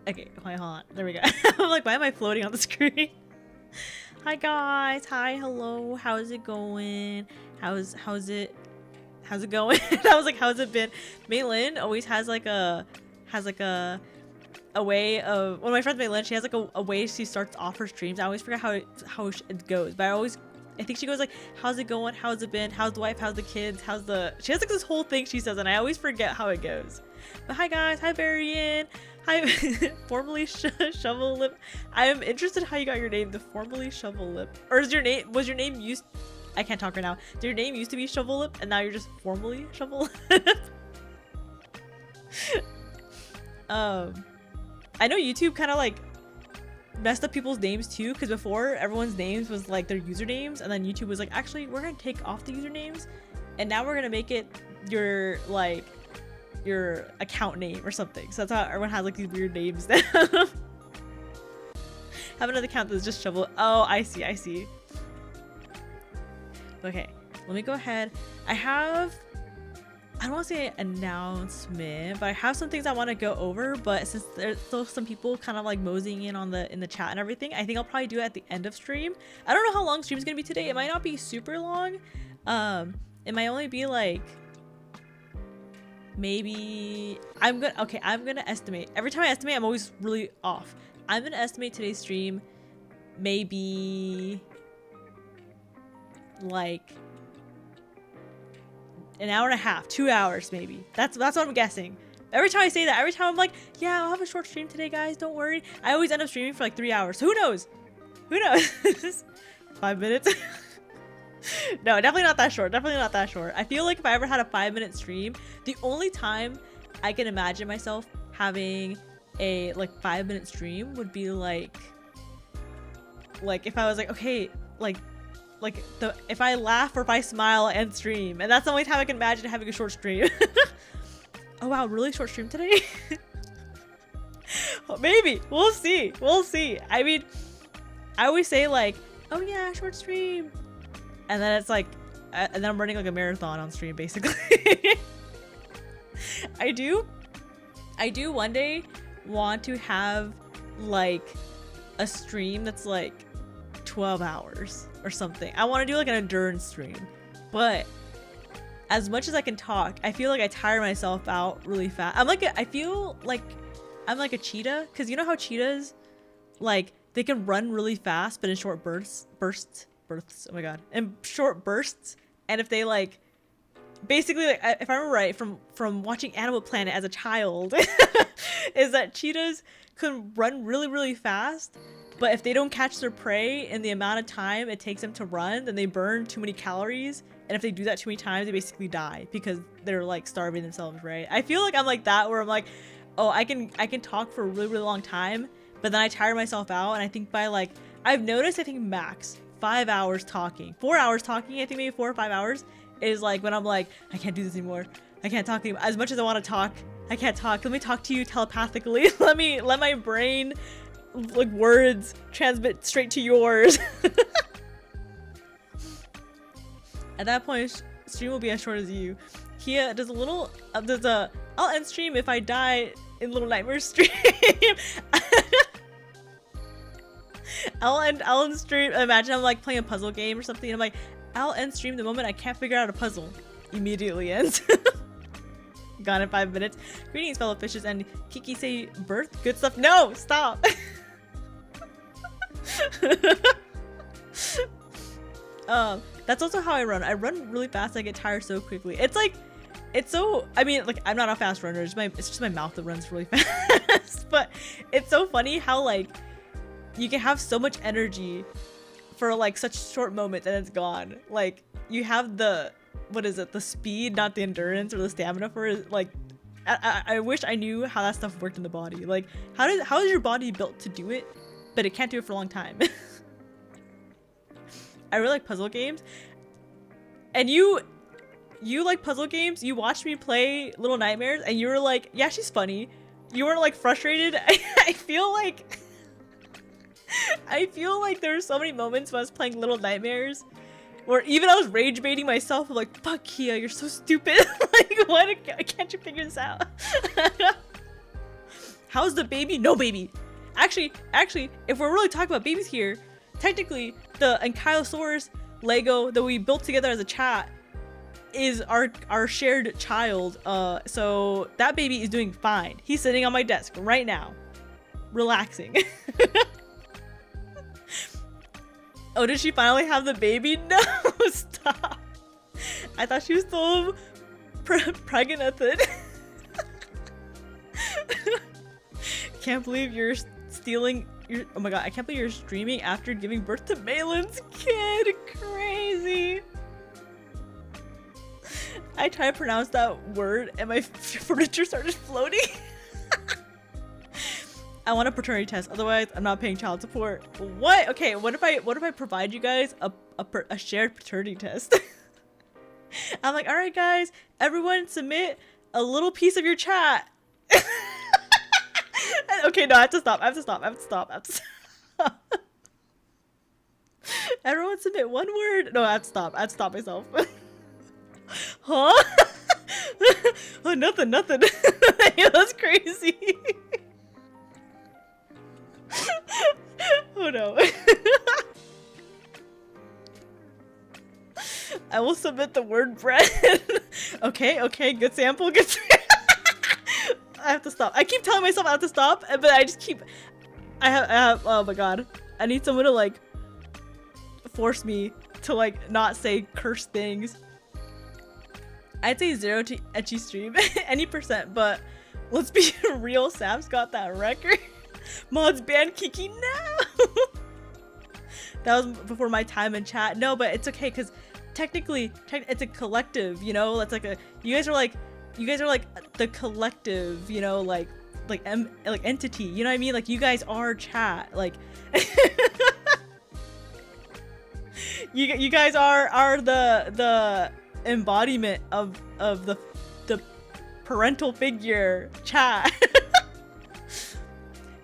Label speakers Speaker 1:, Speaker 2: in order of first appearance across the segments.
Speaker 1: Okay, wait, hold on. There we go. I'm like, why am I floating on the screen? Hi guys. Hi, hello. How's it going? How's it going? I was like, how's it been? Melin always has like a way of, one of my friends Melin, she has like a way she starts off her streams. I always forget how it goes, but I think she goes like, how's it going? How's it been? How's the wife? How's the kids? she has like this whole thing she says, and I always forget how it goes. But hi guys, hi Varian, hi formerly Shovel Lip. I am interested how you got your name, the formerly Shovel Lip, or was your name used? I can't talk right now. Did your name used to be Shovel Lip, and now you're just formerly Shovel Lip? I know YouTube kind of like messed up people's names too, because before everyone's names was like their usernames, and then YouTube was like, actually we're gonna take off the usernames, and now we're gonna make it your account name or something. So that's how everyone has like these weird names now. Have another account that's just Shovel. Oh, I see. Okay, let me go ahead. I don't want to say announcement, but I have some things I want to go over, but since there's still some people kind of like moseying in on in the chat and everything, I think I'll probably do it at the end of stream. I don't know how long stream's gonna be today. It might not be super long. It might only be like, maybe I'm gonna estimate. Every time I estimate, I'm always really off. I'm gonna estimate today's stream maybe like an hour and a half, 2 hours maybe. That's what I'm guessing. Every time I say that, every time I'm like, yeah, I'll have a short stream today, guys, don't worry. I always end up streaming for like 3 hours. So who knows? 5 minutes. No, definitely not that short. I feel like if I ever had a 5-minute stream, the only time I can imagine myself having a like 5-minute stream would be like if I was like, okay, if I laugh or if I smile and stream, and that's the only time I can imagine having a short stream. Oh wow, really short stream today? Maybe, we'll see. I mean, I always say like, oh yeah, short stream, and then it's like, and then I'm running like a marathon on stream basically. I do one day want to have like a stream that's like 12 hours or something. I want to do like an endurance stream, but as much as I can talk, I feel like I tire myself out really fast. I feel like I'm like a cheetah, because you know how cheetahs, like, they can run really fast but in short bursts, oh my god, in short bursts. And if they like, basically, like, if I remember right from watching Animal Planet as a child, is that cheetahs can run really fast, but if they don't catch their prey in the amount of time it takes them to run, then they burn too many calories. And if they do that too many times, they basically die because they're like starving themselves, right? I feel like I'm like that, where I'm like, oh, I can talk for a really long time, but then I tire myself out. And I think by like, I've noticed, I think max 5 hours talking, 4 hours talking, I think maybe 4 or 5 hours is like when I'm like, I can't do this anymore. I can't talk anymore. As much as I want to talk, I can't talk. Let me talk to you telepathically. let my brain, like, words transmit straight to yours. At that point, stream will be as short as you. Kia does a little, I'll end stream if I die in Little Nightmares stream. I'll end stream. Imagine I'm like playing a puzzle game or something, and I'm like, I'll end stream the moment I can't figure out a puzzle. Immediately ends. Gone in 5 minutes. Greetings, fellow fishes, and Kiki say birth? Good stuff. No, stop. That's also how I run. I run really fast. I get tired so quickly. It's like, it's so, I mean, like, I'm not a fast runner. It's just my mouth that runs really fast. But it's so funny how, like, you can have so much energy for like such short moments and it's gone. Like, you have the, what is it, the speed, not the endurance or the stamina for it. Like, I wish I knew how that stuff worked in the body. Like, how is your body built to do it, but it can't do it for a long time? I really like puzzle games. And you like puzzle games? You watched me play Little Nightmares and you were like, yeah, she's funny. You weren't like frustrated. I feel like there were so many moments when I was playing Little Nightmares where even I was rage baiting myself. I'm like, fuck Kia, you're so stupid. Like, why can't you figure this out? How's the baby? No baby. Actually, if we're really talking about babies here, technically the Ankylosaurus Lego that we built together as a chat is our shared child. So that baby is doing fine. He's sitting on my desk right now, relaxing. Oh, did she finally have the baby? No, stop. I thought she was still pregnant. Can't believe you're stealing your, oh my god, I can't believe you're streaming after giving birth to Melin's kid. Crazy. I tried to pronounce that word and my furniture started floating. I want a paternity test, otherwise I'm not paying child support. What? Okay, what if I provide you guys a shared paternity test? I'm like, all right guys, everyone submit a little piece of your chat. Okay, no, I have to stop. Everyone submit one word. No, I have to stop myself. Huh? Oh, nothing. Yeah, that's crazy. Oh no. I will submit the word bread. Okay, good sample, I have to stop. I keep telling myself I have to stop, but I just keep. I have. Oh my god. I need someone to like force me to like not say curse things. I'd say 0 to etchy stream, any %, but let's be real. Sam's got that record. Mods ban Kiki now. That was before my time in chat. No, but it's okay because technically it's a collective. You know, that's like a. You guys are like the collective, you know, like entity, you know what I mean? Like you guys are chat, like you guys are the embodiment of the parental figure, chat.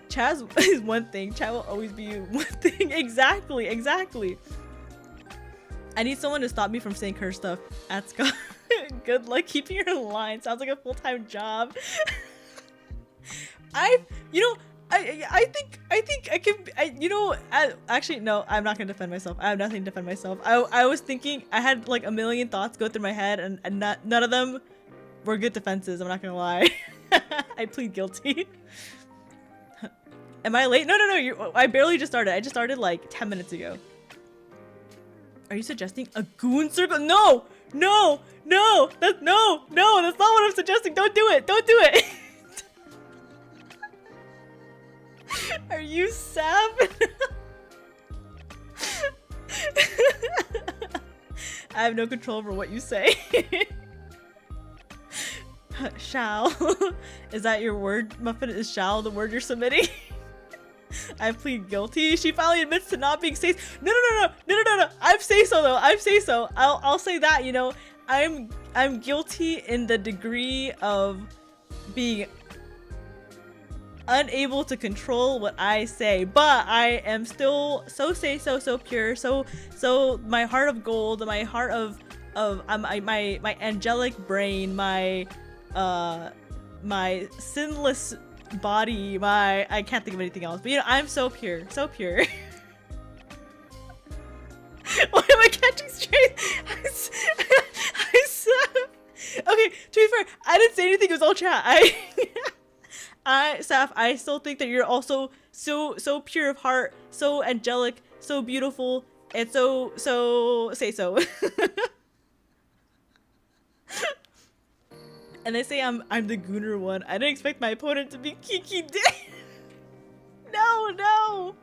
Speaker 1: Chat is one thing, chat will always be one thing. Exactly. I need someone to stop me from saying curse stuff at Scott. Good luck keeping your line. Sounds like a full-time job. I think I can. Actually, no. I'm not gonna defend myself. I have nothing to defend myself. I was thinking. I had like a million thoughts go through my head, and none of them were good defenses. I'm not gonna lie. I plead guilty. Am I late? No. I barely just started. I just started like 10 minutes ago. Are you suggesting a goon circle? No. That's not what I'm suggesting. Don't do it. Are you Sam? I have no control over what you say. Shall. Is that your word, Muffin? Is shall the word you're submitting? I plead guilty. She finally admits to not being safe. No. I've say so though. I'll say that, you know, I'm guilty in the degree of being unable to control what I say, but I am still so pure, so my heart of gold, my heart of my angelic brain, my sinless body, I can't think of anything else, but you know, I'm so pure. Why am I catching straight? I suck. Okay, to be fair, I didn't say anything, it was all chat. Saph, I still think that you're also so pure of heart, so angelic, so beautiful, and so say so. And they say I'm the gooner one. I didn't expect my opponent to be Kiki Day. No.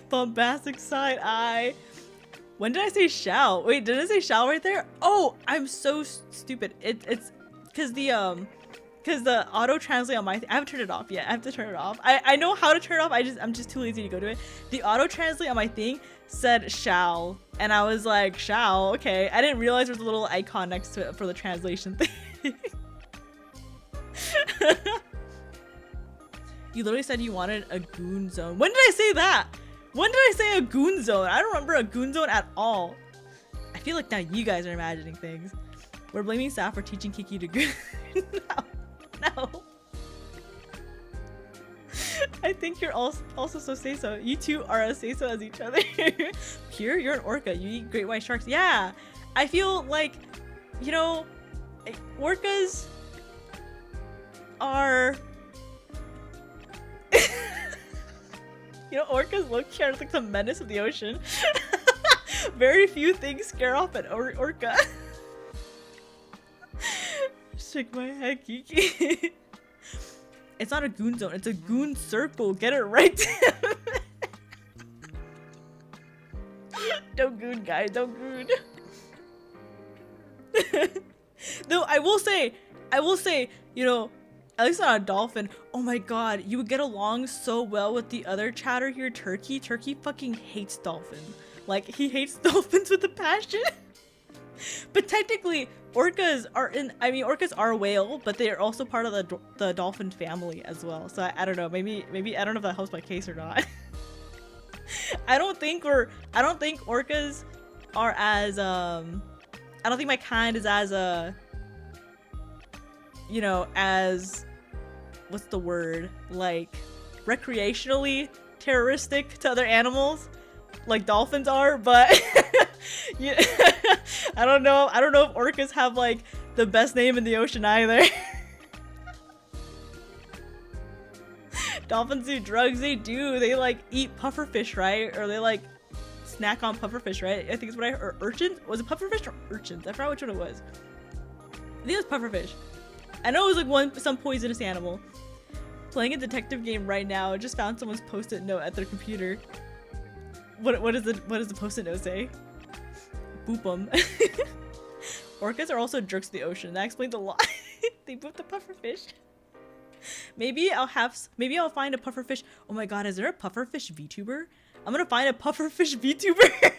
Speaker 1: Bombastic side eye. When did I say shall? Wait, did I say shall right there? Oh, I'm so stupid. It's because the auto translate on my I haven't turned it off yet. I have to turn it off. I know how to turn it off. I'm just too lazy to go to it. The auto translate on my thing said shall, and I was like, shall, okay. I didn't realize there was a little icon next to it for the translation thing. You literally said you wanted a goon zone. When did I say that? When did I say a goon zone? I don't remember a goon zone at all. I feel like now you guys are imagining things. We're blaming Saf for teaching Kiki to go. No. I think you're also so say-so. You two are as say-so as each other. Pure, you're an orca. You eat great white sharks. Yeah. I feel like, you know, orcas are... You know, orcas low-key are like the menace of the ocean. Very few things scare off an orca. Shake my head, Kiki. It's not a goon zone, it's a goon circle. Get it right. Don't goon, guys, don't goon. Though I will say, you know, at least not a dolphin. Oh my god, you would get along so well with the other chatter here, Turkey. Turkey fucking hates dolphins. Like, he hates dolphins with a passion. But technically, orcas are a whale, but they are also part of the dolphin family as well. So I don't know, maybe I don't know if that helps my case or not. I don't think orcas are as I don't think my kind is as you know, as what's the word, like recreationally terroristic to other animals like dolphins are, but yeah. I don't know if orcas have like the best name in the ocean either. Dolphins do drugs. They do. They like eat pufferfish, right? Or they like snack on pufferfish, right? I think it's what I heard. Urchins? Was it pufferfish or urchins? I forgot which one it was. I think it was pufferfish. I know it was like some poisonous animal. Playing a detective game right now. I just found someone's post-it note at their computer. What does the post-it note say? Boop them. Orcas are also jerks to the ocean. That explains a lot. They boop the pufferfish. Maybe I'll find a pufferfish. Oh my god, is there a pufferfish VTuber? I'm gonna find a pufferfish VTuber.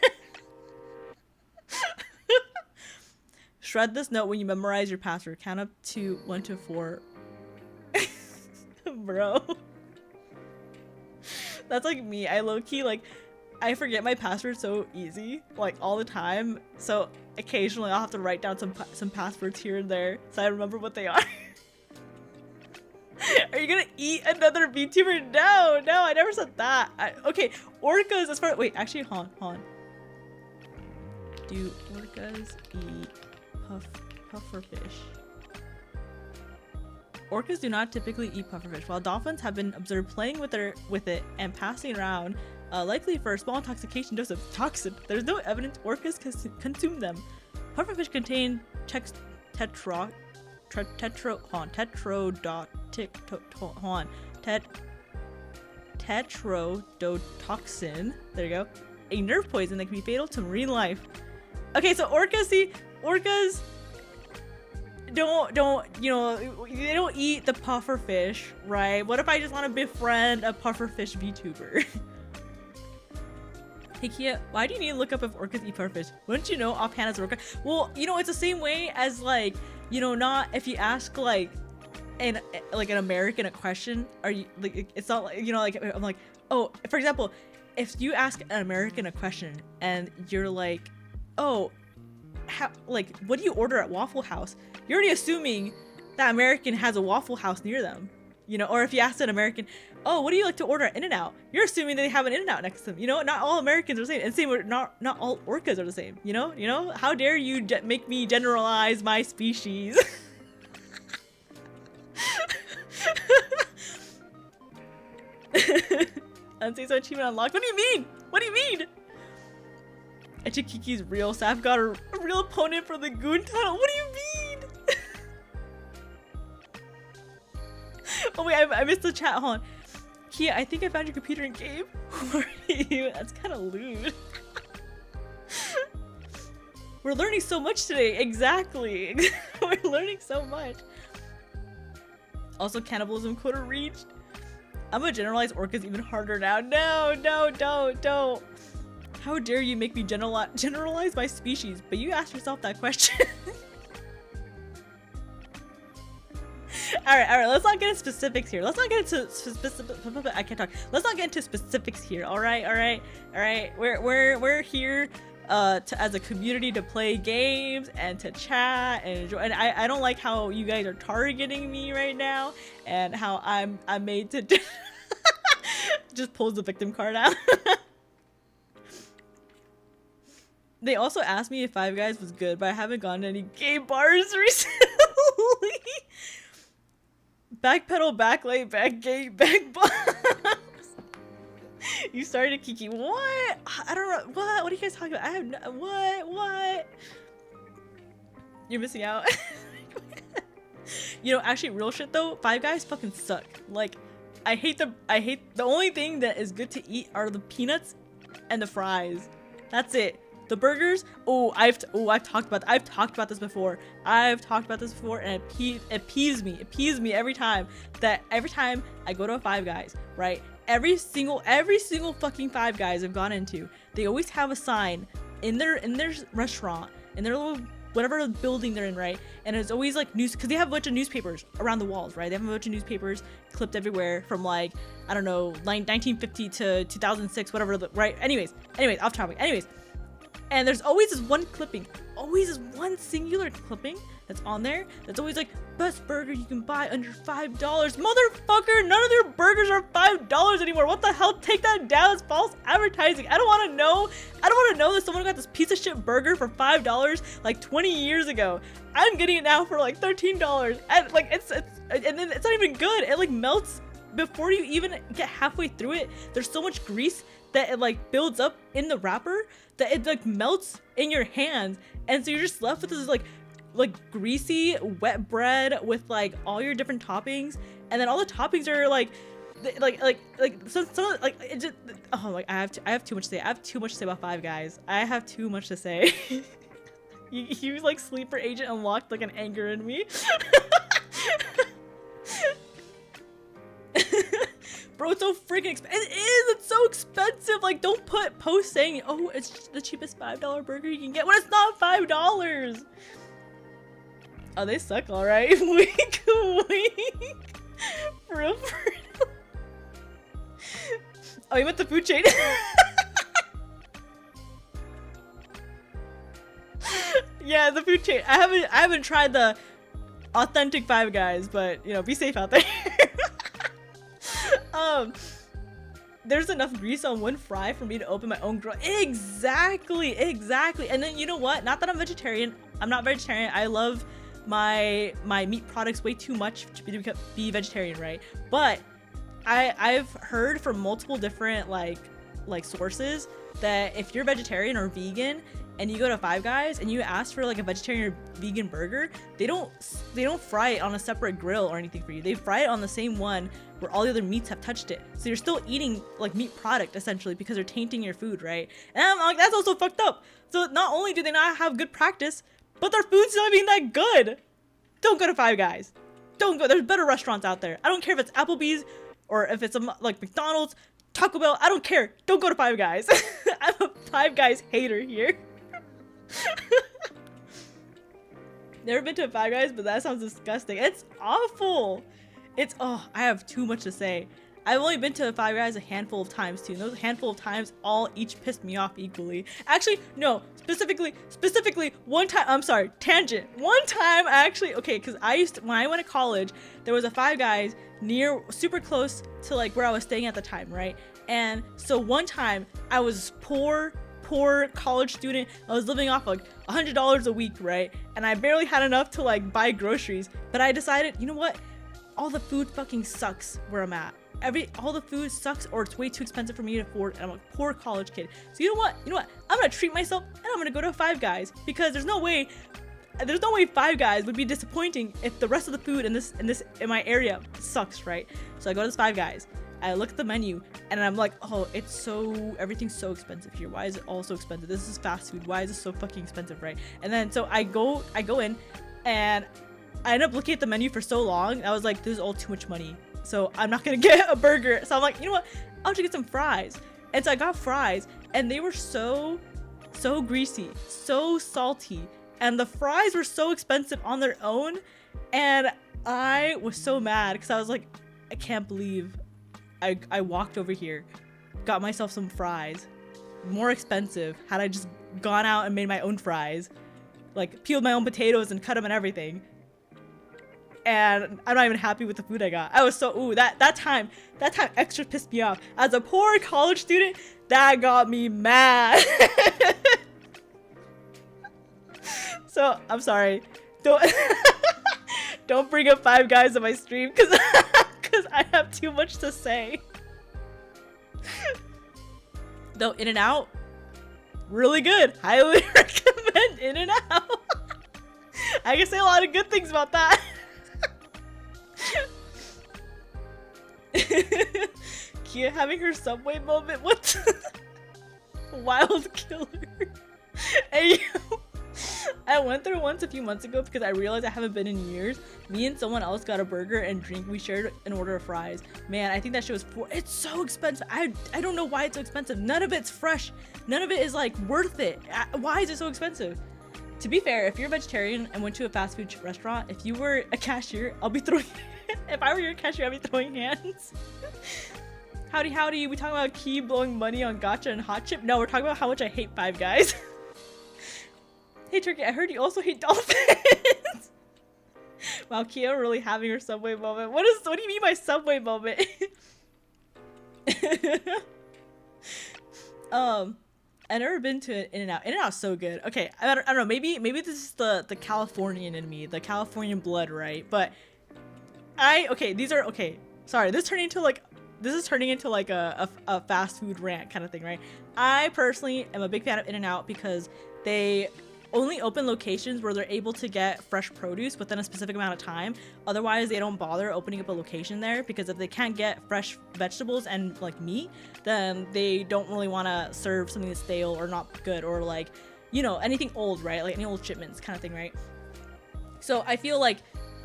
Speaker 1: Shred this note when you memorize your password. Count up to 1 to 4. Bro. That's like me. I low-key like I forget my password so easy, like all the time. So occasionally I'll have to write down some passwords here and there so I remember what they are. Are you gonna eat another VTuber? No, I never said that. Okay, orcas as far wait, actually, hold on. Do orcas eat pufferfish? Orcas do not typically eat pufferfish, while dolphins have been observed playing with it and passing around. Likely for a small intoxication dose of toxin. There's no evidence orcas consume them. Pufferfish contain tetrodotoxin. There you go. A nerve poison that can be fatal to marine life. Okay, so orcas don't you know, they don't eat the pufferfish, right? What if I just want to befriend a pufferfish VTuber? Hey Kia, why do you need to look up if orcas eat pufferfish? Wouldn't you know offhand as orca? Well, you know, it's the same way as like, you know, not if you ask like an American a question, are you like, it's not like, you know, like I'm like, oh, for example, if you ask an American a question and you're like, oh, how, like, what do you order at Waffle House? You're already assuming that American has a Waffle House near them, you know. Or if you ask an American, oh, what do you like to order at In-N-Out? You're assuming they have an In-N-Out next to them. You know, not all Americans are the same, and same with not all orcas are the same. You know. How dare you make me generalize my species? Unsafe achievement unlocked. What do you mean? What do you mean? Echikiki's real. Saf got a real opponent for the goon title. What do you mean? Oh wait, I missed the chat. Hold on. Kia, I think I found your computer in game. Who are you? That's kind of lewd. We're learning so much today. Exactly. We're learning so much. Also, cannibalism quota reached. I'm gonna generalize orcas even harder now. No, don't. How dare you make me generalize my species? But you asked yourself that question. All right. Let's not get into specifics here. Let's not get into specific. I can't talk. Let's not get into specifics here. All right. We're here as a community to play games and to chat and enjoy. And I don't like how you guys are targeting me right now and how I'm made to just pulls the victim card out. They also asked me if Five Guys was good, but I haven't gone to any gay bars recently. Backpedal, backlight, back gate, back bars. You started Kiki. What? I don't know. What? What are you guys talking about? I have no, what? You're missing out. You know, actually, real shit though. Five Guys fucking suck. Like, I hate the only thing that is good to eat are the peanuts and the fries. That's it. The burgers, I've talked about this before. And it peeves me every time I go to a Five Guys, right? Every single fucking Five Guys I've gone into, they always have a sign in their restaurant, in their little whatever building they're in, right? And it's always like news, because they have a bunch of newspapers around the walls, right? They have a bunch of newspapers clipped everywhere from, like, I don't know, 1950 to 2006, whatever, right? Anyways, off topic. And there's always this one clipping, always this one singular clipping that's on there that's always like, best burger you can buy under $5. Motherfucker, none of their burgers are $5 anymore. What the hell? Take that down. It's false advertising. I don't want to know that someone got this piece of shit burger for $5 like 20 years ago. I'm getting it now for like $13. And like and then it's not even good. It like melts before you even get halfway through it. There's so much grease that it like builds up in the wrapper that it like melts in your hands, and so you're just left with this like greasy wet bread with like all your different toppings, and then all the toppings are like some like it just, oh, like I have too much to say. I have too much to say about Five Guys. I have too much to say. you like sleeper agent unlocked like an anger in me. Bro, it's so freaking expensive. It is! It's so expensive! Like, don't put posts saying, oh, it's the cheapest $5 burger you can get when it's not $5! Oh, they suck, alright. Wink, wink. For real, for real. Oh, you meant the food chain? Yeah, the food chain. I haven't tried the authentic Five Guys, but, you know, be safe out there. There's enough grease on one fry for me to open my own grill. Exactly. And then, you know what? Not that I'm vegetarian. I'm not vegetarian. I love my meat products way too much to be vegetarian, right? But I've heard from multiple different like sources that if you're vegetarian or vegan and you go to Five Guys and you ask for like a vegetarian or vegan burger, they don't fry it on a separate grill or anything for you. They fry it on the same one where all the other meats have touched it. So you're still eating like meat product essentially because they're tainting your food, right? And I'm like, that's also fucked up. So not only do they not have good practice, but their food's not even that good. Don't go to Five Guys. Don't go. There's better restaurants out there. I don't care if it's Applebee's or if it's like McDonald's, Taco Bell. I don't care. Don't go to Five Guys. I'm a Five Guys hater here. Never been to a Five Guys, but that sounds disgusting. It's awful. I have too much to say. I've only been to Five Guys a handful of times too, and those handful of times each pissed me off equally. Actually, no, specifically one time, I'm sorry, tangent. One time actually, okay, because when I went to college, there was a Five Guys super close to like where I was staying at the time, right? And so one time I was poor college student. I was living off like $100 a week, right? And I barely had enough to like buy groceries, but I decided, you know what? All the food fucking sucks where I'm at. All the food sucks, or it's way too expensive for me to afford, and I'm a poor college kid. So you know what? I'm gonna treat myself and I'm gonna go to Five Guys, because there's no way Five Guys would be disappointing if the rest of the food in my area sucks, right? So I go to this Five Guys. I look at the menu and I'm like, oh, everything's so expensive here. Why is it all so expensive? This is fast food. Why is it so fucking expensive, right? And then so I go in and I end up looking at the menu for so long. I was like, this is all too much money. So I'm not gonna get a burger. So I'm like, you know what? I'll just get some fries. And so I got fries and they were so greasy, so salty. And the fries were so expensive on their own. And I was so mad because I was like, I can't believe I walked over here, got myself some fries, more expensive had I just gone out and made my own fries, like peeled my own potatoes and cut them and everything. And I'm not even happy with the food I got. I was so, ooh, that time extra pissed me off. As a poor college student, that got me mad. So, I'm sorry. Don't bring up Five Guys on my stream because I have too much to say. Though In-N-Out, really good. Highly recommend In-N-Out. I can say a lot of good things about that. Kia having her Subway moment. What? Wild killer. Hey, yo. I went there once a few months ago because I realized I haven't been in years. Me and someone else got a burger and drink. We shared an order of fries. Man, I think that shit was it's so expensive. I don't know why it's so expensive. None of it's fresh. None of it is like worth it. Why is it so expensive? To be fair, if you're a vegetarian and went to a fast food restaurant, if you were a cashier, I'll be throwing if I were your cashier, I'd be throwing hands. Howdy, we talking about Key blowing money on gacha and hot chip? No, we're talking about how much I hate Five Guys. Hey Turkey, I heard you also hate dolphins. Wow, Kia really having her Subway moment. What do you mean by Subway moment? I've never been to In-N-Out. In-N-Out's so good. Okay, I don't know. Maybe this is the Californian in me, the Californian blood, right? But sorry, this is turning into like a fast food rant kind of thing, right? I personally am a big fan of In-N-Out because they only open locations where they're able to get fresh produce within a specific amount of time. Otherwise, they don't bother opening up a location there because if they can't get fresh vegetables and like meat, then they don't really want to serve something that's stale or not good or like, you know, anything old, right? Like any old shipments kind of thing, right? So I feel like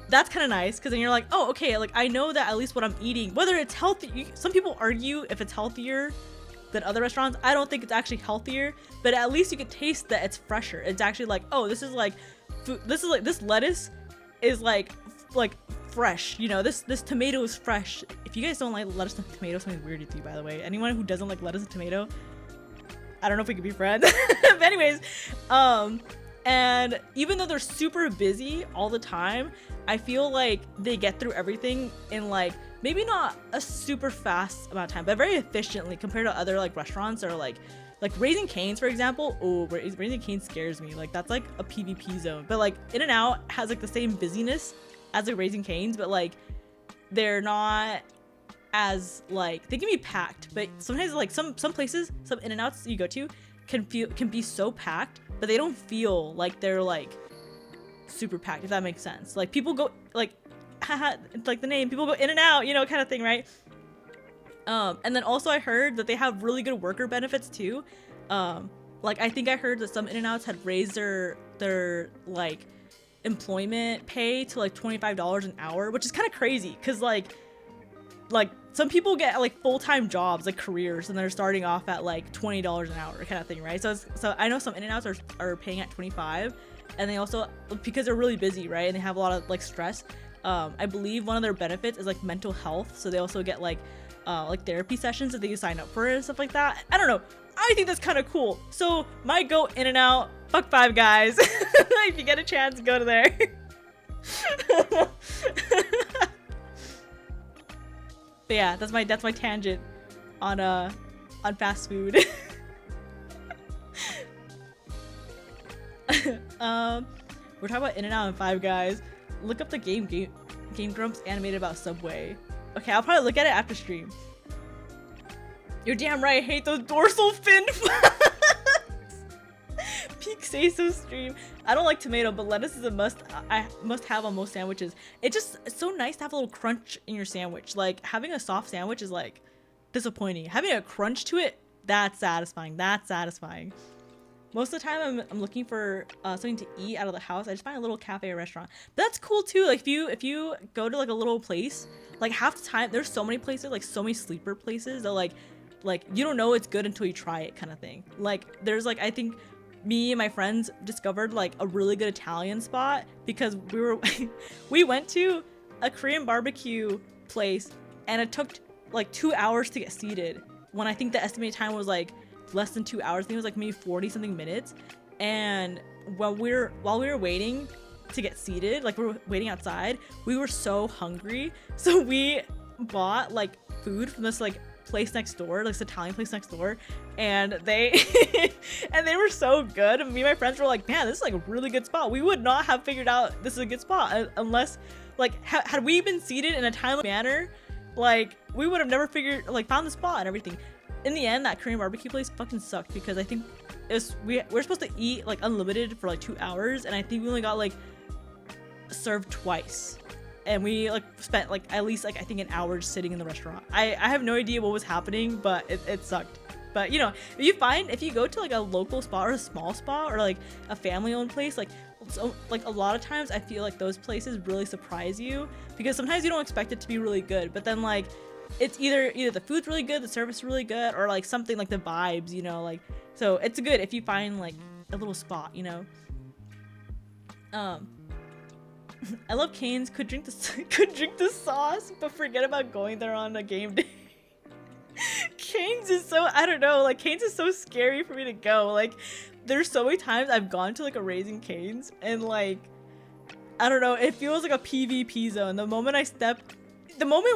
Speaker 1: that's kind of nice because then you're like, oh, okay, like I know that at least what I'm eating, whether it's healthy, some people argue if it's healthier than other restaurants. I don't think it's actually healthier, but at least you can taste that it's fresher. It's actually like, oh, this is like food, this lettuce is like fresh, you know, this tomato is fresh. If you guys don't like lettuce and tomato, something's weird with you, by the way. Anyone who doesn't like lettuce and tomato, I don't know if we could be friends. But anyways, and even though they're super busy all the time, I feel like they get through everything in like maybe not a super fast amount of time, but very efficiently compared to other like restaurants or like Raising Cane's, for example. Oh, Raising Cane's scares me. Like that's like a PvP zone. But like In-N-Out has like the same busyness as like Raising Cane's, but like they're not as like, they can be packed, but sometimes like some places, some In-N-Outs you go to can be so packed, but they don't feel like they're like super packed, if that makes sense. Like people go like, haha, it's like the name, people go in and out, you know, kind of thing, right? And then also I heard that they have really good worker benefits too. Like I think I heard that some In-N-Outs had raised their like employment pay to like $25 an hour, which is kind of crazy because like some people get like full-time jobs, like careers, and they're starting off at like $20 an hour kind of thing, right? So I know some In-N-Outs are paying at 25, and they also, because they're really busy, right, and they have a lot of like stress, I believe one of their benefits is like mental health, so they also get like therapy sessions that they sign up for and stuff like that. I don't know, I think that's kind of cool. So might go In-N-Out, fuck Five Guys. If you get a chance, go to there. But yeah, that's my tangent on fast food. We're talking about In-N-Out and Five Guys. Look up the Game Grumps animated about Subway. Okay, I'll probably look at it after stream. You're damn right, I hate those dorsal fin flaps. Peak say so stream. I don't like tomato, but lettuce is a must have on most sandwiches. It's so nice to have a little crunch in your sandwich. Like having a soft sandwich is like disappointing. Having a crunch to it, that's satisfying. Most of the time I'm looking for something to eat out of the house. I just find a little cafe or restaurant. But that's cool too. Like if you go to like a little place, like half the time there's so many places, like so many sleeper places that like you don't know it's good until you try it kind of thing. Like there's like, I think me and my friends discovered like a really good Italian spot because we went to a Korean barbecue place and it took like 2 hours to get seated when I think the estimated time was like less than 2 hours. I think it was like maybe 40 something minutes. And while we were waiting to get seated, like we were waiting outside, we were so hungry, so we bought like food from this like place next door, like this Italian place next door, and they and they were so good. And me and my friends were like, man, this is like a really good spot. We would not have figured out this is a good spot unless like had we been seated in a timely manner, like we would have never found the spot and everything. In the end, that Korean barbecue place fucking sucked because I think we're supposed to eat like unlimited for like 2 hours, and I think we only got like served twice, and we like spent like at least like I think an hour just sitting in the restaurant. I have no idea what was happening, but it sucked. But you know, if you go to like a local spot or a small spot or like a family-owned place, like so, like a lot of times I feel like those places really surprise you because sometimes you don't expect it to be really good, but then like it's either the food's really good, the service is really good, or like something like the vibes, you know, like, so it's good if you find like a little spot, you know. I love Cane's. Could drink the sauce, but forget about going there on a game day. Cane's is so, I don't know, like Cane's is so scary for me to go. Like there's so many times I've gone to like a Raising Cane's and like I don't know, it feels like a PvP zone. The moment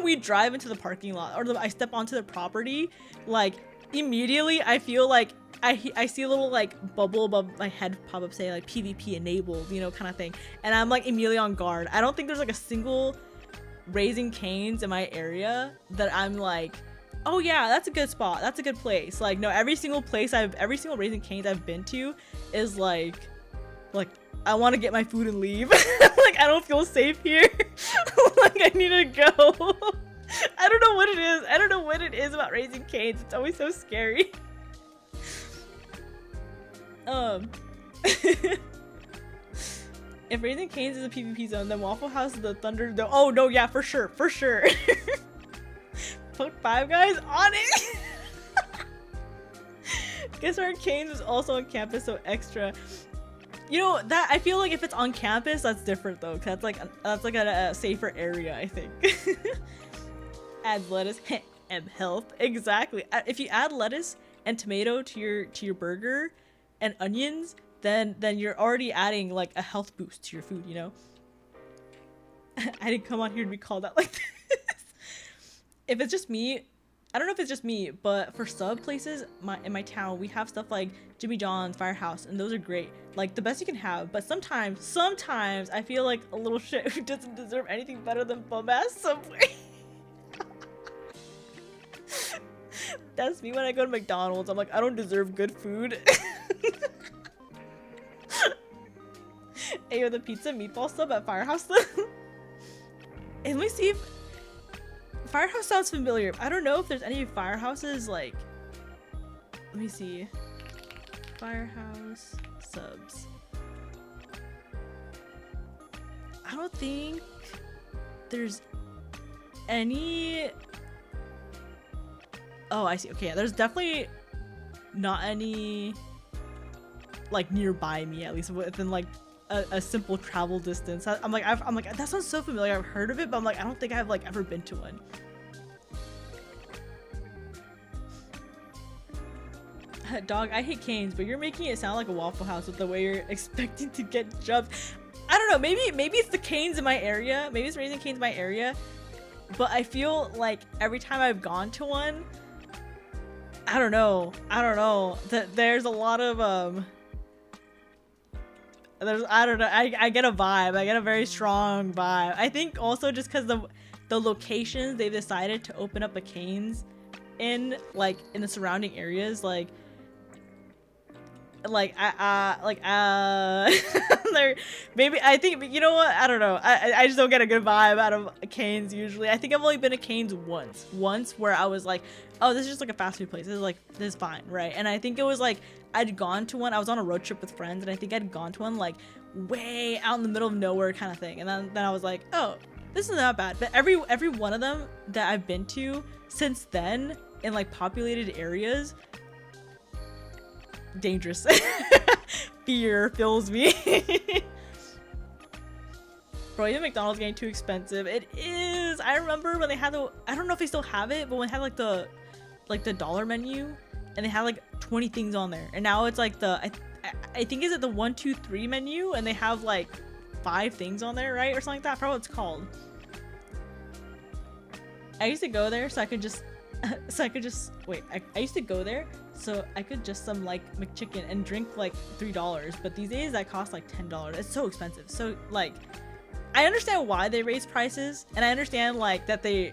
Speaker 1: we drive into the parking lot or I step onto the property, like immediately I feel like I see a little like bubble above my head pop up saying like PvP enabled, you know, kind of thing, and I'm like immediately on guard. I don't think there's like a single Raising Cane's in my area that I'm like, oh yeah, that's a good spot, that's a good place. Like no, every single Raising Cane's I've been to is like I want to get my food and leave. Like I don't feel safe here. Like I need to go. I don't know what it is. I don't know what it is about Raising Cane's. It's always so scary. If Raising Cane's is a PvP zone, then Waffle House is the Thunder Dome. Oh no, yeah, for sure. Put Five Guys on it. Guess our Cane's was also on campus, so extra. You know, that I feel like if it's on campus, that's different though. Cause that's like a safer area, I think. Add lettuce and health. Exactly. If you add lettuce and tomato to your burger and onions, then you're already adding like a health boost to your food, you know? I didn't come on here to be called out like this. If it's just me, I don't know if it's just me, but for sub places in my town, we have stuff like Jimmy John's, Firehouse, and those are great. Like the best you can have. But sometimes I feel like a little shit who doesn't deserve anything better than bum-ass Subway. That's me when I go to McDonald's. I'm like, I don't deserve good food. Hey, the pizza meatball sub at Firehouse though. And let me see if Firehouse sounds familiar. I don't know if there's any Firehouses like. Let me see. Firehouse subs. I don't think there's any. Oh, I see. Okay, yeah, there's definitely not any like nearby me, at least within like a simple travel distance. I'm like that sounds so familiar. I've heard of it, but I'm like I don't think I've like ever been to one. Dog, I hate Cane's, but you're making it sound like a Waffle House with the way you're expecting to get jumped. I don't know. Maybe it's the Cane's in my area. Maybe it's Raising Cane's in my area. But I feel like every time I've gone to one, I don't know. That there's a lot of I don't know. I get a vibe. I get a very strong vibe. I think also just because the locations they've decided to open up a Cane's in the surrounding areas, there maybe I think, you know what, I don't know, I just don't get a good vibe out of Cane's usually. I think I've only been to Cane's once where I was like, oh, this is just like a fast food place, this is fine, right? And I think it was like I'd gone to one, I was on a road trip with friends, and I think I'd gone to one like way out in the middle of nowhere kind of thing, and then I was like, oh, this is not bad. But every one of them that I've been to since then in like populated areas, dangerous. Fear fills me. Bro, even McDonald's getting too expensive. It is. I remember when they had I don't know if they still have it, but when they had like the dollar menu and they had like 20 things on there, and now it's like I think is it the 1, 2, 3 menu, and they have like 5 things on there, right, or something like that. I forgot what it's called. I used to go there so I could just wait. I used to go there so I could just some like McChicken and drink like $3, but these days that costs like $10. It's so expensive. So like, I understand why they raise prices, and I understand like that they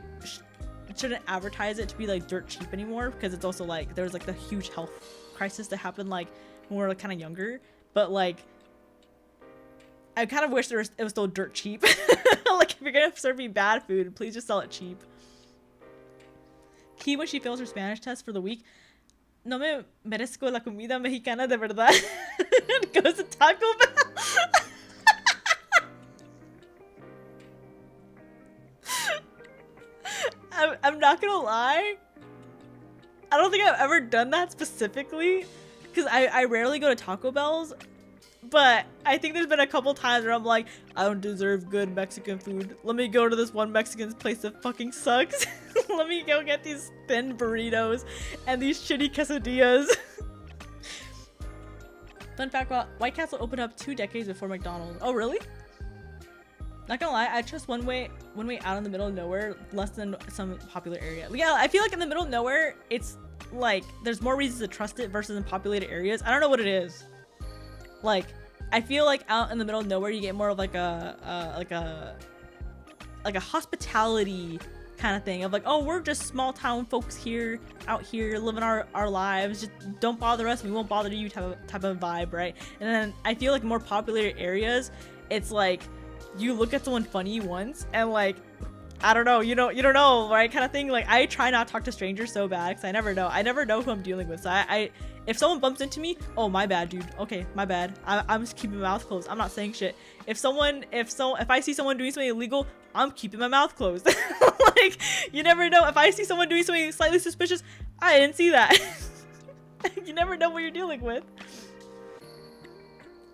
Speaker 1: shouldn't advertise it to be like dirt cheap anymore, because it's also like there was like the huge health crisis that happened like when we were like, kind of younger. But like, I kind of wish it was still dirt cheap. Like, if you're gonna serve me bad food, please just sell it cheap. Key, when she fails her Spanish test for the week, no me merezco la comida mexicana de verdad. Goes to Taco Bell. I'm not gonna lie, I don't think I've ever done that specifically, because I rarely go to Taco Bell's, but I think there's been a couple times where I'm like, I don't deserve good Mexican food. Let me go to this one Mexican place that fucking sucks. Let me go get these thin burritos and these shitty quesadillas. Fun fact about White Castle opened up 2 decades before McDonald's. Oh, really? Not gonna lie, I trust one way out in the middle of nowhere less than some popular area. Yeah, I feel like in the middle of nowhere, it's like there's more reasons to trust it versus in populated areas. I don't know what it is. Like, I feel like out in the middle of nowhere, you get more of like a hospitality kind of thing of like, oh, we're just small town folks here, out here living our lives. Just don't bother us, we won't bother you type of vibe, right? And then I feel like more populated areas, it's like you look at someone funny once and like, I don't know, you don't know, right, kind of thing. Like, I try not to talk to strangers so bad because I never know who I'm dealing with. So I if someone bumps into me, oh, my bad, dude. Okay, my bad. I'm just keeping my mouth closed. I'm not saying shit. If I see someone doing something illegal, I'm keeping my mouth closed. Like, you never know. If I see someone doing something slightly suspicious, I didn't see that. You never know what you're dealing with.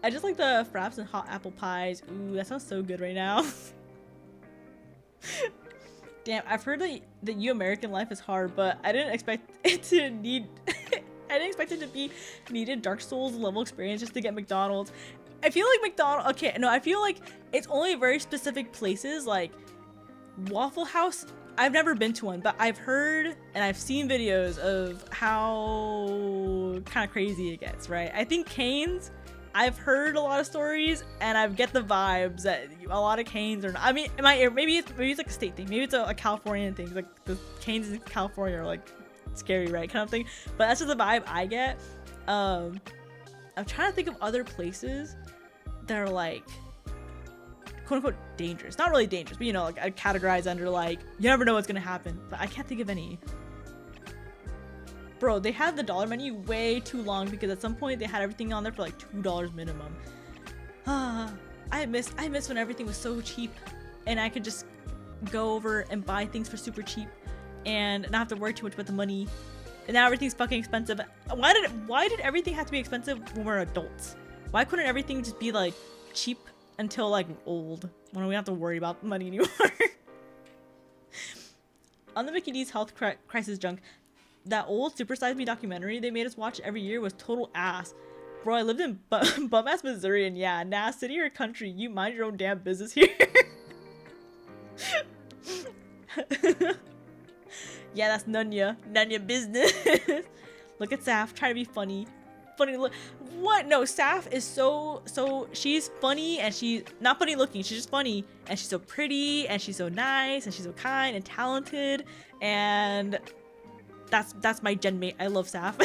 Speaker 1: I just like the fraps and hot apple pies. Ooh, that sounds so good right now. Damn, I've heard that American life is hard, but I didn't expect it to need I didn't expect it to be needed Dark Souls level experience just to get McDonald's. I feel like I feel like it's only very specific places, like Waffle House. I've never been to one, but I've heard and I've seen videos of how kind of crazy it gets, right? I think Cane's, I've heard a lot of stories and I get the vibes that a lot of Cane's are not, I mean, maybe it's like a state thing, maybe it's a Californian thing, like the Cane's in California are like scary, right, kind of thing. But that's just the vibe I get. I'm trying to think of other places that are like quote unquote dangerous, not really dangerous, but you know, like I categorize under like you never know what's gonna happen, but I can't think of any. Bro, they had the dollar menu way too long because at some point they had everything on there for like $2 minimum. I miss when everything was so cheap and I could just go over and buy things for super cheap and not have to worry too much about the money. And now everything's fucking expensive. Why did everything have to be expensive when we're adults? Why couldn't everything just be like cheap until like old, when we don't have to worry about money anymore? On the Mickey D's health crisis junk, that old Super Size Me documentary they made us watch every year was total ass. Bro, I lived in bum-ass Missouri, and yeah, nah, city or country, you mind your own damn business here. Yeah, that's none ya business. Look at Saph, try to be funny. Look, what? No, Saph is so she's funny and she's not funny looking, she's just funny, and she's so pretty and she's so nice and she's so kind and talented, and that's my gen mate. I love Saph.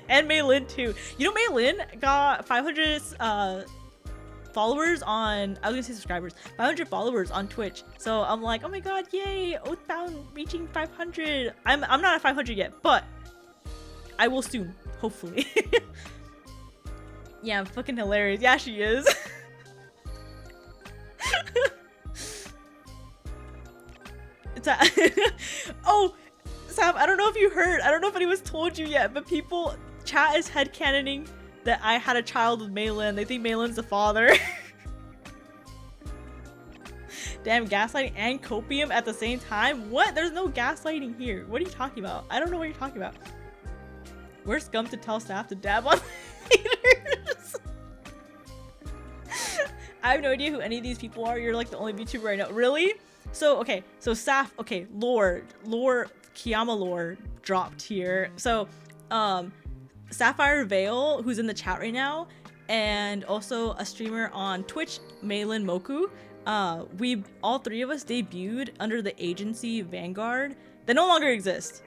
Speaker 1: And Melin too. You know, Melin got 500 followers on, I was gonna say subscribers, 500 followers on Twitch. So I'm like, oh my god, yay, Oathbound reaching 500. I'm not at 500 yet, but I will soon, hopefully. Yeah, I'm fucking hilarious. Yeah, she is. Oh, Sam, I don't know if you heard, I don't know if anyone's told you yet, but chat is headcanoning that I had a child with Melin. They think Malin's the father. Damn, gaslighting and copium at the same time? What? There's no gaslighting here. What are you talking about? I don't know what you're talking about. We're scum to tell staff to dab on haters. I have no idea who any of these people are. You're like the only VTuber I know. Really? So, okay. So, lore, Kiayama lore dropped here. So, Saphyre Veil, who's in the chat right now, and also a streamer on Twitch, Melin Moku. We all three of us debuted under the agency Vanguard that no longer exists.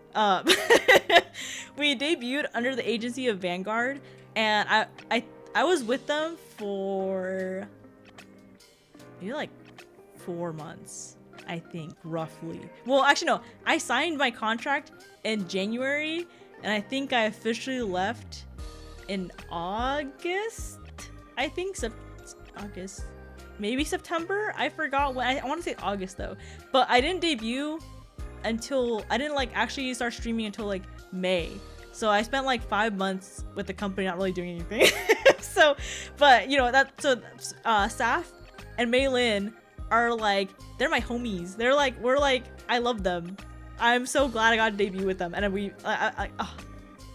Speaker 1: We debuted under the agency of Vanguard, and I was with them for maybe like 4 months, I think, roughly. Well, actually no, I signed my contract in January, and I think I officially left in August. I think August, maybe September. I forgot when. I want to say August though, but I didn't debut until I didn't like actually start streaming until like May. So I spent like 5 months with the company not really doing anything. So, but you know that. So Saph and Melin are like, they're my homies. They're like, we're like, I love them. I'm so glad I got to debut with them, and we,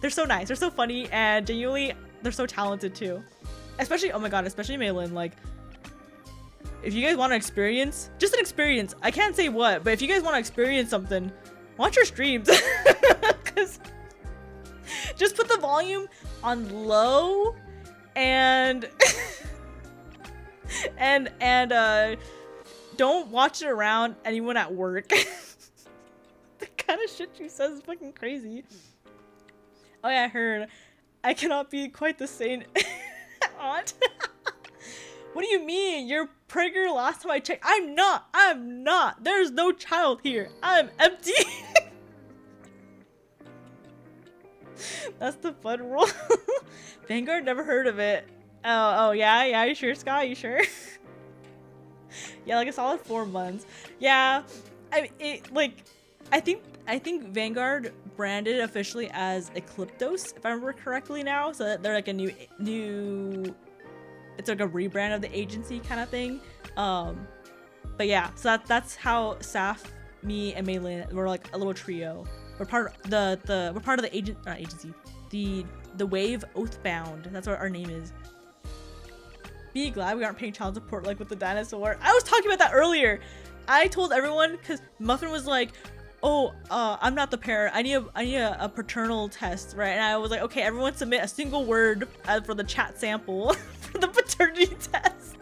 Speaker 1: they're so nice, they're so funny, and genuinely, they're so talented too. Especially, oh my god, especially Melin. Like, if you guys want to experience, just an experience. I can't say what, but if you guys want to experience something, watch your streams. Cause just put the volume on low, and don't watch it around anyone at work. The kind of shit she says is fucking crazy. Oh yeah, I heard. I cannot be quite the same aunt. What do you mean? You're pregnant last time I checked. I'm not. There's no child here. I'm empty. That's the fun rule. Vanguard, never heard of it. Oh yeah, you sure, Scott? You sure? Yeah, like a solid 4 months. Yeah, I think Vanguard branded officially as Ecliptos, if I remember correctly now. So that they're like a new. It's like a rebrand of the agency kind of thing. But yeah, so that's how Saph, me, and Melin were like a little trio. We're part of the agency, the Wave Oathbound. That's what our name is. Be glad we aren't paying child support like with the dinosaur. I was talking about that earlier. I told everyone because Muffin was like, "Oh, I'm not the parent. I need a paternal test, right?" And I was like, "Okay, everyone submit a single word for the chat sample for the paternity test."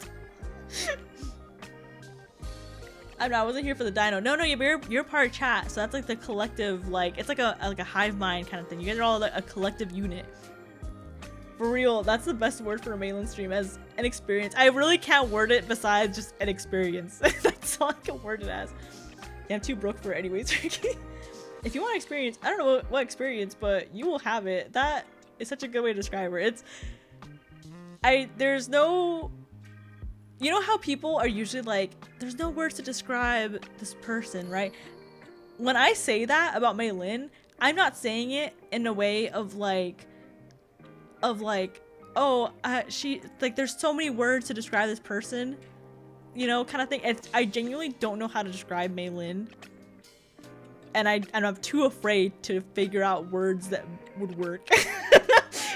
Speaker 1: I wasn't here for the dino. No, you're part of chat, so that's like the collective, like it's like a hive mind kind of thing. You guys are all like a collective unit. For real, that's the best word for a Melin stream, as an experience. I really can't word it besides just an experience. That's all I can word it as. Yeah, I'm too broke for it anyways, Ricky. If you want experience, I don't know what experience, but you will have it. That is such a good way to describe her. There's no, you know how people are usually like, there's no words to describe this person, right? When I say that about Melin, I'm not saying it in a way of like, oh, she, like, there's so many words to describe this person, you know, kind of thing. I genuinely don't know how to describe Melin, and I'm too afraid to figure out words that would work.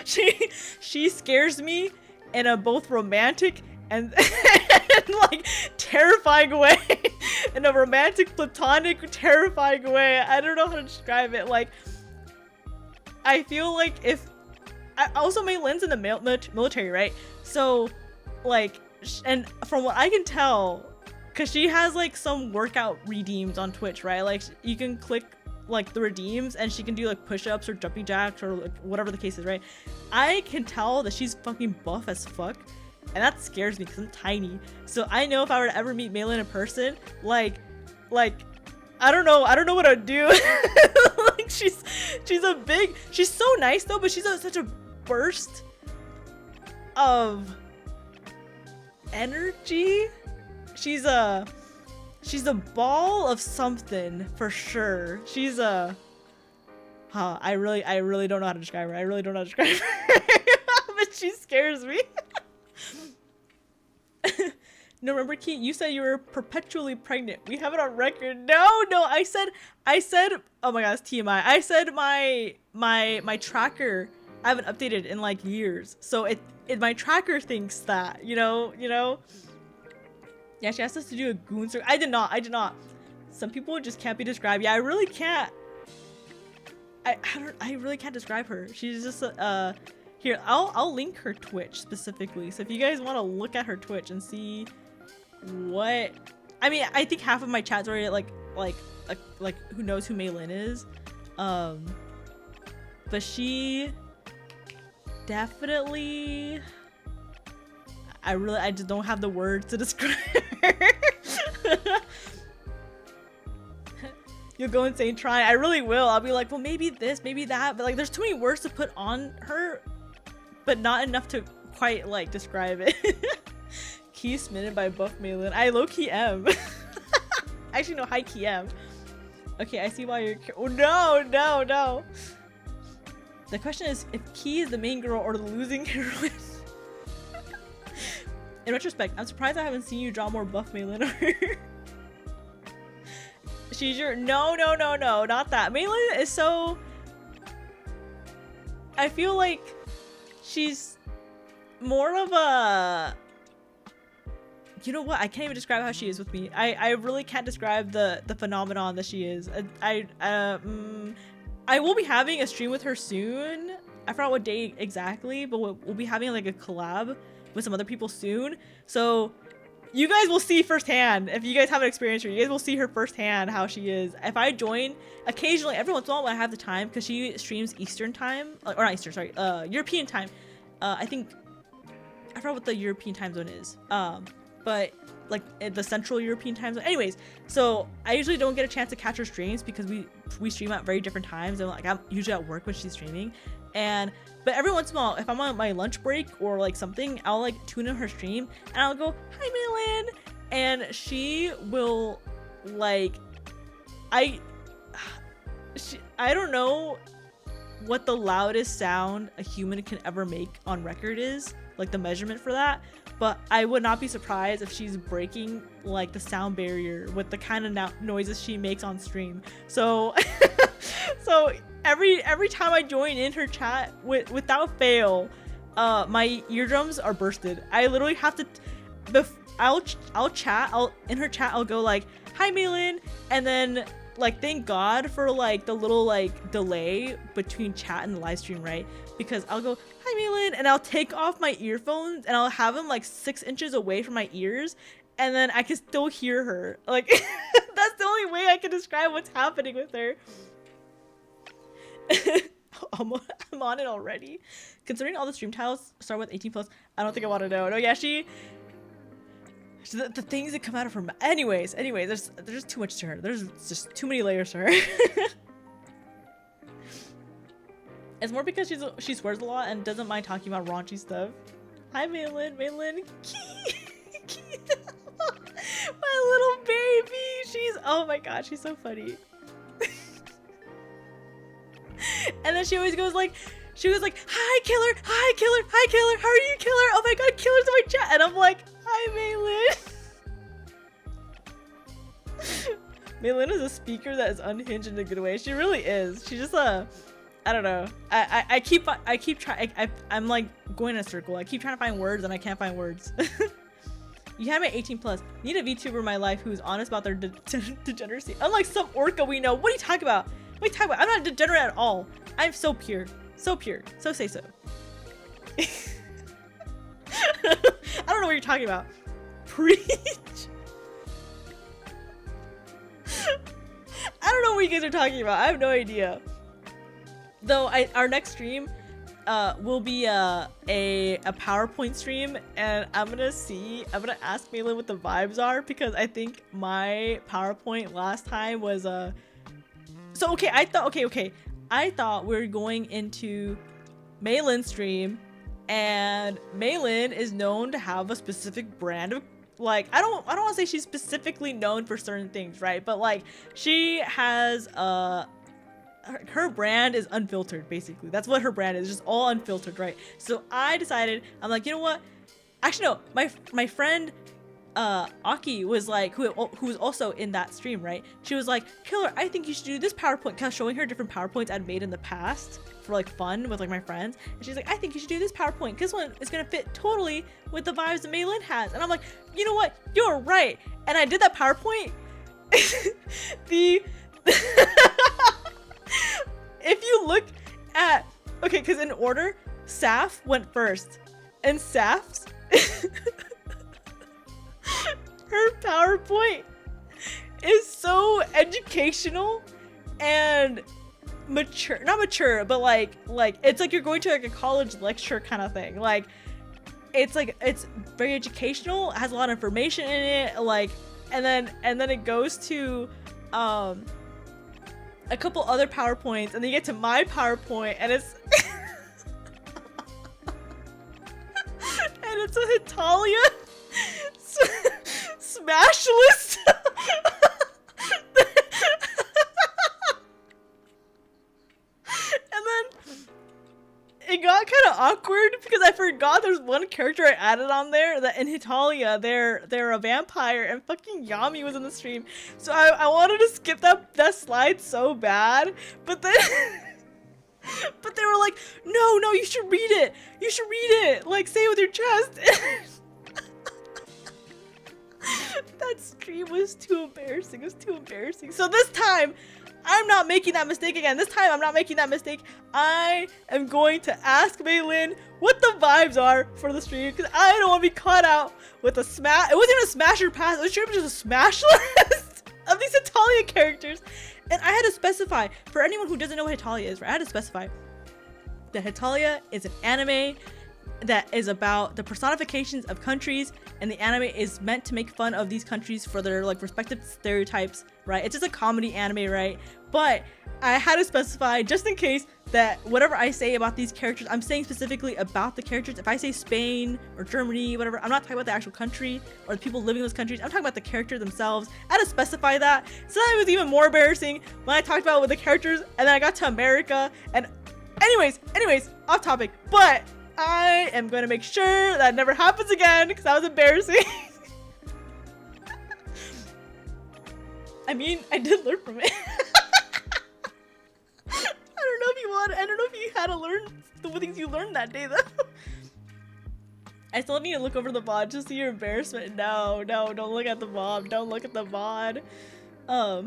Speaker 1: She scares me in a both romantic and like terrifying way. In a romantic, platonic, terrifying way. I don't know how to describe it. Like, I feel like if also Melin's in the military, right? So, like, and from what I can tell, because she has like some workout redeems on Twitch, right? Like, you can click like the redeems and she can do like push-ups or jumping jacks or like, whatever the case is, right? I can tell that she's fucking buff as fuck, and that scares me because I'm tiny. So I know if I were to ever meet Melin in person, like I don't know what I'd do. Like, she's so nice though, but she's such a burst of energy. She's a ball of something for sure. She's I really don't know how to describe her. I really don't know how to describe her. But she scares me. No, remember, Key, you said you were perpetually pregnant. We have it on record. No, I said, oh my god, it's TMI. I said my tracker, I haven't updated in like years. So my tracker thinks that, you know? Yeah, she asked us to do a goon circle. I did not. Some people just can't be described. Yeah, I really can't. I really can't describe her. She's just, here, I'll link her Twitch specifically. So if you guys want to look at her Twitch and see what, I mean, I think half of my chat's already like who knows who Melin is. But she definitely, I just don't have the words to describe her. You'll go insane trying. I really will. I'll be like, well, maybe this, maybe that, but like there's too many words to put on her, but not enough to quite like describe it. Key smitten by buff Melin. I low-key am. Actually, no, high key am. Okay, I see why you're. Oh no. The question is if Key is the main girl or the losing heroine. In retrospect, I'm surprised I haven't seen you draw more buff Melin on her. She's your no, not that. Melin is so. I feel like she's more of a. You know what? I can't even describe how she is with me. I really can't describe the phenomenon that she is. I will be having a stream with her soon. I forgot what day exactly, but we'll be having like a collab with some other people soon. So you guys will see firsthand. If you guys haven't experienced her, you guys will see her firsthand how she is. If I join occasionally, every once in a while when I have the time, because she streams Eastern time, or not Eastern, sorry, European time. I think I forgot what the European time zone is. But like the Central European time zone. Anyways, so I usually don't get a chance to catch her streams because we stream at very different times, and like I'm usually at work when she's streaming. But every once in a while, if I'm on my lunch break or like something, I'll like tune in her stream and I'll go, hi Melin, and she will like, I don't know what the loudest sound a human can ever make on record is, like the measurement for that, but I would not be surprised if she's breaking like the sound barrier with the kind of noises she makes on stream. So so every time I join in her chat, without fail, my eardrums are bursted. I literally have to I'll chat, in her chat I'll go like, hi Melin, and then like thank God for like the little like delay between chat and the live stream, right? Because I'll go, hi Melin, and I'll take off my earphones and I'll have them like 6 inches away from my ears, and then I can still hear her. Like that's the only way I can describe what's happening with her. I'm on it already. Considering all the stream tiles start with 18 plus, I don't think I want to know. No, yeah, the things that come out of her mouth. Anyways, there's just too much to her. There's just too many layers to her. It's more because she swears a lot and doesn't mind talking about raunchy stuff. Hi Melin, Key. My little baby. Oh my god, she's so funny. And then she always goes like, hi Killer, how are you Killer? Oh my god, Killer's in my chat. And I'm like, hi Melin. Melin is a speaker that is unhinged in a good way. She really is. She just I don't know. I keep trying. I'm like going in a circle. I keep trying to find words and I can't find words. You have my 18 plus. Need a VTuber in my life who's honest about their degeneracy. Unlike some orca we know. What are you talking about? I'm not degenerate at all. I'm so pure. So pure. So say so. I don't know what you're talking about. Preach. I don't know what you guys are talking about. I have no idea. Though our next stream will be a PowerPoint stream, and I'm gonna ask Melin what the vibes are, because I think my PowerPoint last time was so okay, I thought we were going into Melin's stream, and Melin is known to have a specific brand of, like, I don't want to say she's specifically known for certain things, right? But like she has her brand is unfiltered, basically. That's what her brand is, just all unfiltered, right? So I decided, I'm like, you know what? Actually, no, my friend Aki was like, who was also in that stream, right? She was like, Killer, I think you should do this PowerPoint, kind of showing her different PowerPoints I'd made in the past for like fun with like my friends. And she's like, I think you should do this PowerPoint. This one is gonna fit totally with the vibes that Melin has. And I'm like, you know what? You're right. And I did that PowerPoint. If you look at, okay, because in order, Saph went first, and Saph's her PowerPoint is so educational and mature, not mature, but like it's like you're going to like a college lecture kind of thing. Like it's very educational, has a lot of information in it, like, and then it goes to a couple other PowerPoints, and then you get to my PowerPoint, and it's and it's a Hitalia smash list. And then it got kind of awkward because I forgot there's one character I added on there that in Hitalia they're a vampire, and fucking Yami was in the stream, so I wanted to skip that slide so bad, but then but they were like, no, you should read it, like, say it with your chest. That stream was too embarrassing. It was too embarrassing. So this time, I'm not making that mistake again. This time, I'm not making that mistake. I am going to ask Melin what the vibes are for the stream, because I don't want to be caught out with a smash. It wasn't even a smash or pass. It was straight up just a smash list of these Hitalia characters. And I had to specify, for anyone who doesn't know what Hitalia is, right? I had to specify that Hitalia is an anime that is about the personifications of countries, and the anime is meant to make fun of these countries for their like respective stereotypes, right? It's just a comedy anime, right? But I had to specify, just in case, that whatever I say about these characters, I'm saying specifically about the characters. If I say Spain or Germany, whatever, I'm not talking about the actual country or the people living in those countries. I'm talking about the characters themselves. I had to specify that. So that was even more embarrassing when I talked about with the characters, and then I got to America, and anyways, off topic, but I am going to make sure that never happens again, because that was embarrassing. I mean, I did learn from it. I don't know if you had to learn the things you learned that day, though. I still need to look over the VOD to see your embarrassment. No, don't look at the VOD. Don't look at the VOD. I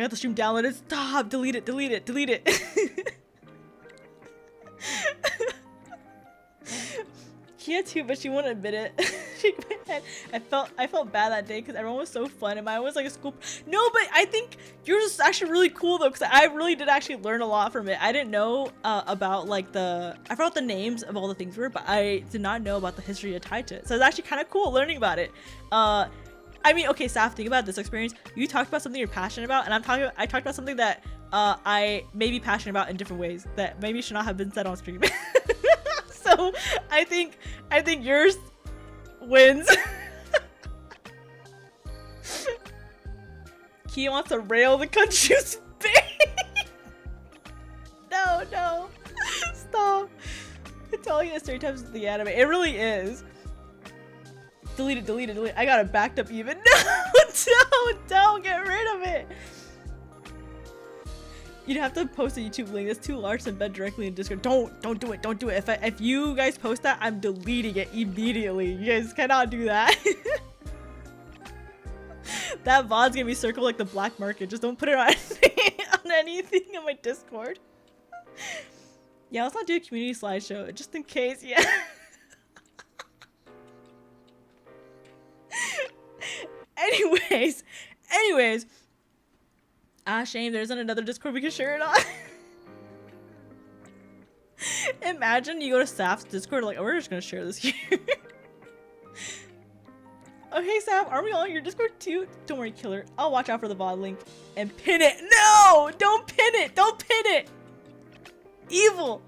Speaker 1: got the stream downloaded. Stop! Delete it. Kia too, but she wouldn't admit it. I felt bad that day because everyone was so fun, and mine was like a school. No, but I think yours is actually really cool though, because I really did actually learn a lot from it. I didn't know about like I forgot the names of all the things were, but I did not know about the history attached to it. So it's actually kind of cool learning about it. I mean, okay, Saph, think about this experience. You talked about something you're passionate about, and I talked about something that I may be passionate about in different ways that maybe should not have been said on stream. So I think yours wins. Kia wants to rail the country of Spain. No. Stop. Hitalia stereotypes of the anime. It really is. Delete it. I got it backed up even. No, don't get rid of it. You'd have to post a YouTube link. It's too large to embed directly in Discord. Don't do it. If you guys post that, I'm deleting it immediately. You guys cannot do that. That VOD's gonna be circled like the black market. Just don't put it on anything on my Discord. Yeah, let's not do a community slideshow, just in case. Yeah. Anyways. Shame there isn't another Discord we can share it on. Imagine you go to Saph's Discord, like, oh, we're just gonna share this here. Oh, hey, Saph, are we all on your Discord too? Don't worry, Killer. I'll watch out for the VOD link and pin it. No! Don't pin it! Evil!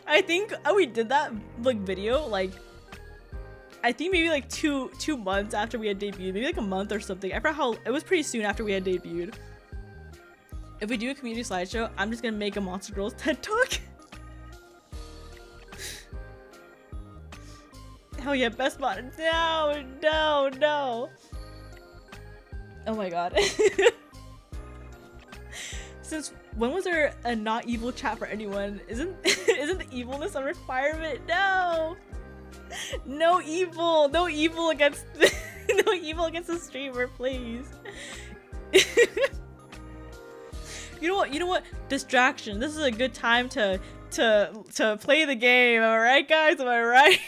Speaker 1: I think we did that, like, video, like, I think maybe like two months after we had debuted, maybe like a month or something. I forgot how, it was pretty soon after we had debuted. If we do a community slideshow, I'm just gonna make a Monster Girls TED Talk. Hell yeah, best mod. No, no, no. Oh my god. Since when was there a not evil chat for anyone? Isn't the evilness a requirement? No. No evil. No evil against no evil against the streamer, please. You know what? Distraction. This is a good time to play the game. Am I right, guys? Am I right?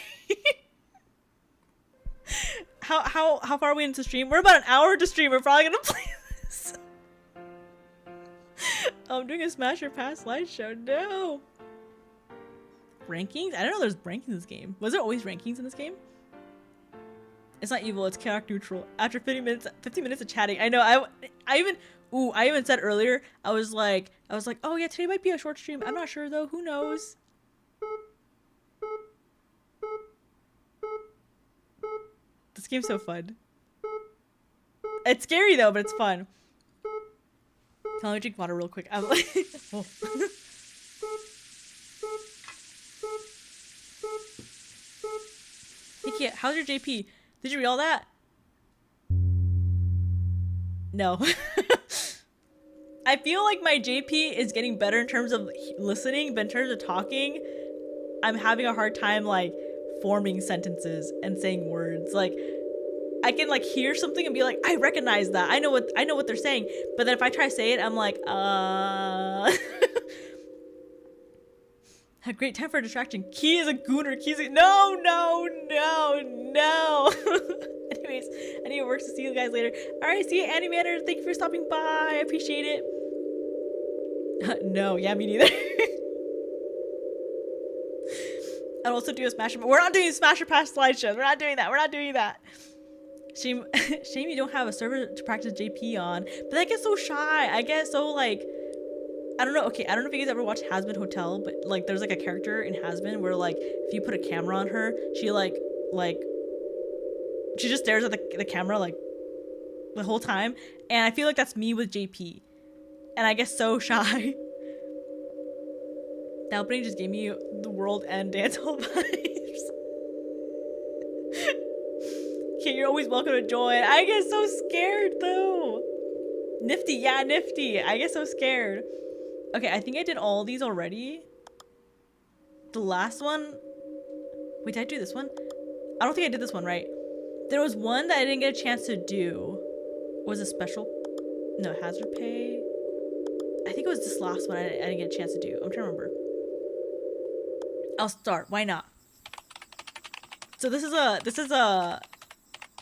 Speaker 1: How far are we into stream? We're about an hour to stream. We're probably gonna play this. I'm doing a Smash or Pass slideshow. No. Rankings? I didn't know there's rankings in this game. Was there always rankings in this game? It's not evil. It's chaotic neutral. After 50 minutes of chatting. I know. I even said earlier. I was like, oh yeah, today might be a short stream. I'm not sure though. Who knows? This game's so fun. It's scary though, but it's fun. Let me drink water real quick. I'm like, oh. Hey Kia, how's your JP? Did you read all that? No. I feel like my JP is getting better in terms of listening, but in terms of talking, I'm having a hard time like forming sentences and saying words. Like I can like hear something and be like, I recognize that. I know what they're saying. But then if I try to say it, I'm like, Had great time for a distraction. Key is a gooner. Key's a no. Anyways, I need to work to see you guys later. Alright, see you, Animator. Thank you for stopping by. I appreciate it. No, yeah, me neither. I'd also do a Smash. We're not doing Smash or Pass slideshows. We're not doing that. Shame you don't have a server to practice JP on. But I get so shy. I get so like, I don't know. Okay, I don't know if you guys ever watched Hazbin Hotel, but like there's like a character in Hazbin where like if you put a camera on her, she like she just stares at the camera like the whole time. And I feel like that's me with JP. And I get so shy. The opening just gave me the world end dance hall vibes. Okay, you're always welcome to join. I get so scared though. Nifty, yeah, nifty. I get so scared. Okay, I think I did all these already. The last one. Wait, did I do this one? I don't think I did this one right. There was one that I didn't get a chance to do. Was it special? No, hazard pay. I think it was this last one I didn't get a chance to do. I'm trying to remember. I'll start. Why not? So this is a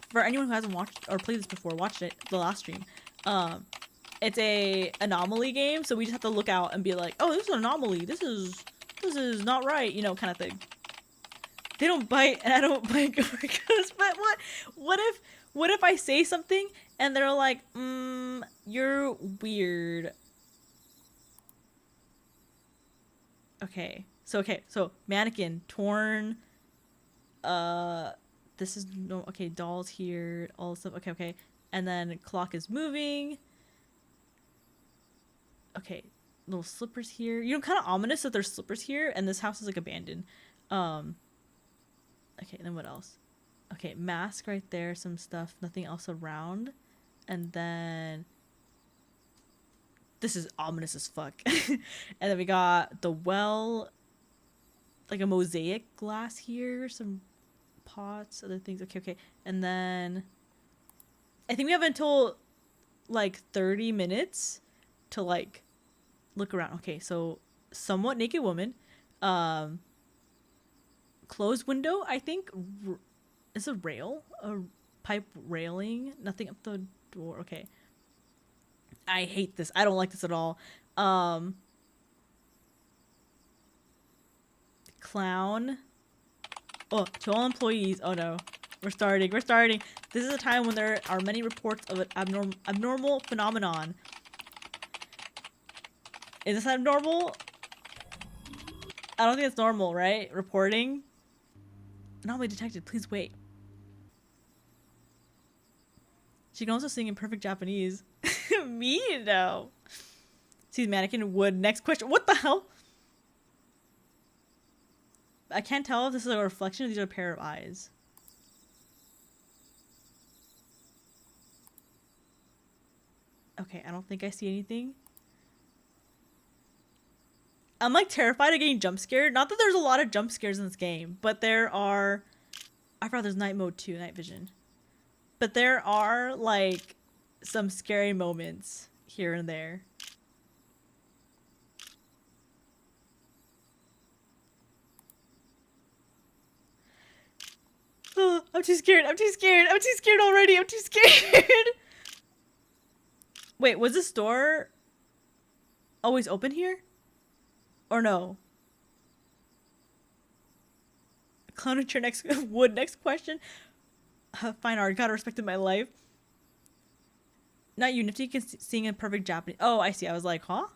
Speaker 1: for anyone who hasn't watched or played this before, watched it the last stream. It's a anomaly game, so we just have to look out and be like, oh, this is an anomaly. This is not right, you know, kind of thing. They don't bite, and I don't bite orcas. But what if I say something and they're like, you're weird. Okay, so mannequin torn. This is no okay. Dolls here, all this stuff. Okay, and then clock is moving. Okay, little slippers here. You know, kind of ominous that there's slippers here, and this house is like abandoned. Okay, and then what else? Okay, mask right there, some stuff, nothing else around, and then this is ominous as fuck. And then we got the well, like a mosaic glass here, some pots, other things. Okay, and then I think we have until like 30 minutes to like look around. Okay, so somewhat naked woman, closed window. I think is a rail, a pipe railing. Nothing up the door. Okay, I hate this. I don't like this at all. Clown. Oh, to all employees. Oh no, we're starting. This is a time when there are many reports of an abnormal phenomenon. Is this abnormal? I don't think it's normal, right? Reporting. Anomaly detected. Please wait. She can also sing in perfect Japanese. Me? No. Sees mannequin wood. Next question. What the hell? I can't tell if this is a reflection or these are a pair of eyes. Okay, I don't think I see anything. I'm like terrified of getting jump scared. Not that there's a lot of jump scares in this game, but there are. I forgot there's night mode too, night vision. But there are like some scary moments here and there. Oh, I'm too scared. I'm too scared. I'm too scared already. I'm too scared. Wait, was this door always open here? Or no? Clown at your next wood. Next question. Fine art. Gotta respect in my life. Not you, Nifty. Can sing in perfect Japanese. Oh, I see. I was like, huh?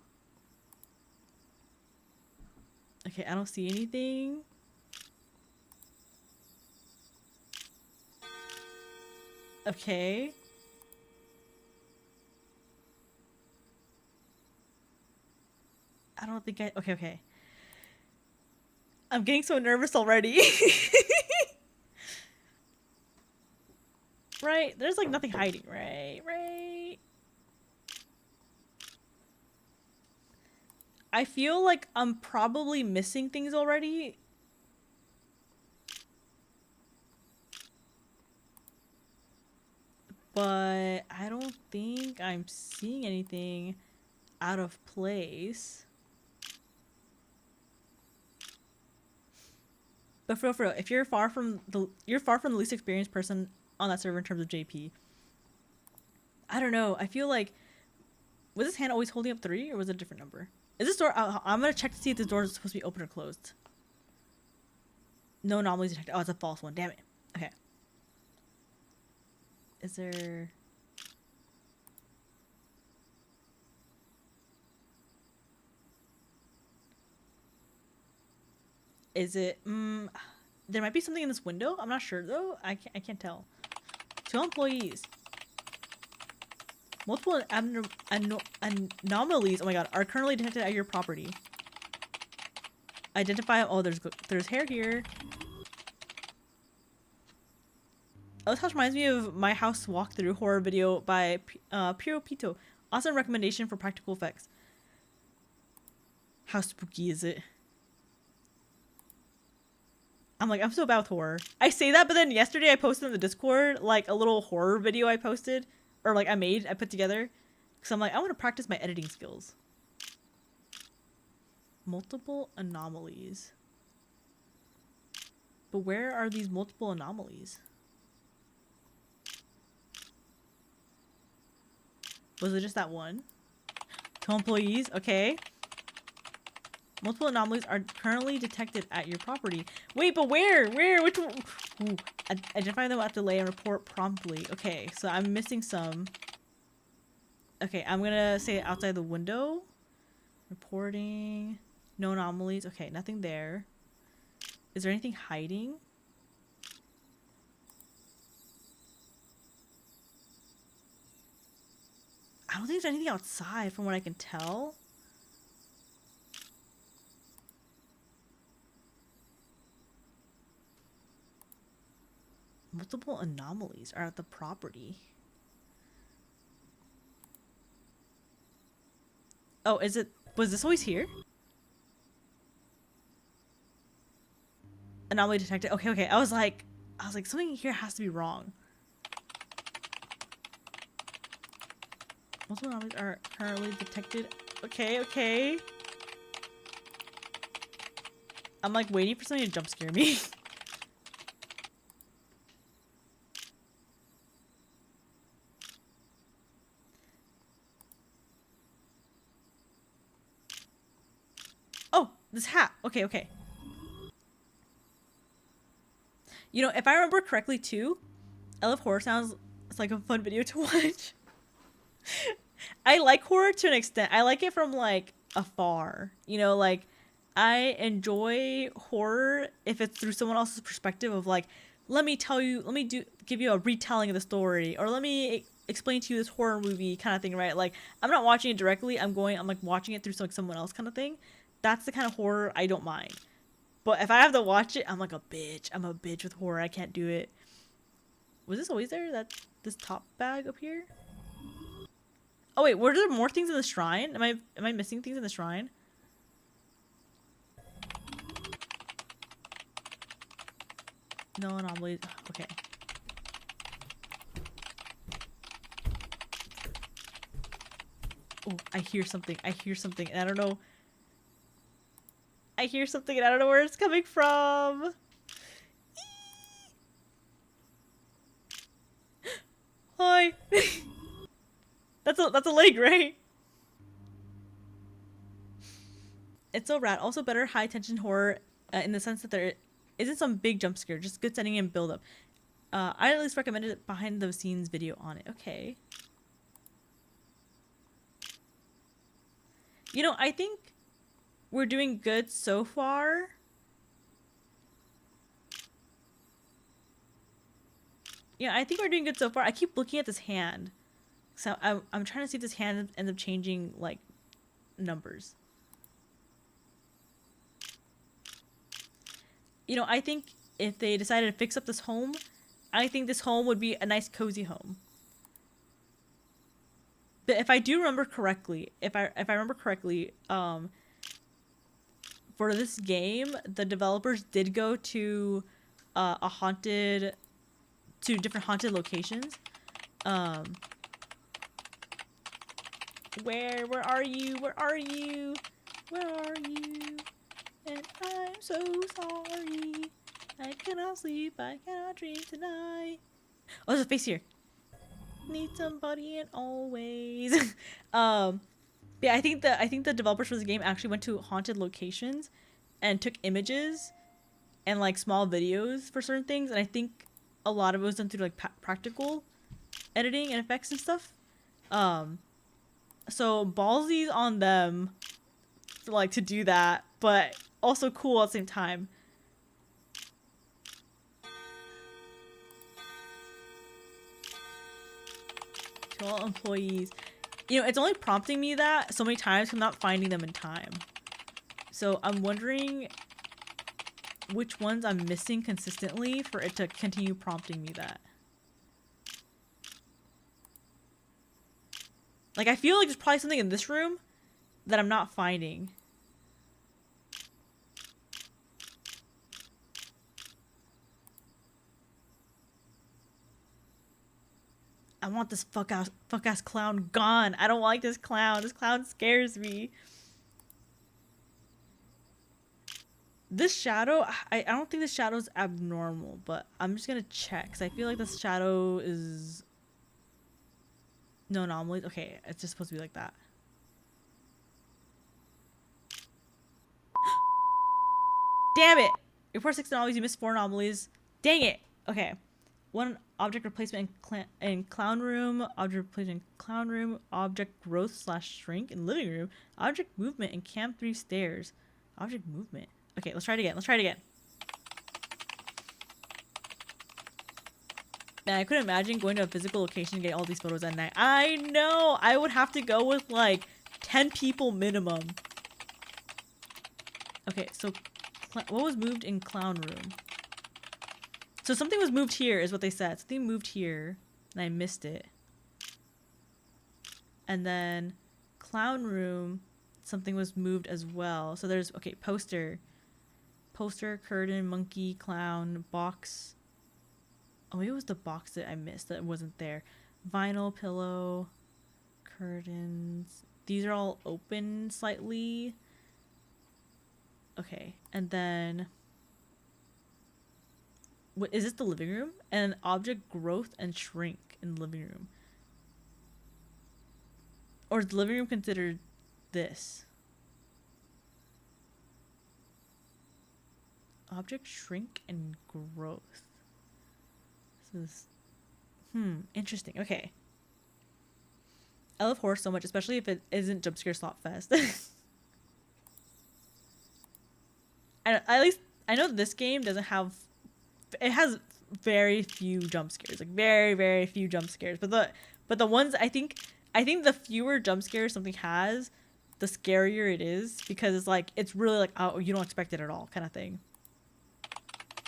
Speaker 1: Okay, I don't see anything. Okay. I don't think I... Okay, okay. I'm getting so nervous already. Right? There's like nothing hiding, right? Right? I feel like I'm probably missing things already. But I don't think I'm seeing anything out of place. But for real, if you're far from the least experienced person on that server in terms of JP. I don't know. I feel like was this hand always holding up 3 or was it a different number? Is this door? I'm gonna check to see if this door is supposed to be open or closed. No anomalies detected. Oh, it's a false one. Damn it. Okay. Is there? Is it? There might be something in this window. I'm not sure though. I can't tell. 2 employees. Multiple anomalies. Oh my god, are currently detected at your property. Identify. Oh, there's hair here. Oh, this house reminds me of my house walkthrough horror video by Piro Pito. Awesome recommendation for practical effects. How spooky is it? I'm like, I'm so bad with horror. I say that, but then yesterday I posted in the Discord like a little horror video I posted. Or like I put together. Because I'm like, I want to practice my editing skills. Multiple anomalies. But where are these multiple anomalies? Was it just that one? 2 employees? Okay. Multiple anomalies are currently detected at your property. Wait, but where? Where? Which one? Ooh. Identify them at delay and report promptly. Okay, so I'm missing some. Okay, I'm gonna say outside the window. Reporting. No anomalies. Okay, nothing there. Is there anything hiding? I don't think there's anything outside from what I can tell. Multiple anomalies are at the property. Oh, was this always here? Anomaly detected. Okay, okay. I was like, something here has to be wrong. Multiple anomalies are currently detected. Okay, okay. I'm like waiting for something to jump scare me. Oh, this hat. Okay, okay. You know, if I remember correctly too, I love horror sounds. It's like a fun video to watch. I like horror to an extent. I like it from like afar. You know, like I enjoy horror if it's through someone else's perspective of like, let me give you a retelling of the story, or let me explain to you this horror movie kind of thing, right? Like I'm not watching it directly. I'm like watching it through someone else kind of thing. That's the kind of horror I don't mind. But if I have to watch it, I'm like a bitch. I'm a bitch with horror. I can't do it. Was this always there? This top bag up here? Oh wait, were there more things in the shrine? Am I missing things in the shrine? No anomalies. Okay. Oh, I hear something. I hear something, and I don't know. I hear something, and I don't know where it's coming from. Hi. That's a leg, right? It's so rad. Also better high tension horror in the sense that there isn't some big jump scare, just good setting and build up. I at least recommended it behind the scenes video on it. Okay. You know, I think we're doing good so far. Yeah, I think we're doing good so far. I keep looking at this hand. So I'm trying to see if this hand ends up changing, like, numbers. You know, I think if they decided to fix up this home, I think this home would be a nice cozy home. But if I do remember correctly, if I remember correctly, for this game, the developers did go to different haunted locations. Where are you? Where are you? Where are you? And I'm so sorry. I cannot sleep. I cannot dream tonight. Oh, there's a face here. Need somebody and always. Yeah, I think the developers for this game actually went to haunted locations and took images and like small videos for certain things, and I think a lot of it was done through like practical editing and effects and stuff. So ballsies on them for, like, to do that, but also cool at the same time. To all employees. You know, it's only prompting me that so many times I'm not finding them in time. So I'm wondering which ones I'm missing consistently for it to continue prompting me that. Like, I feel like there's probably something in this room that I'm not finding. I want this fuck ass clown gone. I don't like this clown. This clown scares me. This shadow, I don't think this shadow is abnormal, but I'm just gonna check because I feel like this shadow is no anomalies. Okay, it's just supposed to be like that. Damn it! Report 6 anomalies. You missed 4 anomalies. Dang it. Okay. 1 object replacement in clown room. Object replacement in clown room. Object growth / shrink in living room. Object movement in cam 3 stairs. Object movement. Okay, let's try it again. Let's try it again. Man, I couldn't imagine going to a physical location and get all these photos at night. I know! I would have to go with like 10 people minimum. Okay, so what was moved in clown room? So something was moved here is what they said. Something moved here and I missed it. And then clown room, something was moved as well. So there's, okay, poster, curtain, monkey, clown, box. Oh, maybe it was the box that I missed that wasn't there. Vinyl, pillow, curtains. These are all open slightly. Okay, and then what is this, the living room? And object growth and shrink in the living room. Or is the living room considered this? Object shrink and growth. So this, interesting. Okay. I love horror so much, especially if it isn't jump scare slot fest. At least I know this game doesn't have. It has very few jump scares, like very, very few jump scares. But the ones I think the fewer jump scares something has, the scarier it is, because it's like it's really like, oh, you don't expect it at all kind of thing.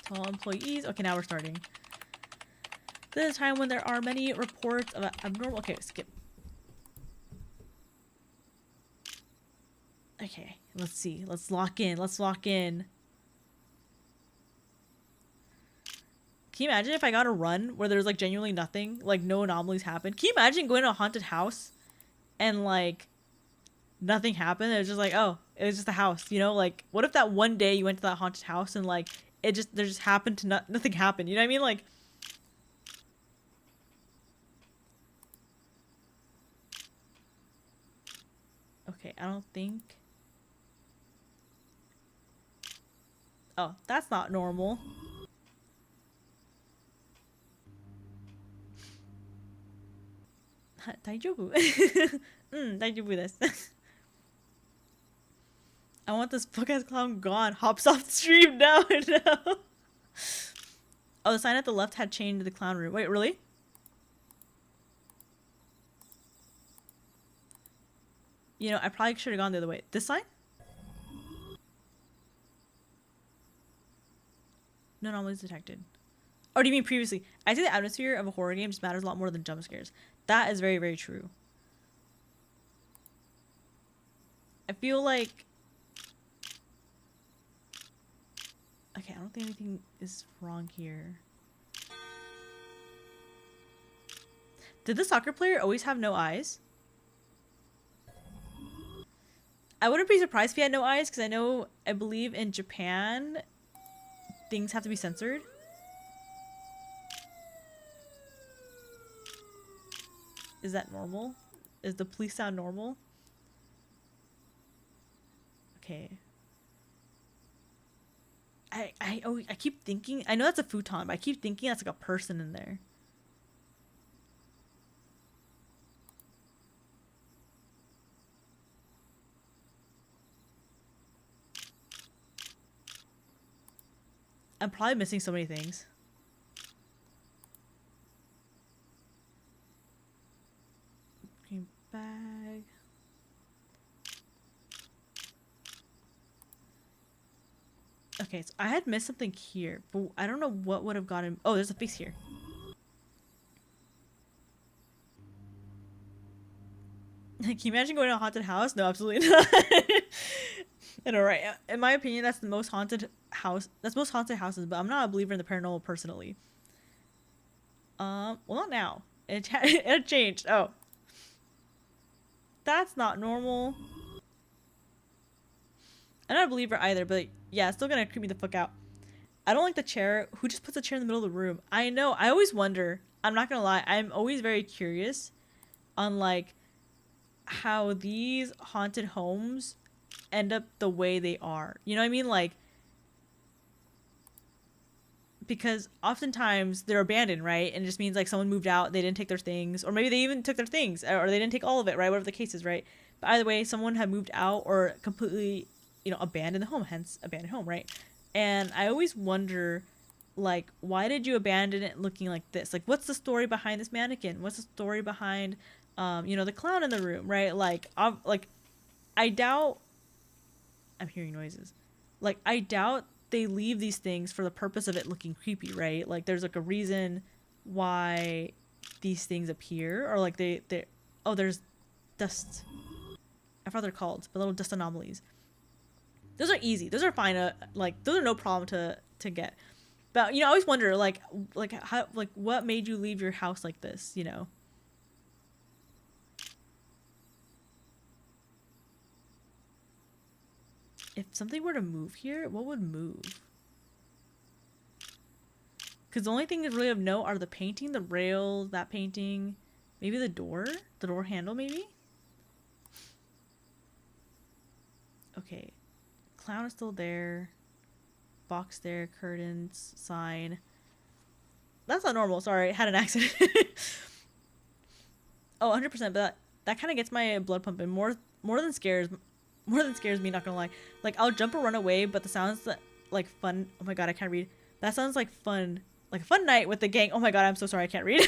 Speaker 1: To all employees. Okay, now we're starting. This is a time when there are many reports of abnormal. Okay, skip. Okay, let's see. Let's lock in. Let's lock in. Can you imagine if I got a run where there's like genuinely nothing, like no anomalies happen? Can you imagine going to a haunted house and like nothing happened? It was just like, oh, it was just a house, you know? Like, what if that one day you went to that haunted house and like there just happened to nothing happened? You know what I mean? Like, okay, I don't think. Oh, that's not normal. Daijoubu. 大丈夫です。I want this fuck ass clown gone. Hops off the stream. No, no. Oh, the sign at the left had changed to the clown room. Wait, really? You know, I probably should have gone the other way. This sign? No anomalies detected. Oh, do you mean previously? I think the atmosphere of a horror game just matters a lot more than jump scares. That is very, very true. I feel like... Okay, I don't think anything is wrong here. Did the soccer player always have no eyes? I wouldn't be surprised if he had no eyes, because I believe in Japan, things have to be censored. Is that normal? Is the police sound normal? Okay. I keep thinking, I know that's a futon, but I keep thinking that's like a person in there. I'm probably missing so many things. Green bag. Okay, so I had missed something here, but I don't know what would have gotten. Oh, there's a face here. Can you imagine going to a haunted house? No, absolutely not. I know, right? In my opinion, that's the most haunted house. That's most haunted houses, but I'm not a believer in the paranormal personally. Well, not now. It changed. Oh, that's not normal. I'm not a believer either, but yeah, it's still gonna creep me the fuck out. I don't like the chair. Who just puts a chair in the middle of the room? I know. I always wonder. I'm not gonna lie. I'm always very curious on like how these haunted homes end up the way they are. You know what I mean? Like, because oftentimes they're abandoned, right? And it just means like someone moved out, they didn't take their things, or maybe they even took their things, or they didn't take all of it, right? Whatever the case is, right? But either way, someone had moved out or completely, you know, abandoned the home, hence abandoned home, right? And I always wonder, like, why did you abandon it looking like this? Like, what's the story behind this mannequin? What's the story behind, you know, the clown in the room, right? Like, I doubt. I'm hearing noises. Like, I doubt they leave these things for the purpose of it looking creepy, right? Like, there's like a reason why these things appear, or like they oh, there's dust. I forgot they're called, but little dust anomalies. Those are easy. Those are fine. Like, those are no problem to get. But you know, I always wonder, like how, like, what made you leave your house like this? You know. If something were to move here, what would move? Because the only thing that's really of note are the painting, the rails, that painting, maybe the door handle, maybe. Okay, clown is still there. Box there, curtains, sign. That's not normal. Sorry, I had an accident. Oh, 100%. But that kind of gets my blood pumping more than scares. More than scares me. Not gonna lie. Like, I'll jump or run away, but the sounds that like fun. Oh my god, I can't read. That sounds like fun. Like a fun night with the gang. Oh my god, I'm so sorry. I can't read.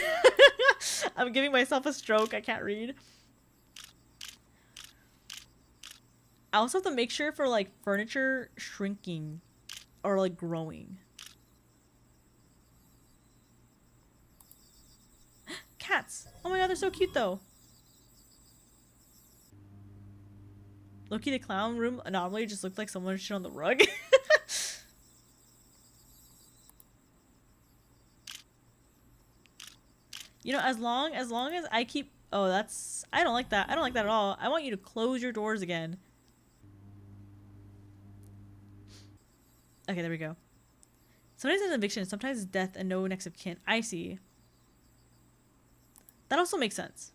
Speaker 1: I'm giving myself a stroke. I can't read. I also have to make sure for like furniture shrinking or like growing. Cats. Oh my god, they're so cute though. Loki the clown room anomaly just looked like someone shit on the rug. You know, as long as I keep... Oh, that's... I don't like that. I don't like that at all. I want you to close your doors again. Okay, there we go. Sometimes it's an eviction, sometimes it's death and no next of kin. I see. That also makes sense.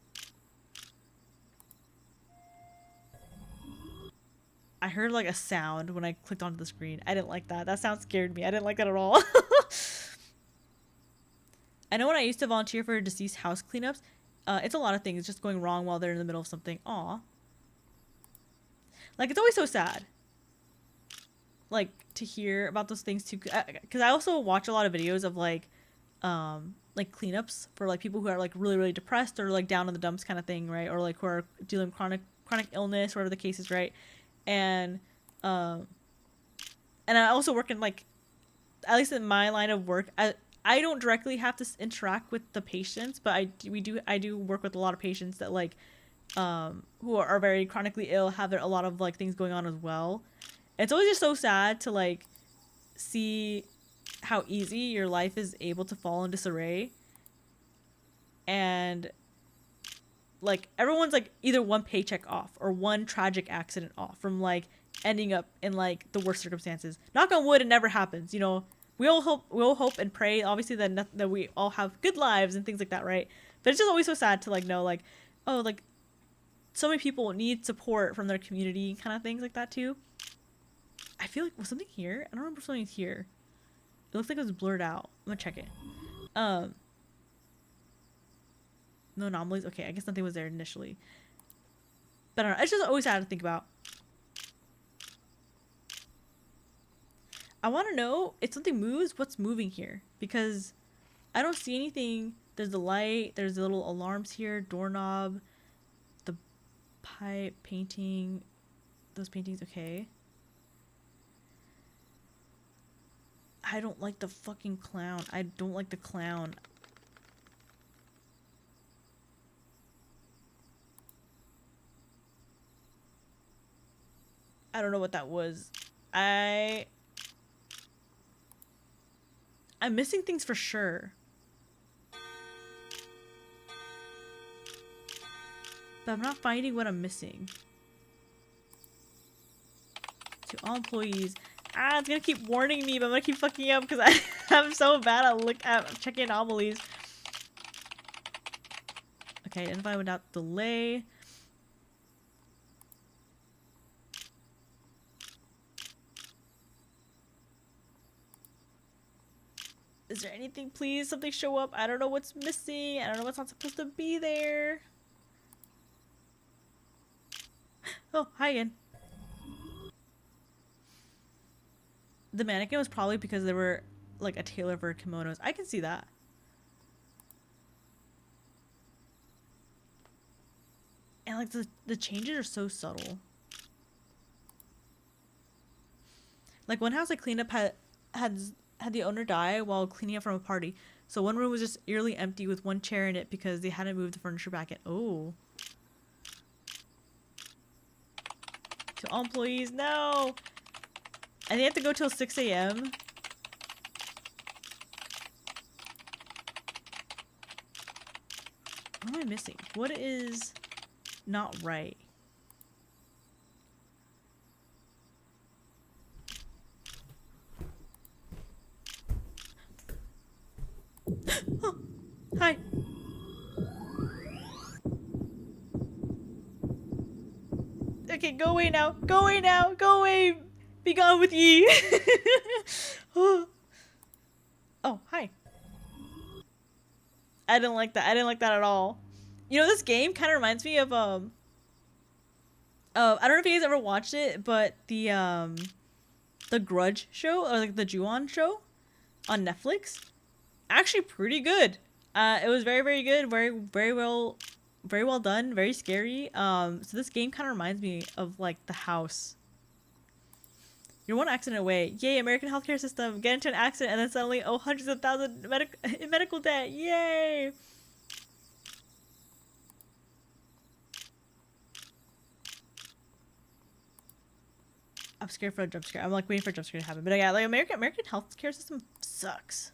Speaker 1: I heard like a sound when I clicked onto the screen. I didn't like that. That sound scared me. I didn't like that at all. I know when I used to volunteer for deceased house cleanups, it's a lot of things just going wrong while they're in the middle of something. Aw. Like, it's always so sad. Like, to hear about those things too. Because I also watch a lot of videos of, like cleanups for, like, people who are, like, really, really depressed or, like, down in the dumps kind of thing, right? Or, like, who are dealing with chronic illness, whatever the case is, right? And I also work in, like, at least in my line of work, I don't directly have to interact with the patients, but I do work with a lot of patients that like who are very chronically ill, have a lot of like things going on as well. It's always just so sad to like see how easy your life is able to fall in disarray, and like everyone's like either one paycheck off or one tragic accident off from like ending up in like the worst circumstances. Knock on wood, it never happens, you know. We all hope and pray, obviously, that we all have good lives and things like that, right? But it's just always so sad to like know, like, oh, like so many people need support from their community, kind of things like that too. I feel like was something here? I don't remember something here. It looks like it was blurred out. I'm gonna check it. No anomalies. Okay, I guess nothing was there initially. But I don't know. It's just always sad to think about. I want to know if something moves, what's moving here? Because I don't see anything. There's the light. There's the little alarms here. Doorknob. The pipe. Painting. Those paintings, okay. I don't like the fucking clown. I don't like the clown. I don't know what that was. I'm missing things for sure. But I'm not finding what I'm missing. To all employees. It's gonna keep warning me, but I'm gonna keep fucking up because I'm so bad at checking anomalies. Okay, identify without delay. Is there anything, please? Something show up. I don't know what's missing. I don't know what's not supposed to be there. Oh, hi again. The mannequin was probably because they were like a tailor for kimonos. I can see that. And like the changes are so subtle. Like one house I cleaned up had the owner die while cleaning up from a party. So one room was just eerily empty with one chair in it because they hadn't moved the furniture back in. Oh. To all employees, no! And they have to go till 6 a.m. What am I missing? What is not right? Oh, hi. Okay, go away now. Go away now. Go away. Be gone with ye. Oh, hi. I didn't like that. I didn't like that at all. You know, this game kind of reminds me of I don't know if you guys ever watched it, but the Grudge show, or like the Ju-on show on Netflix. Actually pretty good. It was very, very good. Very well done. Very scary. So this game kind of reminds me of like The House. You're one accident away. Yay, American healthcare system. Get into an accident and then suddenly, oh, hundreds of thousands in medical debt. Yay! I'm scared for a jump scare. I'm like waiting for a jump scare to happen. But yeah, like American healthcare system sucks.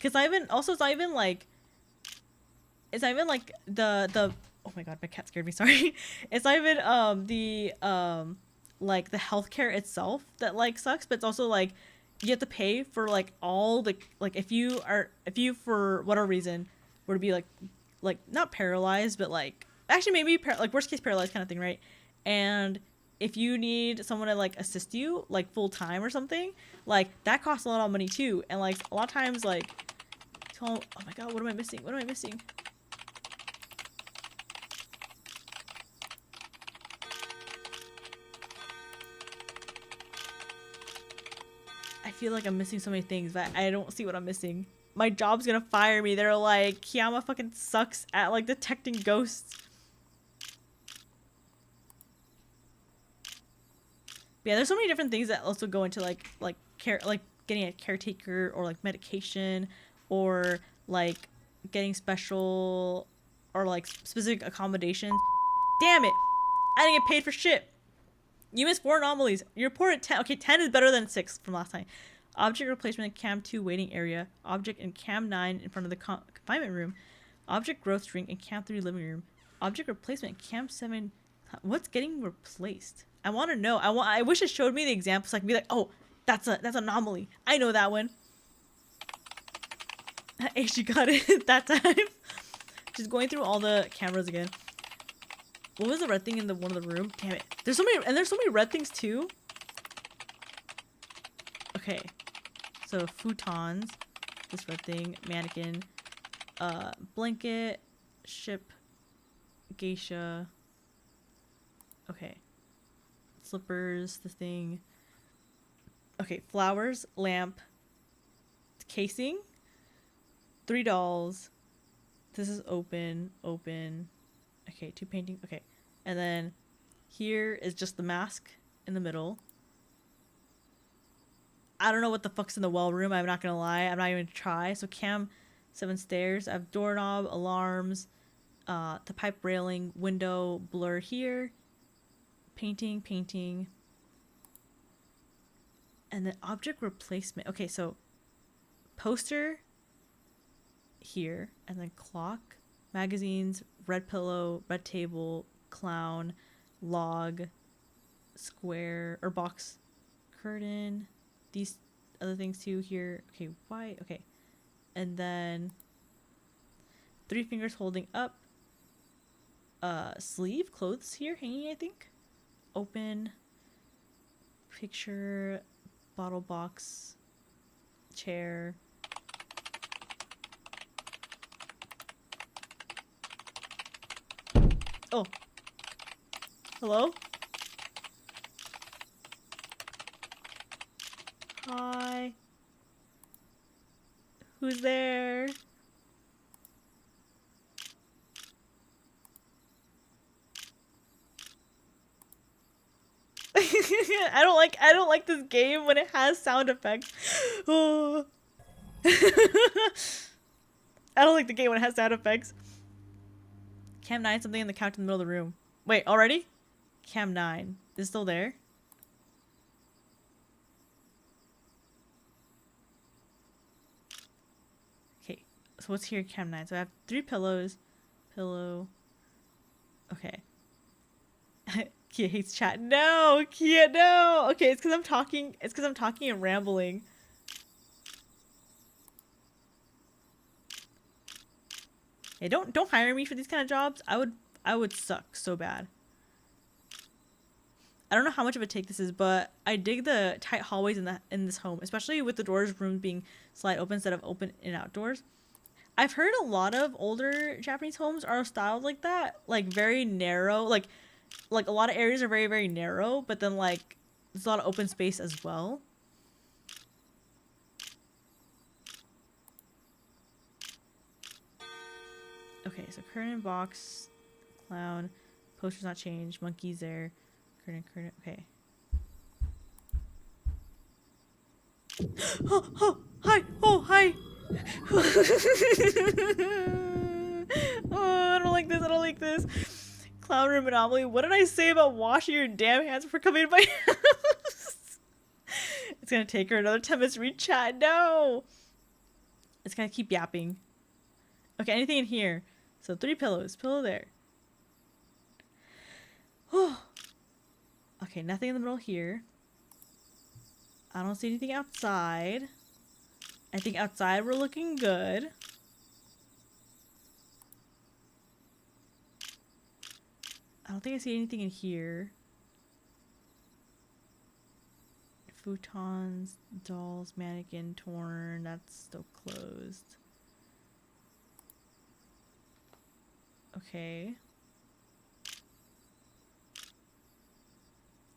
Speaker 1: Cause it's not even like the oh my god, my cat scared me, sorry. It's not even like the healthcare itself that like sucks, but it's also like you have to pay for like all the like if you for whatever reason were to be like not paralyzed, but like actually maybe like worst case paralyzed kind of thing, right? And if you need someone to like assist you like full time or something, like that costs a lot of money too. And like a lot of times like oh my god, what am I missing? What am I missing? I feel like I'm missing so many things, but I don't see what I'm missing. My job's gonna fire me. They're like, Kiayama fucking sucks at like detecting ghosts. But yeah, there's so many different things that also go into like care, like getting a caretaker or like medication or like getting special or like specific accommodations. Damn it! I didn't get paid for shit. You missed 4 anomalies. You reported 10. Okay, 10 is better than 6 from last time. Object replacement in Cam 2 waiting area. Object in Cam 9 in front of the confinement room. Object growth string in Cam 3 living room. Object replacement in Cam 7. What's getting replaced? I want to know. I wish it showed me the example so I can be like, oh, that's an anomaly. I know that one. Hey, she got it that time. Just going through all the cameras again. What was the red thing in the one of the room? Damn it. There's so many red things too. Okay. So futons, this red thing, mannequin, blanket, ship, geisha. Okay. Slippers, the thing. Okay, flowers, lamp, casing, 3 dolls. This is open. Okay, 2 painting. Okay. And then here is just the mask in the middle. I don't know what the fuck's in the well room. I'm not gonna lie. I'm not even gonna try. So Cam 7 stairs. I have doorknob, alarms, the pipe railing, window, blur here. Painting. And then object replacement. Okay, so poster here. And then clock, magazines, red pillow, red table, clown, log, square or box, curtain, these other things too here. Okay, why? Okay. And then 3 fingers holding up, sleeve, clothes here hanging, I think. Open, picture, bottle box, chair. Oh. Hello? Hi. Who's there? I don't like this game when it has sound effects. Oh. I don't like the game when it has sound effects. Cam 9, something in the couch in the middle of the room. Wait, already? Cam 9. Is it still there? Okay, so what's here, Cam 9? So I have 3 pillows. Pillow. Okay. Kia hates chat. No, Kia, no. Okay, it's because I'm talking. It's because I'm talking and rambling. Hey, don't hire me for these kind of jobs. I would suck so bad. I don't know how much of a take this is, but I dig the tight hallways in this home, especially with the doors rooms being slide open instead of open and outdoors. I've heard a lot of older Japanese homes are styled like that, like very narrow, like a lot of areas are very, very narrow, but then like there's a lot of open space as well. Okay, so curtain, box, clown, poster's not changed, monkey's there, curtain, okay. Oh, hi, oh, hi. Oh, I don't like this, Clown room anomaly. What did I say about washing your damn hands before coming to my house? It's gonna take her another 10 minutes to read chat. No! It's gonna keep yapping. Okay, anything in here? So 3 pillows. Pillow there. Okay, nothing in the middle here. I don't see anything outside. I think outside we're looking good. I don't think I see anything in here. Futons, dolls, mannequin, torn. That's still closed. Okay.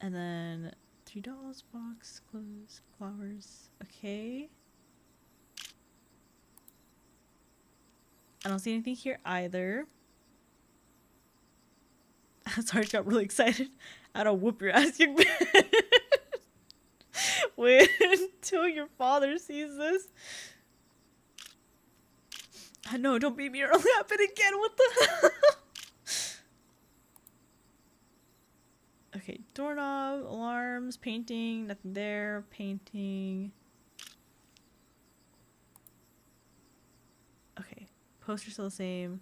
Speaker 1: And then 3 dolls, box, clothes, flowers. Okay. I don't see anything here either. Sorry, I got really excited. I don't whoop your ass, young man. Wait until your father sees this. No, don't beat me or it'll happen again. What the hell? Okay, doorknob, alarms, painting, nothing there, painting. Okay, poster still the same.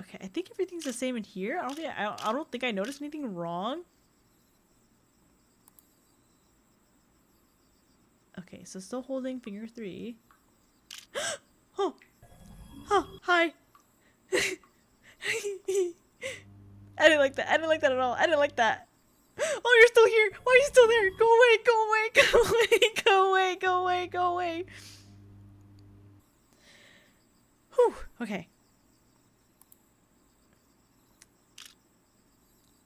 Speaker 1: Okay, I think everything's the same in here. I don't think I noticed anything wrong. Okay, so still holding finger 3. Oh, oh, hi. I didn't like that. I didn't like that at all. I didn't like that. Oh, you're still here. Why are you still there? Go away, go away, go away, go away, go away, go away. Whew, okay.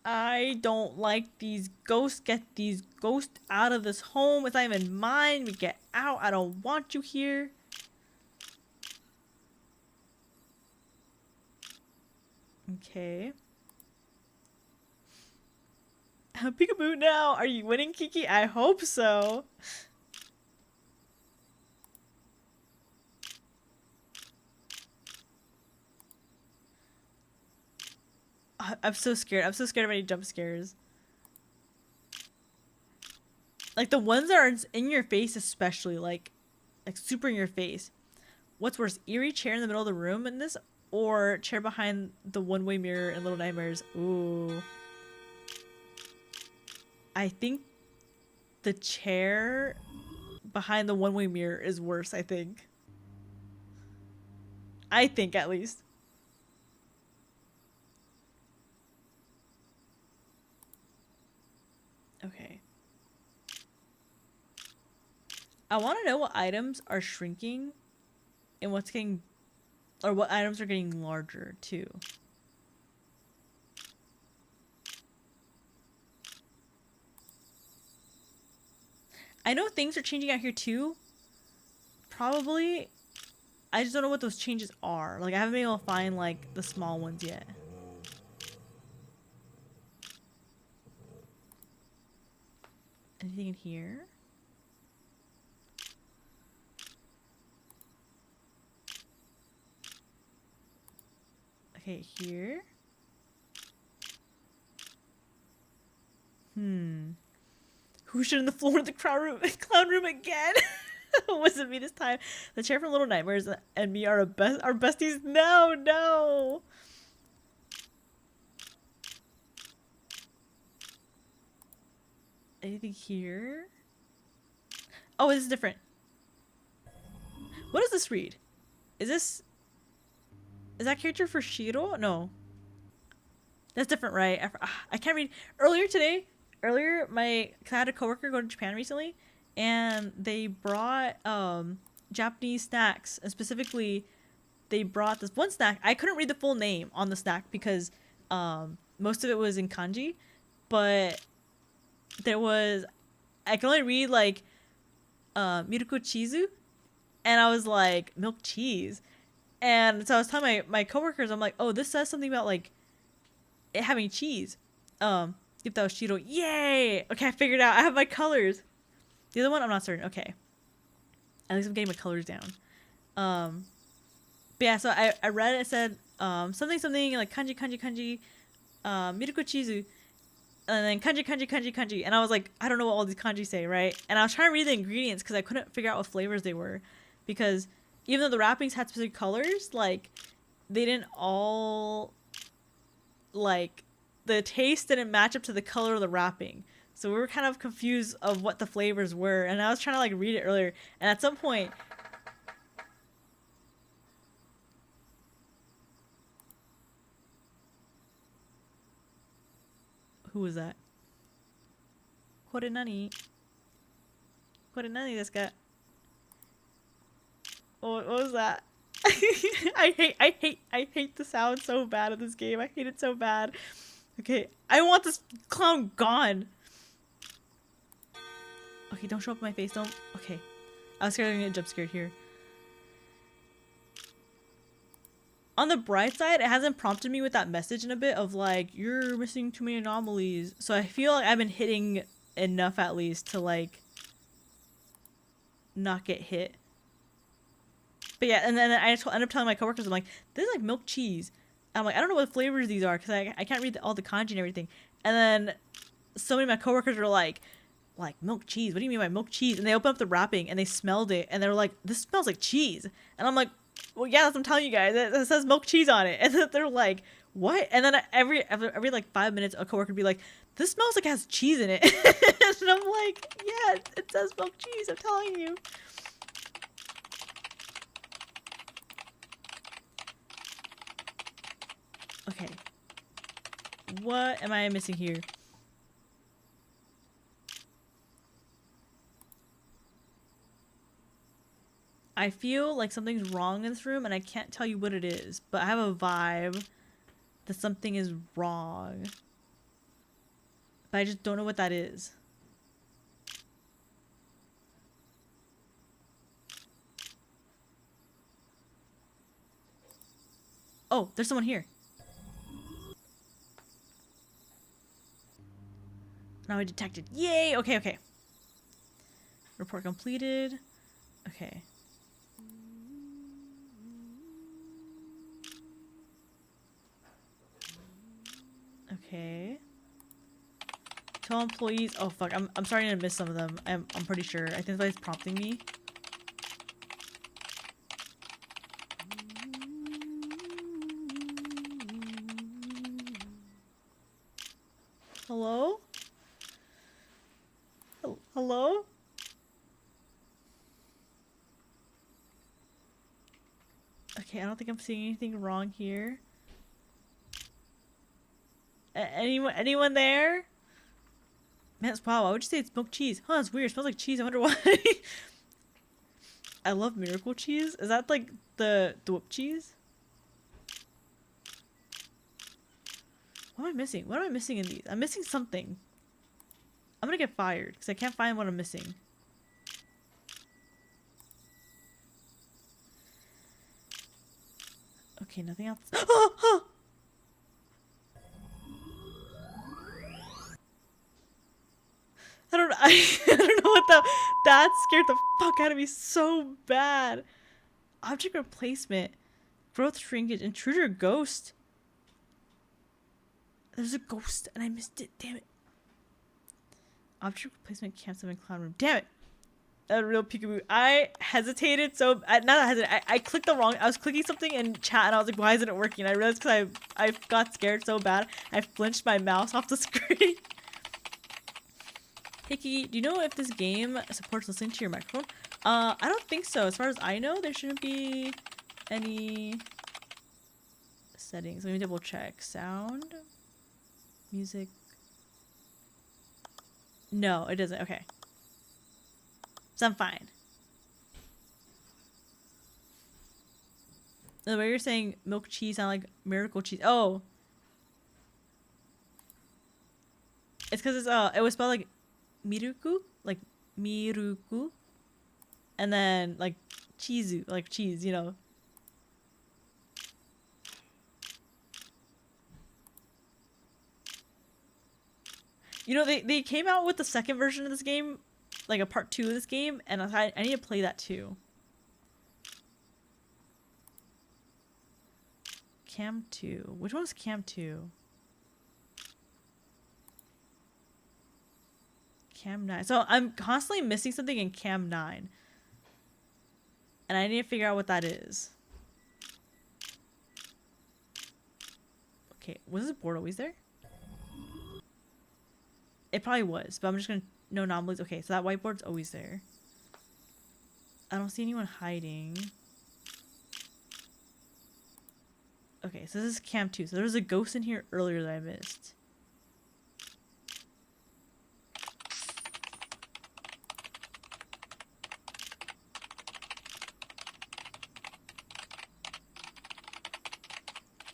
Speaker 1: I don't like these ghosts. Get these ghosts out of this home. It's not even mine. We get out. I don't want you here. Okay. Peekaboo now. Are you winning, Kiki? I hope so. I'm so scared. I'm so scared of any jump scares. Like the ones that are in your face, especially like super in your face. What's worse, eerie chair in the middle of the room in this, or chair behind the one-way mirror in Little Nightmares? Ooh. I think the chair behind the one-way mirror is worse, I think. I think, at least. Okay. I want to know what items are shrinking and what's getting, or what items are getting larger too. I know things are changing out here too. Probably. I just don't know what those changes are. Like I haven't been able to find like the small ones yet. Anything in here? Okay, here. Who should in the floor of the clown room again? Was it me this time? The chair from Little Nightmares and me are our besties. No, no. Anything here? Oh, this is different. What does this read? Is that character for Shiro? No. That's different, right? I can't read. Earlier, I had a coworker go to Japan recently, and they brought Japanese snacks, and specifically, they brought this one snack. I couldn't read the full name on the snack because most of it was in kanji, but I can only read like Miruko Chizu, and I was like, milk cheese. And so I was telling my coworkers, I'm like, oh, this says something about like it having cheese. If that was Shiro, yay! Okay, I figured out. I have my colors. The other one, I'm not certain. Okay, at least I'm getting my colors down. But yeah, so I read it, it said something like kanji miruku chizu, and then kanji, and I was like, I don't know what all these kanji say, right? And I was trying to read the ingredients because I couldn't figure out what flavors they were, because even though the wrappings had specific colors, like they didn't all, like, the taste didn't match up to the color of the wrapping. So we were kind of confused of what the flavors were, and I was trying to like read it earlier, and at some point, who was that? Kore nani? Kore nani desu ka? What was that? I hate the sound so bad of this game. I hate it so bad. Okay, I want this clown gone. Okay, don't show up my face. Don't. Okay, I was scared I'm gonna get jump scared here. On the bright side, it hasn't prompted me with that message in a bit of like, you're missing too many anomalies. So I feel like I've been hitting enough at least to like not get hit. But yeah, and then I end up telling my coworkers, I'm like, this is like milk cheese. And I'm like, I don't know what flavors these are because I can't read all the kanji and everything. And then so many of my coworkers were like milk cheese? What do you mean by milk cheese? And they opened up the wrapping and they smelled it and they were like, this smells like cheese. And I'm like, well, yeah, that's what I'm telling you guys. It says milk cheese on it. And then they're like, what? And then every like 5 minutes, a coworker would be like, this smells like it has cheese in it. And I'm like, yeah, it says milk cheese. I'm telling you. Okay. What am I missing here? I feel like something's wrong in this room and I can't tell you what it is, but I have a vibe that something is wrong. But I just don't know what that is. Oh, there's someone here. Now I detected. Yay! Okay, okay. Report completed. Okay. Okay. Tell employees. Oh fuck! I'm starting to miss some of them. I'm pretty sure. I think that's why it's prompting me. Hello? Hello? Okay, I don't think I'm seeing anything wrong here. Anyone there? Man, wow, why would you say it's milk cheese? Huh, it's weird. It smells like cheese. I wonder why. I love miracle cheese. Is that like the whip cheese? What am I missing? What am I missing in these? I'm missing something. I'm gonna get fired because I can't find what I'm missing. Okay, nothing else. I don't know. I don't know what that scared the fuck out of me so bad. Object replacement, growth shrinkage, intruder, ghost. There's a ghost and I missed it. Damn it. Object replacement, camp 7 clown room. Damn it. A real peekaboo. I hesitated so I clicked the wrong. I was clicking something in chat and I was like, why isn't it working? I realized because I got scared so bad. I flinched my mouse off the screen. Hey Kiki, do you know if this game supports listening to your microphone? I don't think so. As far as I know, there shouldn't be any settings. Let me double check. Sound? Music? No, it doesn't. Okay. So I'm fine. The way you're saying milk cheese sound like miracle cheese. Oh. It's because it's it was spelled like miruku, like miruku, and then like chizu, like cheese, you know. You know, they came out with the second version of this game, like a part 2 of this game, and I need to play that too. Cam 2. Which one was Cam 2? Cam 9. So I'm constantly missing something in Cam 9. And I need to figure out what that is. Okay, was this board always there? It probably was, but I'm just gonna... No anomalies. Okay, so that whiteboard's always there. I don't see anyone hiding. Okay, so this is Cam 2. So there was a ghost in here earlier that I missed.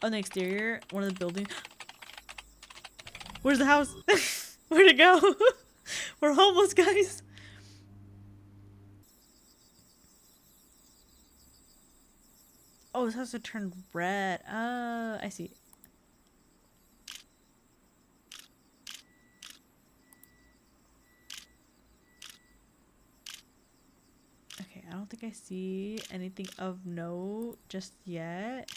Speaker 1: On the exterior, one of the buildings. Where's the house? Where'd it go? We're homeless, guys. Oh, this house has turned red. I see. Okay, I don't think I see anything of note just yet.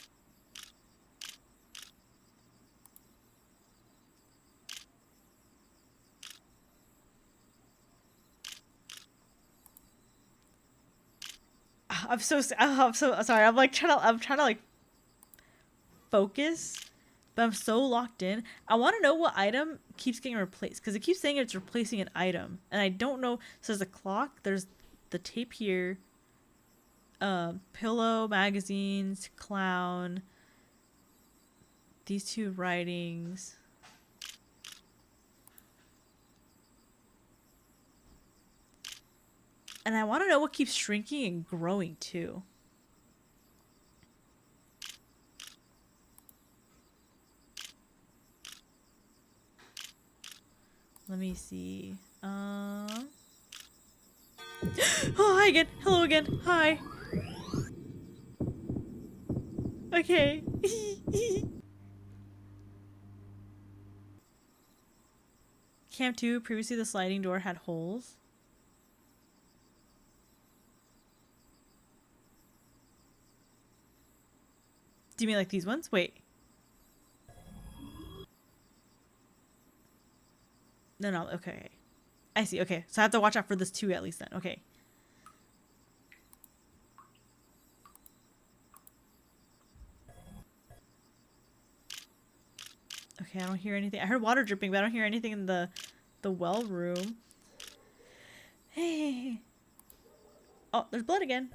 Speaker 1: I'm so sorry. I'm trying to like focus, but I'm so locked in. I want to know what item keeps getting replaced because it keeps saying it's replacing an item, and I don't know. So there's a clock. There's the tape here. Pillow, magazines, clown. These two writings. And I want to know what keeps shrinking and growing too. Let me see. Oh, hi again. Hello again. Hi. Okay. Cam 2, previously the sliding door had holes. Do you mean like these ones? Wait. No, okay. I see, okay. So I have to watch out for this too at least then. Okay. Okay, I don't hear anything. I heard water dripping, but I don't hear anything in the well room. Hey. Oh, there's blood again.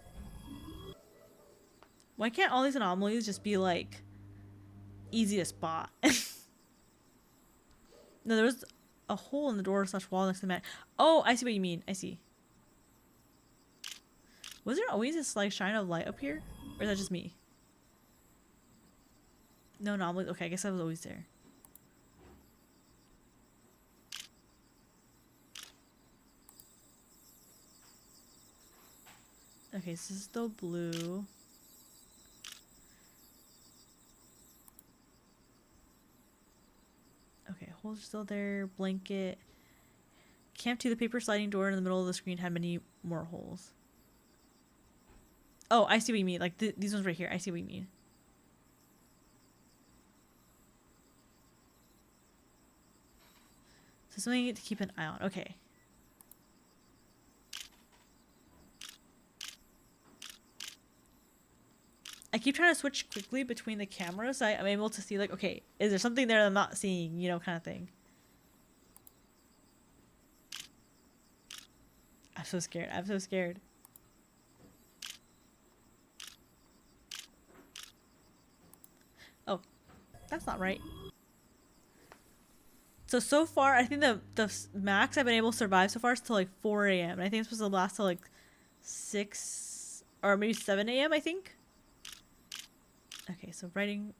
Speaker 1: Why can't all these anomalies just be like easy to spot? No, there was a hole in the door / wall next to the mat. Oh, I see what you mean. I see. Was there always this like shine of light up here? Or is that just me? No anomalies. Okay, I guess I was always there. Okay, so this is still blue. Okay, holes are still there. Blanket. Camp 2, the paper sliding door in the middle of the screen had many more holes. Oh, I see what you mean. Like these ones right here. I see what you mean. So something to keep an eye on. Okay. I keep trying to switch quickly between the cameras so I'm able to see like, okay, is there something there that I'm not seeing, you know, kind of thing. I'm so scared. I'm so scared. Oh, that's not right. So far, I think the max I've been able to survive so far is till like 4 a.m. And I think it's supposed to last till like 6 or maybe 7 a.m. I think. Okay, so writing.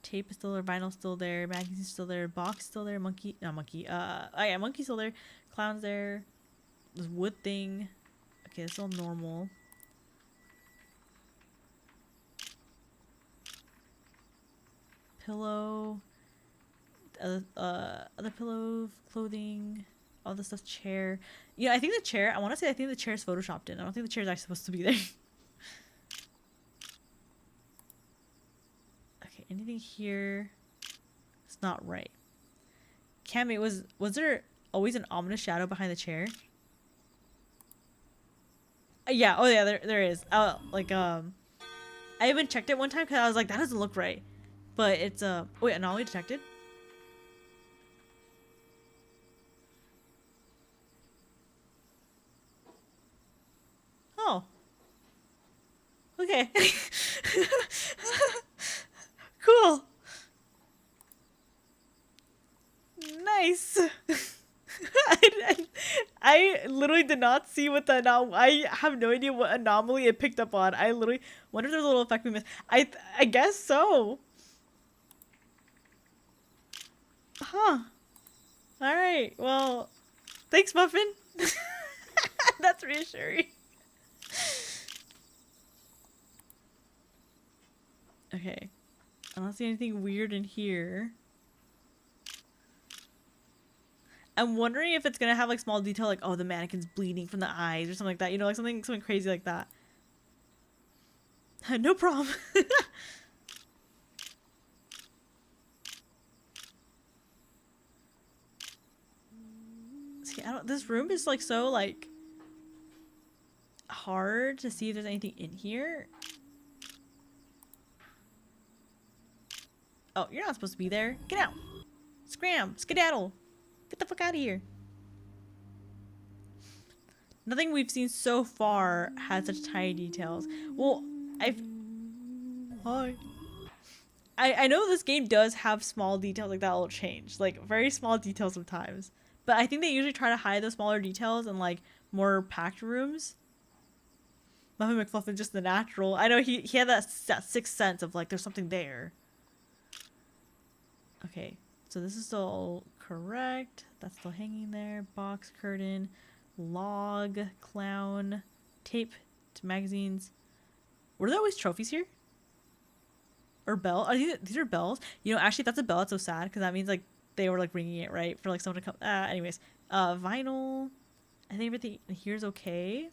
Speaker 1: Tape is still there, vinyl still there, magazine still there, box still there, monkey, not monkey, oh yeah, monkey still there, clown's there, this wood thing. Okay, it's all normal. Pillow, other pillow, clothing, all this stuff, chair. Yeah, I think the chair, I think the chair is photoshopped in. I don't think the chair is actually supposed to be there. anything here? It's not right. Cammy, was there always an ominous shadow behind the chair? Yeah, oh yeah, there is. I even checked it one time because I was like, that doesn't look right. But it's, wait, anomaly detected? Oh. Okay. Cool. Nice. I literally did not see what the I have no idea what anomaly it picked up on. I literally wonder if there's a little effect we missed. I guess so. Huh. All right. Well, thanks, Muffin. That's reassuring. Okay. I don't see anything weird in here. I'm wondering if it's gonna have like small detail, like, oh, the mannequin's bleeding from the eyes or something like that. You know, like something crazy like that. No problem. See, this room is like so like hard to see if there's anything in here. Oh, you're not supposed to be there. Get out. Scram. Skedaddle. Get the fuck out of here. Nothing we've seen so far had such tiny details. Well, Hi. I know this game does have small details like that will change. Like, very small details sometimes. But I think they usually try to hide those smaller details in, like, more packed rooms. Muffin McFluffin just the natural. I know he had that sixth sense of, like, there's something there. Okay. So this is still correct. That's still hanging there. Box, curtain, log, clown, tape to magazines. Were there always trophies here? Or bell? Are these are bells? You know, actually, if that's a bell, it's so sad because that means like they were like ringing it, right? For like someone to come. Anyways, vinyl. I think everything here is okay.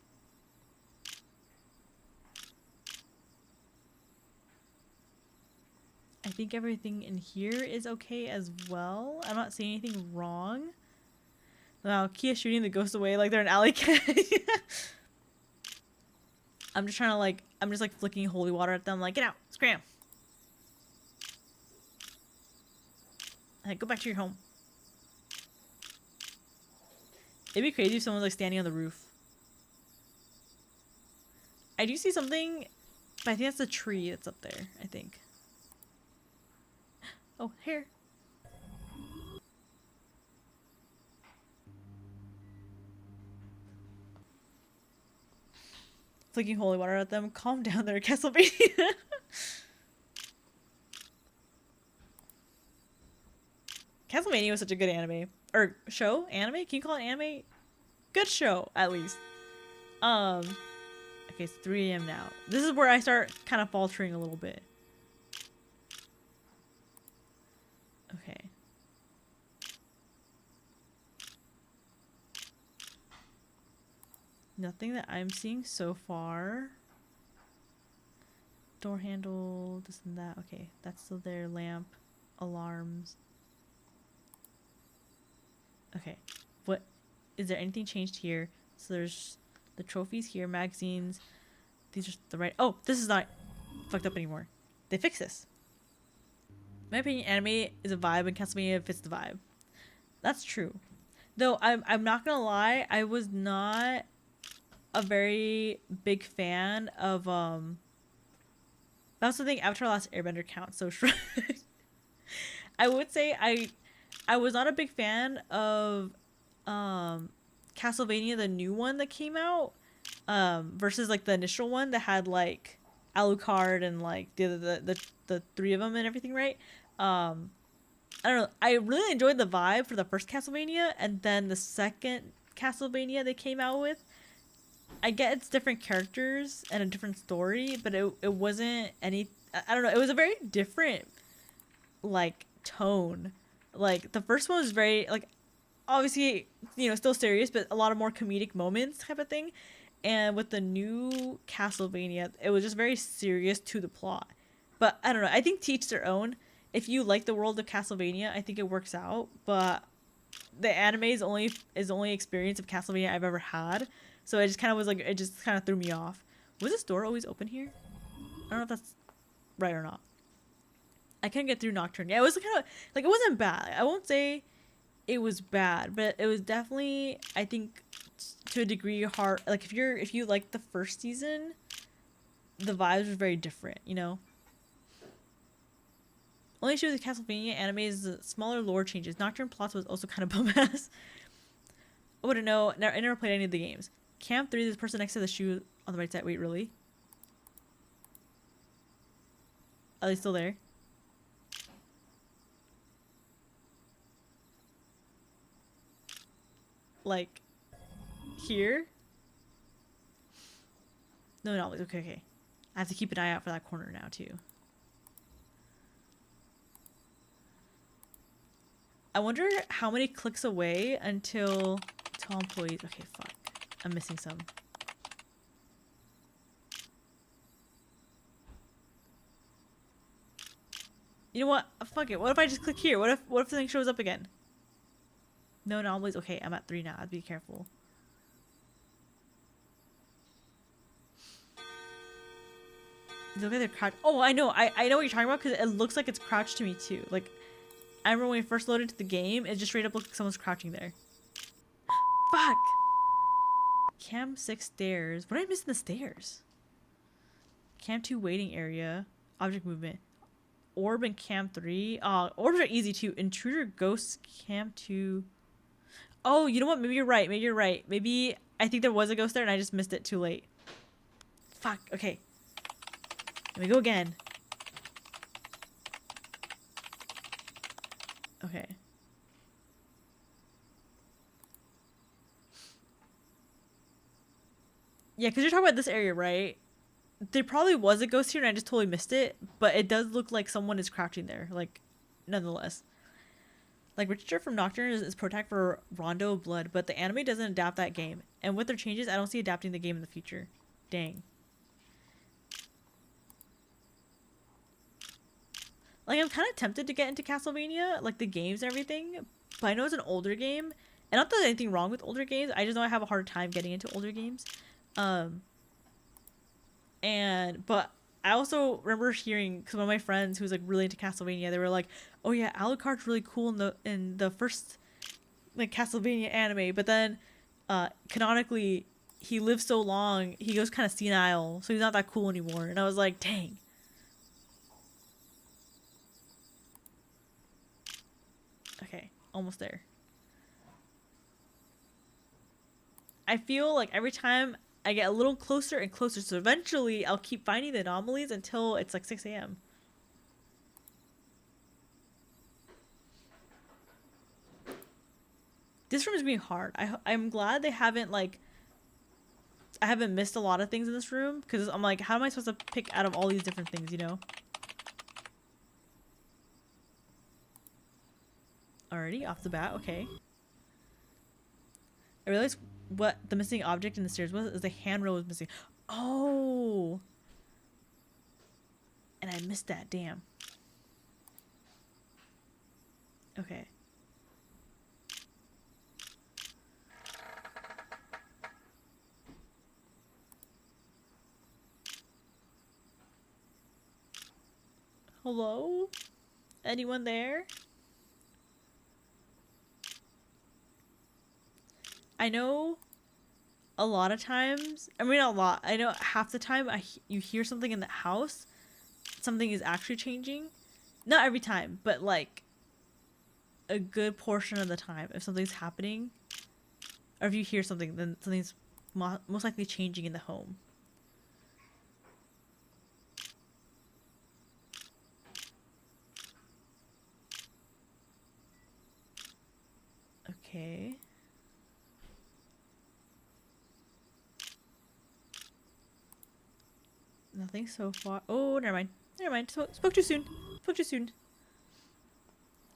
Speaker 1: I think everything in here is okay as well. I'm not seeing anything wrong. Wow, Kia shooting the ghost away like they're an alley cat. I'm just trying to like, I'm just like flicking holy water at them like, get out, scram. Hey, go back to your home. It'd be crazy if someone's like standing on the roof. I do see something, but I think that's the tree that's up there, I think. Oh, here. Flicking holy water at them. Calm down there, Castlevania. Castlevania was such a good anime. Or show? Anime? Can you call it anime? Good show, at least. Okay, it's 3 AM now. This is where I start kind of faltering a little bit. Okay. Nothing that I'm seeing so far. Door handle, this and that. Okay, that's still there. Lamp, alarms. Okay, what is there anything changed here? So there's the trophies here, magazines. These are the right. Oh, this is not fucked up anymore. They fixed this. In my opinion, anime is a vibe, and Castlevania fits the vibe. That's true. Though I'm not gonna lie, I was not a very big fan of that's the thing. Avatar: Last Airbender counts, so I would say I was not a big fan of Castlevania, the new one that came out, versus like the initial one that had like Alucard and like the three of them and everything, right? I don't know. I really enjoyed the vibe for the first Castlevania, and then the second Castlevania they came out with. I get it's different characters and a different story, but it wasn't any. I don't know. It was a very different like tone. Like the first one was very like, obviously, you know, still serious, but a lot of more comedic moments type of thing. And with the new Castlevania, it was just very serious to the plot. But I don't know. I think to each their own. If you like the world of Castlevania, I think it works out. But the anime is only experience of Castlevania I've ever had. So it just kind of was like, it just kind of threw me off. Was this door always open here? I don't know if that's right or not. I couldn't get through Nocturne. Yeah, it was kind of like, it wasn't bad. I won't say it was bad, but it was definitely, I think, to a degree hard. Like if you like the first season, the vibes were very different, you know. Only issue with the Castlevania anime is the smaller lore changes. Nocturne plots was also kind of bum ass. I wouldn't know. I never played any of the games. Camp 3, this person next to the shoe on the right side. Wait, really? Are they still there? Like, here? No, no, okay, okay. I have to keep an eye out for that corner now, too. I wonder how many clicks away until tell employees. Okay, fuck. I'm missing some. You know what? Fuck it. What if I just click here? What if the thing shows up again? No anomalies. Okay, I'm at 3 now. I'd be careful. Look at their crouch. Oh, I know. I know what you're talking about because it looks like it's crouched to me too. Like, I remember when we first loaded into the game, it just straight up looked like someone's crouching there. Fuck! Cam 6 stairs. What did I miss in the stairs? Cam 2 waiting area. Object movement. Orb and Cam 3. Orbs are easy too. Intruder, ghosts, Cam 2. Oh, you know what? Maybe you're right. Maybe you're right. Maybe I think there was a ghost there and I just missed it too late. Fuck. Okay. Let me go again. Okay. Yeah, because you're talking about this area, right? There probably was a ghost here and I just totally missed it, but it does look like someone is crouching there, like, nonetheless. Like, Richard from Nocturne is protect for Rondo of Blood, but the anime doesn't adapt that game. And with their changes, I don't see adapting the game in the future. Dang. Like, I'm kind of tempted to get into Castlevania, like the games and everything, but I know it's an older game. And not that there's anything wrong with older games, I just know I have a hard time getting into older games. But I also remember hearing, because one of my friends who was like really into Castlevania, they were like, oh yeah, Alucard's really cool in the first like Castlevania anime, but then canonically he lives so long, he goes kind of senile, so he's not that cool anymore. And I was like, dang. Okay, almost there. I feel like every time I get a little closer and closer, so eventually I'll keep finding the anomalies until it's like 6 a.m. This room is being hard. I'm glad they haven't, like, I haven't missed a lot of things in this room, because I'm like, how am I supposed to pick out of all these different things, you know? Already, off the bat, okay. I realized what the missing object in the stairs was, is the handrail was missing. Oh! And I missed that, damn. Okay. Hello? Anyone there? I know a lot of times, I mean a lot, I know half the time you hear something in the house, something is actually changing. Not every time, but like a good portion of the time, if something's happening, or if you hear something, then something's most likely changing in the home. Okay. Nothing so far. Oh, never mind. Never mind. Spoke too soon. Spoke too soon.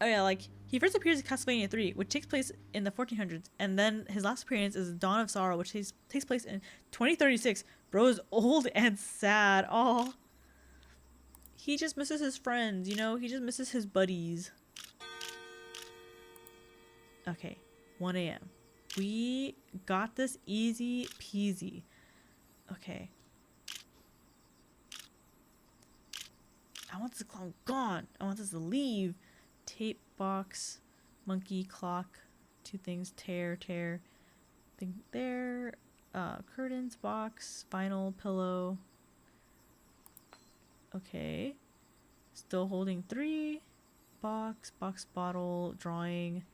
Speaker 1: Oh yeah, like, he first appears in Castlevania 3, which takes place in the 1400s, and then his last appearance is Dawn of Sorrow, which takes place in 2036. Bro is old and sad. Oh. he just misses his friends, you know? He just misses his buddies. Okay, 1 a.m. We got this easy peasy. Okay. I want this clown gone. I want this to leave. Tape box, monkey, clock, 2 things, tear, thing there, curtains, box, vinyl, pillow. Okay. Still holding 3. Box, bottle, drawing.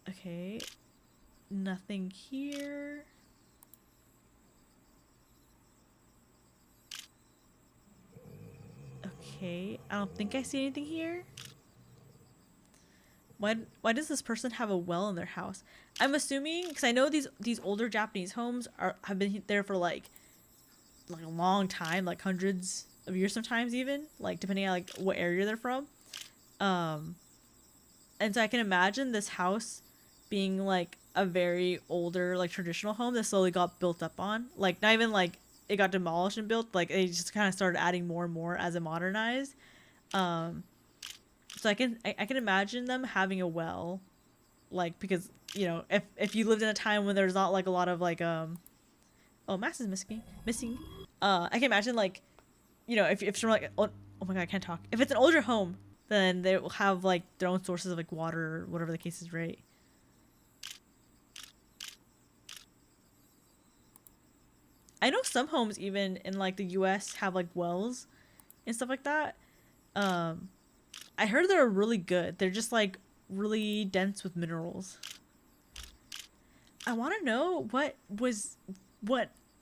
Speaker 1: Okay. Nothing here. Okay. I don't think I see anything here. Why does this person have a well in their house? I'm assuming, because I know these older Japanese homes have been there for like a long time, like hundreds of years sometimes, even like depending on like what area they're from. And so I can imagine this house being like a very older like traditional home that slowly got built up on, like not even like it got demolished and built, like they just kind of started adding more and more as it modernized. So I can imagine them having a well, like, because, you know, if you lived in a time when there's not like a lot of like oh, Mass is missing. I can imagine, like, you know, if you're like, oh my god, I can't talk. If it's an older home, then they will have like their own sources of like water or whatever the case is, right? I know some homes even in like the US have like wells and stuff like that. I heard they're really good. They're just like really dense with minerals. I want to know what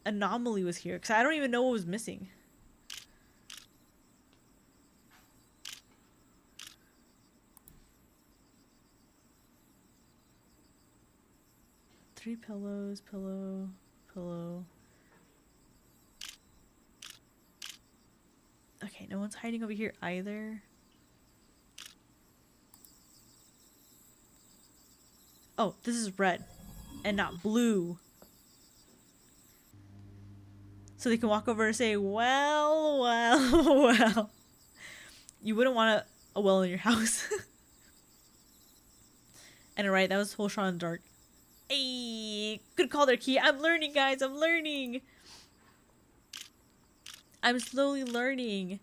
Speaker 1: anomaly was here, because I don't even know what was missing. Three pillows, pillow. Okay, no one's hiding over here either. Oh, this is red and not blue. So they can walk over and say, well. You wouldn't want a well in your house. And right, that was full shot in the dark. Hey, good call there, Key. I'm learning, guys. I'm learning. I'm slowly learning.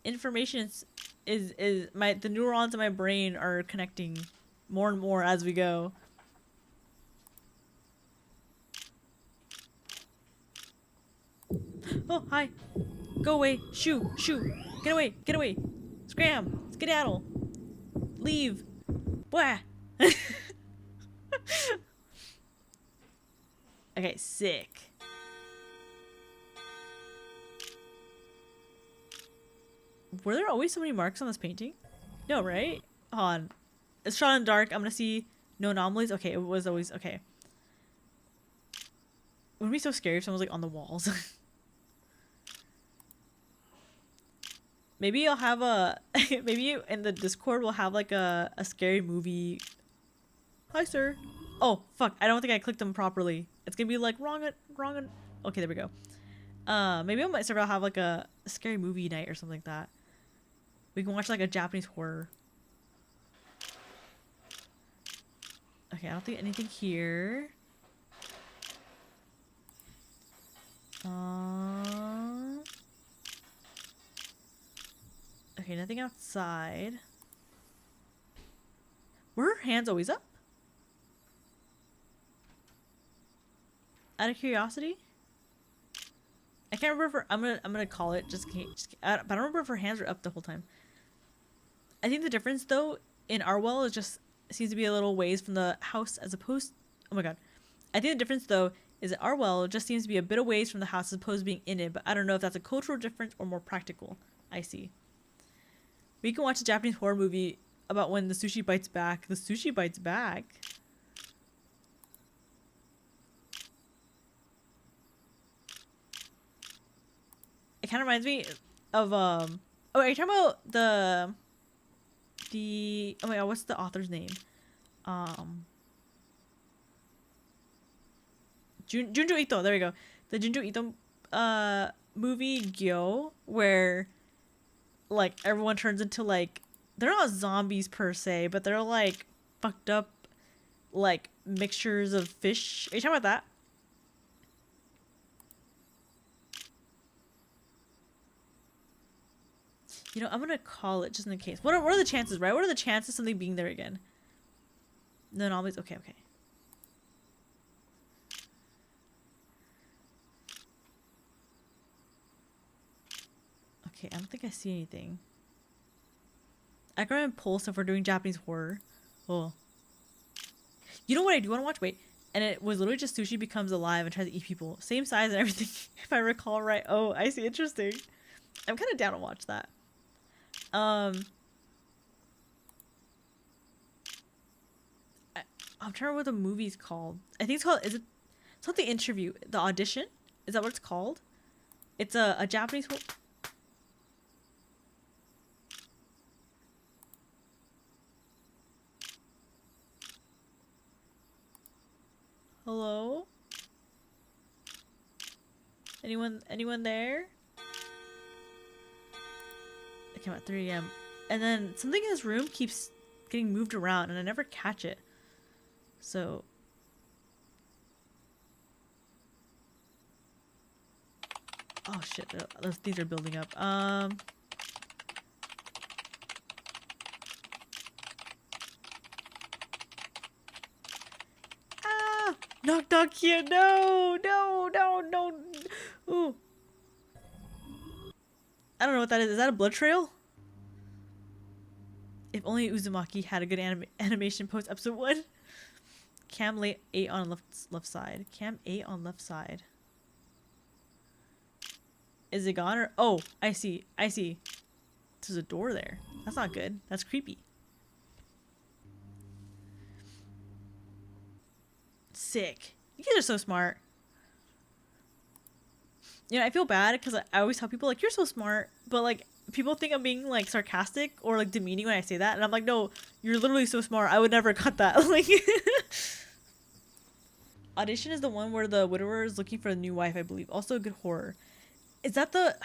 Speaker 1: Information is the neurons in my brain are connecting more and more as we go. Oh, hi. Go away. Shoo. Get away. Scram. Skedaddle. Leave. Blah. Okay, sick. Were there always so many marks on this painting? No, right? Hold on. It's shot in dark. I'm gonna see no anomalies. Okay, it was always okay. It would be so scary if someone was like on the walls. Maybe I'll have a maybe in the Discord we'll have like a scary movie. Hi, sir. Oh fuck! I don't think I clicked them properly. It's gonna be like wrong. Okay, there we go. Maybe on my server I'll have like a scary movie night or something like that. We can watch like a Japanese horror. Okay, I don't think anything here. Okay, nothing outside. Were her hands always up? Out of curiosity? I can't remember if her, I'm gonna call it but I don't remember if her hands were up the whole time. I think the difference though in our well is just seems to be a little ways from the house as opposed. Oh my god! I think the difference though is that our well just seems to be a bit of ways from the house as opposed to being in it. But I don't know if that's a cultural difference or more practical. I see. We can watch a Japanese horror movie about when the sushi bites back. The sushi bites back. It kind of reminds me of oh, are you talking about the oh my god, what's the author's name? Junjo Ito. There we go. The Junjo Ito movie Gyo where like everyone turns into like they're not zombies per se, but they're like fucked up like mixtures of fish. Are you talking about that? You know, I'm gonna call it just in case. What are the chances, right? What are the chances of something being there again? No, always okay, okay. Okay, I don't think I see anything. I can impulse if we're doing Japanese horror. Oh. You know what I do want to watch? Wait. And it was literally just sushi becomes alive and tries to eat people. Same size and everything, if I recall right. Oh, I see. Interesting. I'm kind of down to watch that. I'm trying to remember what the movie's called. I think it's called, is it, it's not The Interview, The Audition? Is that what it's called? It's a Japanese Hello? Anyone there? I came at 3 a.m. And then something in this room keeps getting moved around and I never catch it. So oh shit, these are building up. Knock knock here. No. Ooh. I don't know what that is. Is that a blood trail? If only Uzumaki had a good animation post episode 1. Cam 8 on left side. Cam 8 on left side. Is it gone or oh, I see. There's a door there. That's not good. That's creepy. Sick. You guys are so smart. You know, I feel bad because I always tell people like you're so smart, but like people think I'm being like sarcastic or like demeaning when I say that, and I'm like, no, you're literally so smart. I would never cut that. Like, Audition is the one where the widower is looking for a new wife, I believe. Also a good horror. Is that the?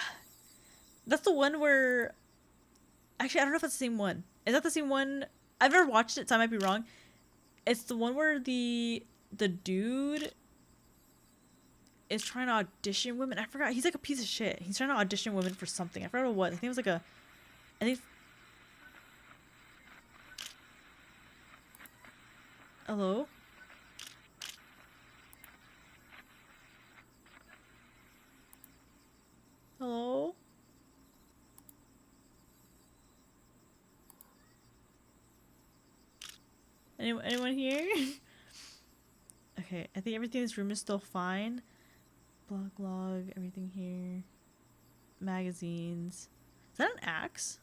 Speaker 1: That's the one where. Actually, I don't know if that's the same one. Is that the same one? I've never watched it, so I might be wrong. It's the one where the dude is trying to audition women. I forgot. He's like a piece of shit. He's trying to audition women for something. I forgot what it was. I think it was like a. I think. Hello? Hello? Anyone here? Okay, I think everything in this room is still fine. Blog log, everything here. Magazines. Is that an axe?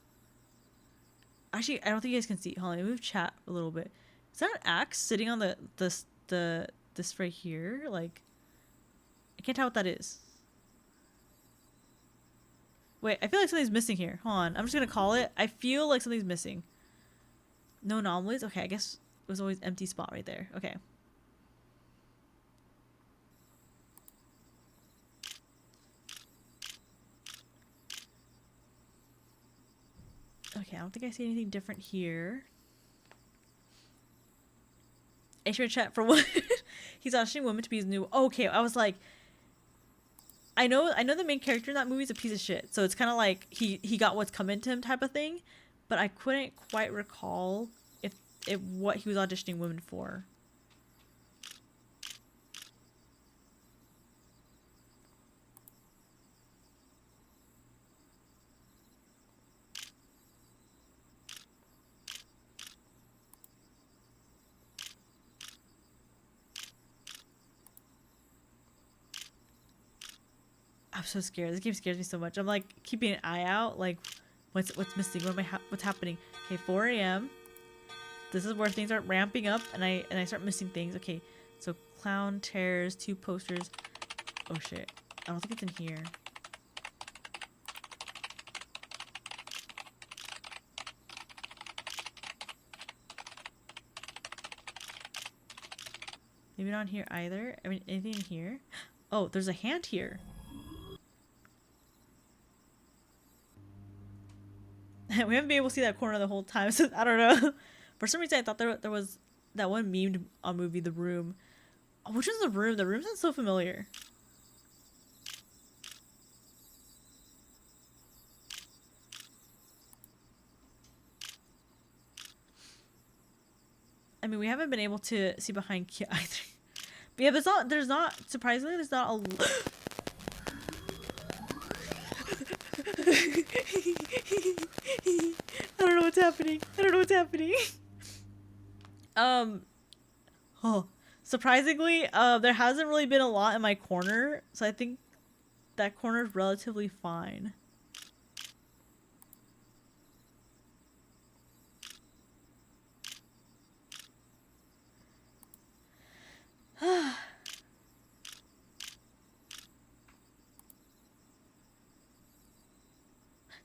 Speaker 1: Actually, I don't think you guys can see. Hold on, let me move chat a little bit. Is that an axe sitting on this right here? Like, I can't tell what that is. Wait, I feel like something's missing here. Hold on, I'm just gonna call it. I feel like something's missing. No anomalies? Okay, I guess it was always empty spot right there. Okay. Okay, I don't think I see anything different here. Extra chat for what? He's auditioning women to be his new. Okay, I was like, I know the main character in that movie is a piece of shit, so it's kind of like he got what's coming to him type of thing, but I couldn't quite recall if what he was auditioning women for. I'm so scared. This game scares me so much. I'm like keeping an eye out, like what's missing? What's happening? Okay, 4 a.m. This is where things are ramping up, and I start missing things. Okay, so clown tears, 2 posters. Oh shit! I don't think it's in here. Maybe not here either. I mean, anything in here? Oh, there's a hand here. We haven't been able to see that corner the whole time, so I don't know. For some reason, I thought there was that one memed on movie, The Room. Oh, which is The Room? The Room sounds so familiar. I mean, we haven't been able to see behind Kia either. But yeah, but there's not, surprisingly, there's not a I don't know what's happening. I don't know what's happening. Oh, surprisingly, there hasn't really been a lot in my corner, so I think that corner is relatively fine.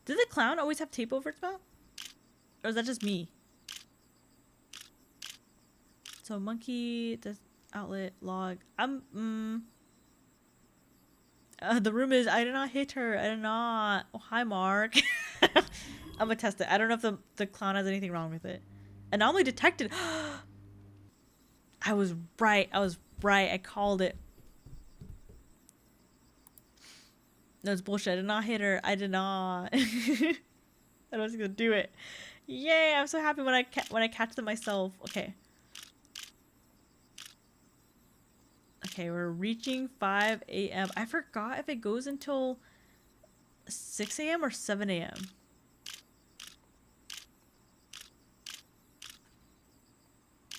Speaker 1: Did the clown always have tape over its mouth? Or is that just me? So monkey, this outlet, log. The room is, I did not hit her. I did not. Oh, hi, Mark. I'm gonna test it. I don't know if the clown has anything wrong with it. Anomaly detected. I was right. I was right. I called it. No, it's bullshit. I did not hit her. I did not. I was gonna do it. Yay! I'm so happy when I catch them myself. Okay. Okay, we're reaching 5 a.m. I forgot if it goes until 6 a.m. or 7 a.m.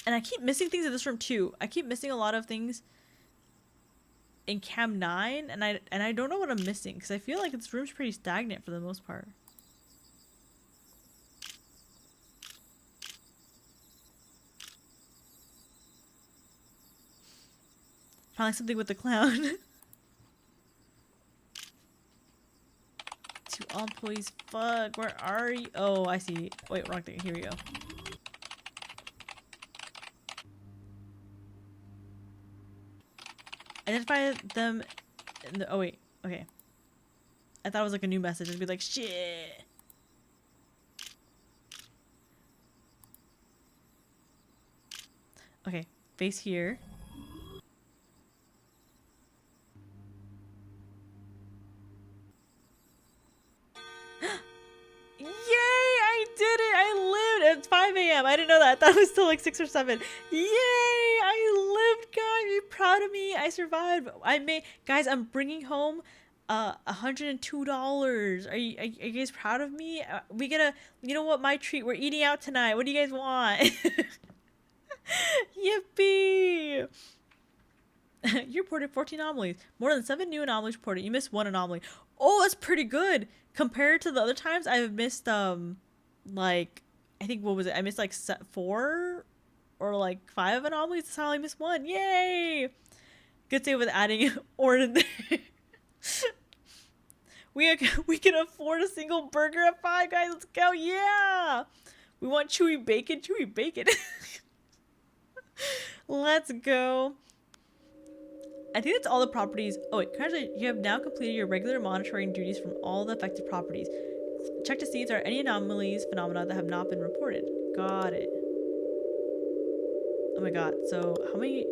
Speaker 1: And I keep missing things in this room too. I keep missing a lot of things in Cam 9, and I don't know what I'm missing because I feel like this room's pretty stagnant for the most part. Probably something with the clown. 2 employees. Fuck, where are you? Oh, I see. Wait, wrong thing. Here we go. Identify them in the, oh wait, okay. I thought it was like a new message. It'd be like, shit. Okay, face here. Yay! I did it! I lived! It's 5 a.m. I didn't know that. I thought it was still like 6 or 7. Yay! I lived, guys! Be proud of me. I survived. Guys, I'm bringing home $102. Are you guys proud of me? You know what, my treat, we're eating out tonight. What do you guys want? Yippee! You reported 14 anomalies. More than 7 new anomalies reported. You missed 1 anomaly. Oh, that's pretty good. Compared to the other times I've missed, like, I think, what was it? I missed like 4 or like 5 anomalies. That's how I missed 1. Yay! Good save with adding or in there. We can afford a single burger at 5, guys. Let's go. Yeah! We want chewy bacon. Chewy bacon. Let's go. I think that's all the properties. Oh wait, congratulations, you have now completed your regular monitoring duties from all the affected properties. Check to see if there are any anomalies, phenomena that have not been reported. Got it. Oh my god, so how many?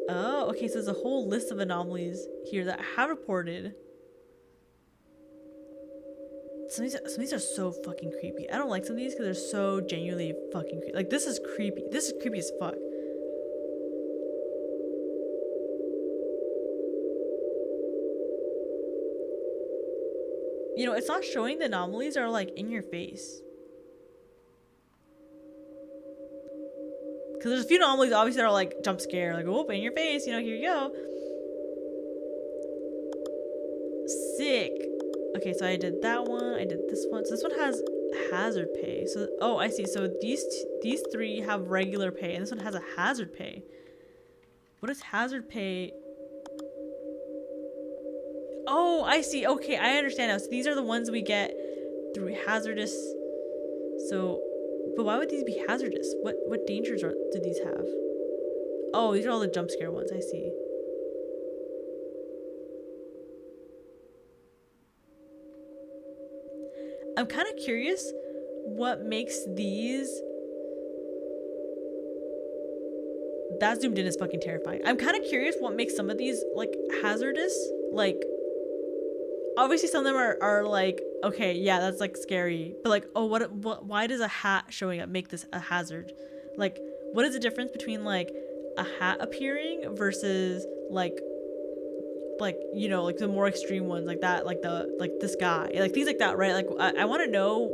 Speaker 1: Oh, okay, so there's a whole list of anomalies here that I have reported. Some of these are so fucking creepy. I don't like some of these because they're so genuinely fucking creepy. Like, this is creepy. This is creepy as fuck. You know, it's not showing the anomalies are like in your face. Because there's a few anomalies obviously that are like jump scare, like, oh, in your face, you know, here you go. Sick. Okay, so I did that one, I did this one. So this one has hazard pay. So, oh, I see. So these 3 have regular pay, and this one has a hazard pay. What is hazard pay? Oh, I see. Okay, I understand now. So these are the ones we get through hazardous. So, but why would these be hazardous? What dangers do these have? Oh, these are all the jump scare ones. I see. I'm kind of curious what makes these. That zoomed in is fucking terrifying. I'm kind of curious what makes some of these like hazardous. Like, obviously some of them are like, okay, yeah, that's like scary, but like, oh, what why does a hat showing up make this a hazard? Like, what is the difference between like a hat appearing versus like you know, like the more extreme ones like that, like this guy, like things like that, right? Like I want to know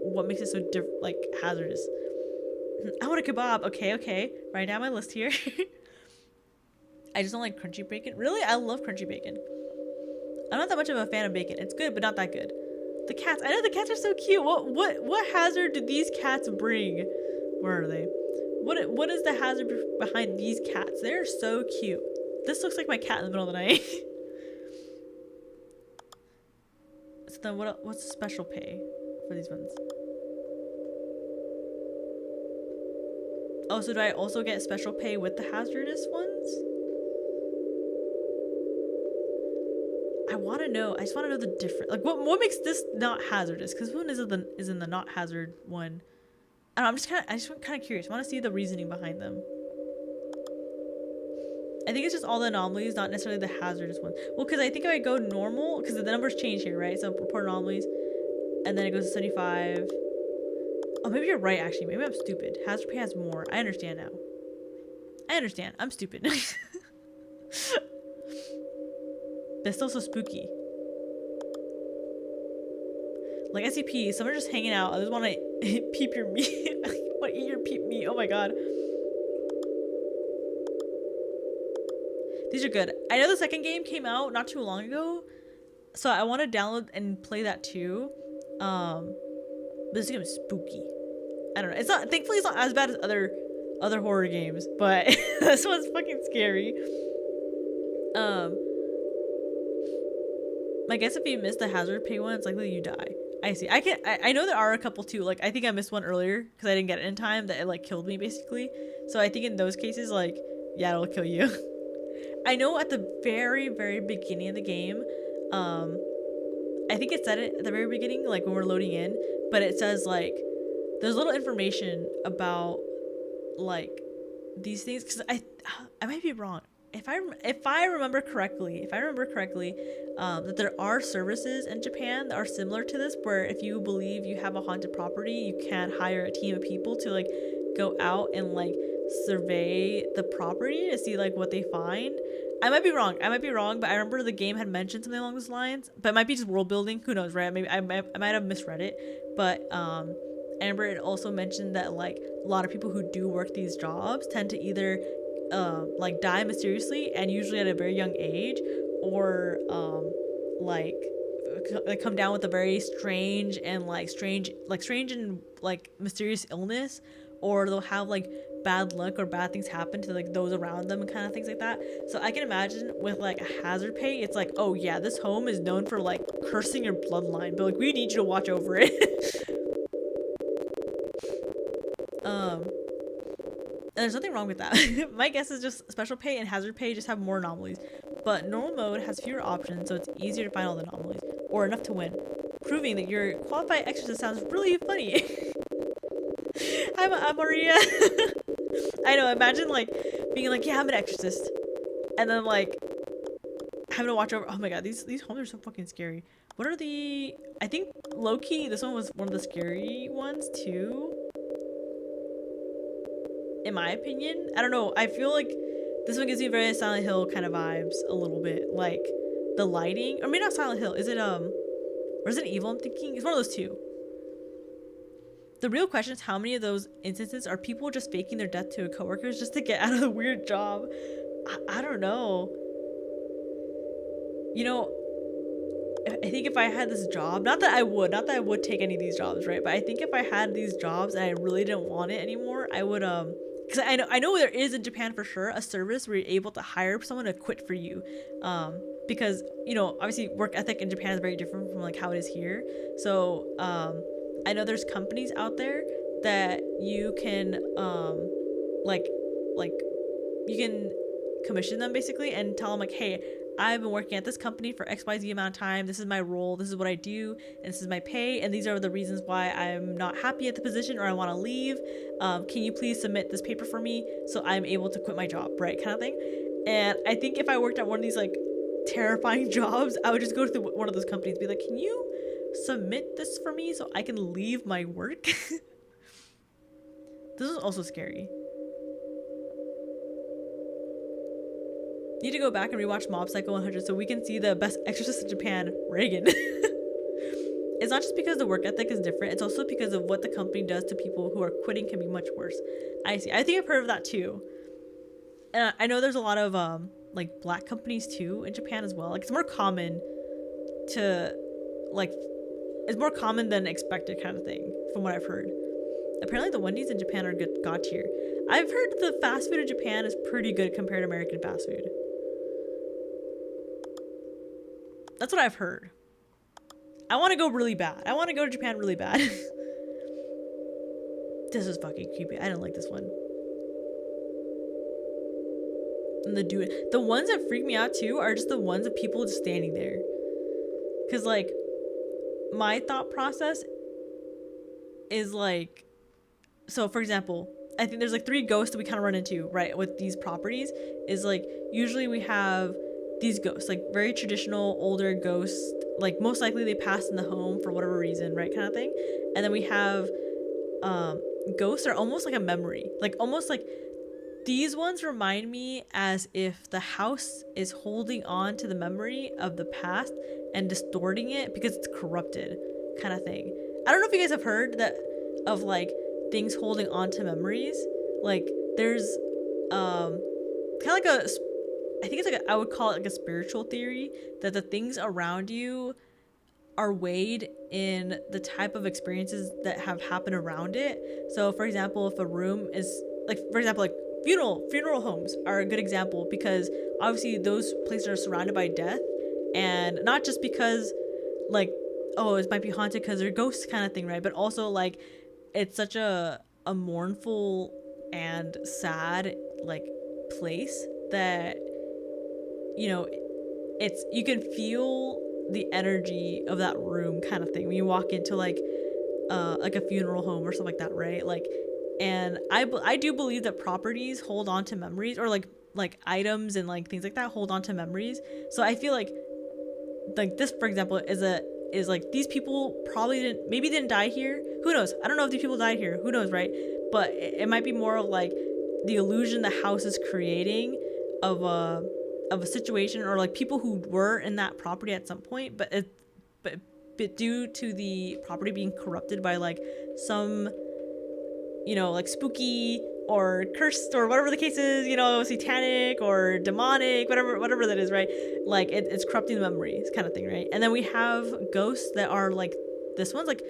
Speaker 1: what makes it so like hazardous. I want a kebab. Okay, right down my list here. I just don't like crunchy bacon. Really, I love crunchy bacon. I'm not that much of a fan of bacon. It's good, but not that good. The cats. I know the cats are so cute. What hazard do these cats bring? Where are they? What is the hazard behind these cats? They're so cute. This looks like my cat in the middle of the night. So then what's the special pay for these ones? Oh, so do I also get special pay with the hazardous ones? I want to know. I just want to know the difference. Like, what makes this not hazardous? Because one is in the not hazard one. I don't know, I just kind of curious. I want to see the reasoning behind them. I think it's just all the anomalies, not necessarily the hazardous ones. Well, because I think if I go normal, because the numbers change here, right? So report anomalies, and then it goes to 75. Oh, maybe you're right, actually. Maybe I'm stupid. Hazard pay has more. I understand now. I understand. I'm stupid. That's still so spooky. Like SCP, some are just hanging out. I just want to peep your meat. I want to eat your peep meat. Oh my god. These are good. I know the second game came out not too long ago, so I want to download and play that too. This game is spooky. I don't know. It's not. Thankfully, it's not as bad as other horror games, but this one's fucking scary. I guess if you miss the hazard pay one, it's likely you die. I see. I know there are a couple too. Like I think I missed one earlier because I didn't get it in time that it like killed me basically. So I think in those cases, like yeah, it'll kill you. I know at the very beginning of the game, I think it said it at the very beginning, like when we're loading in, but it says like there's little information about like these things because I might be wrong. If I remember correctly, that there are services in Japan that are similar to this, where if you believe you have a haunted property, you can hire a team of people to like go out and like survey the property to see like what they find. I might be wrong, but I remember the game had mentioned something along those lines, but it might be just world building, who knows, right? Maybe I might have misread it, but I remember it also mentioned that like a lot of people who do work these jobs tend to either like die mysteriously and usually at a very young age, or like come down with a very strange and mysterious illness, or they'll have like bad luck or bad things happen to like those around them and kind of things like that. So I can imagine with like a hazard pay, it's like, oh yeah, this home is known for like cursing your bloodline, but like we need you to watch over it. And there's nothing wrong with that. My guess is just special pay and hazard pay just have more anomalies, but normal mode has fewer options, so it's easier to find all the anomalies, or enough to win. Proving that you're qualified exorcist sounds really funny. I'm Maria. I know, imagine like being like, yeah, I'm an exorcist, and then like having to watch over. Oh my god, these homes are so fucking scary. What are the? I think low-key, this one was one of the scary ones too, in my opinion. I don't know, I feel like this one gives me very Silent Hill kind of vibes a little bit, like the lighting, or maybe not Silent Hill. Is it Resident Evil? I'm thinking it's one of those two. The real question is how many of those instances are people just faking their death to coworkers just to get out of the weird job? I don't know. You know, I think if I had this job, not that I would take any of these jobs, right? But I think if I had these jobs and I really didn't want it anymore, I would because I know there is in Japan for sure a service where you're able to hire someone to quit for you, because you know obviously work ethic in Japan is very different from like how it is here. So I know there's companies out there that you can like you can commission them basically and tell them like, hey, I've been working at this company for XYZ amount of time. This is my role. This is what I do. And this is my pay. And these are the reasons why I'm not happy at the position or I want to leave. Can you please submit this paper for me so I'm able to quit my job, right? Kind of thing. And I think if I worked at one of these like terrifying jobs, I would just go to one of those companies and be like, can you submit this for me so I can leave my work? This is also scary. Need to go back and rewatch Mob Psycho 100 so we can see the best exorcist in Japan, Reagan. It's not just because the work ethic is different, it's also because of what the company does to people who are quitting can be much worse. I see. I think I've heard of that too. And I know there's a lot of like black companies too in Japan as well. Like it's more common to like, it's more common than expected kind of thing from what I've heard. Apparently the Wendy's in Japan are good god tier. I've heard the fast food in Japan is pretty good compared to American fast food. That's what I've heard. I want to go really bad. I want to go to Japan really bad. This is fucking creepy. I don't like this one. And the ones that freak me out too are just the ones of people just standing there. Cause like my thought process is like, so for example, I think there's like 3 ghosts that we kind of run into, right, with these properties. Is like usually we have these ghosts, like very traditional older ghosts, like most likely they passed in the home for whatever reason, right, kind of thing. And then we have ghosts are almost like a memory, like almost like these ones remind me as if the house is holding on to the memory of the past and distorting it because it's corrupted, kind of thing. I don't know if you guys have heard that of like things holding on to memories. Like there's kind of like a, I think it's like I would call it like a spiritual theory that the things around you are weighed in the type of experiences that have happened around it. So for example, if a room is like, for example, like funeral homes are a good example because obviously those places are surrounded by death, and not just because like, oh, it might be haunted because they're ghosts kind of thing, right? But also like it's such a mournful and sad like place that, you know, it's, you can feel the energy of that room kind of thing when you walk into like a funeral home or something like that, right? Like, and I do believe that properties hold on to memories, or like items and like things like that hold on to memories. So I feel like this, for example, is like these people probably didn't die here. Who knows? I don't know if these people died here. Who knows, right? But it might be more of like the illusion the house is creating of a situation, or like people who were in that property at some point, but due to the property being corrupted by like some, you know, like spooky or cursed or whatever the case is, you know, satanic or demonic, whatever that is, right? Like it's corrupting the memories kind of thing, right? And then we have ghosts that are like, this one's like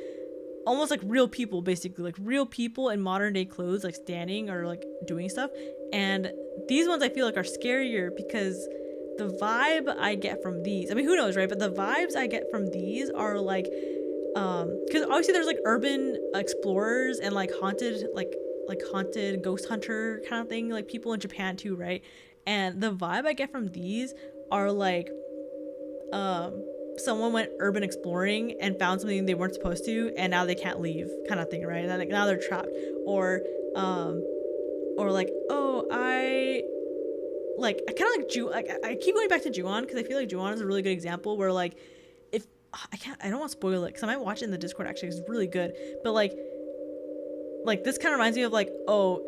Speaker 1: almost like real people, basically like real people in modern day clothes, like standing or like doing stuff. And these ones I feel like are scarier because the vibe I get from these, I mean, who knows, right? But the vibes I get from these are like, because obviously there's like urban explorers and like haunted ghost hunter kind of thing, like people in Japan too, right? And the vibe I get from these are like, someone went urban exploring and found something they weren't supposed to, and now they can't leave, kind of thing, right? And like now they're trapped, or like, oh, I kind of like like I keep going back to Ju-on because I feel like Ju-on is a really good example where like, if I don't want to spoil it because I might watch it in the Discord actually, it's really good, but like this kind of reminds me of like, oh,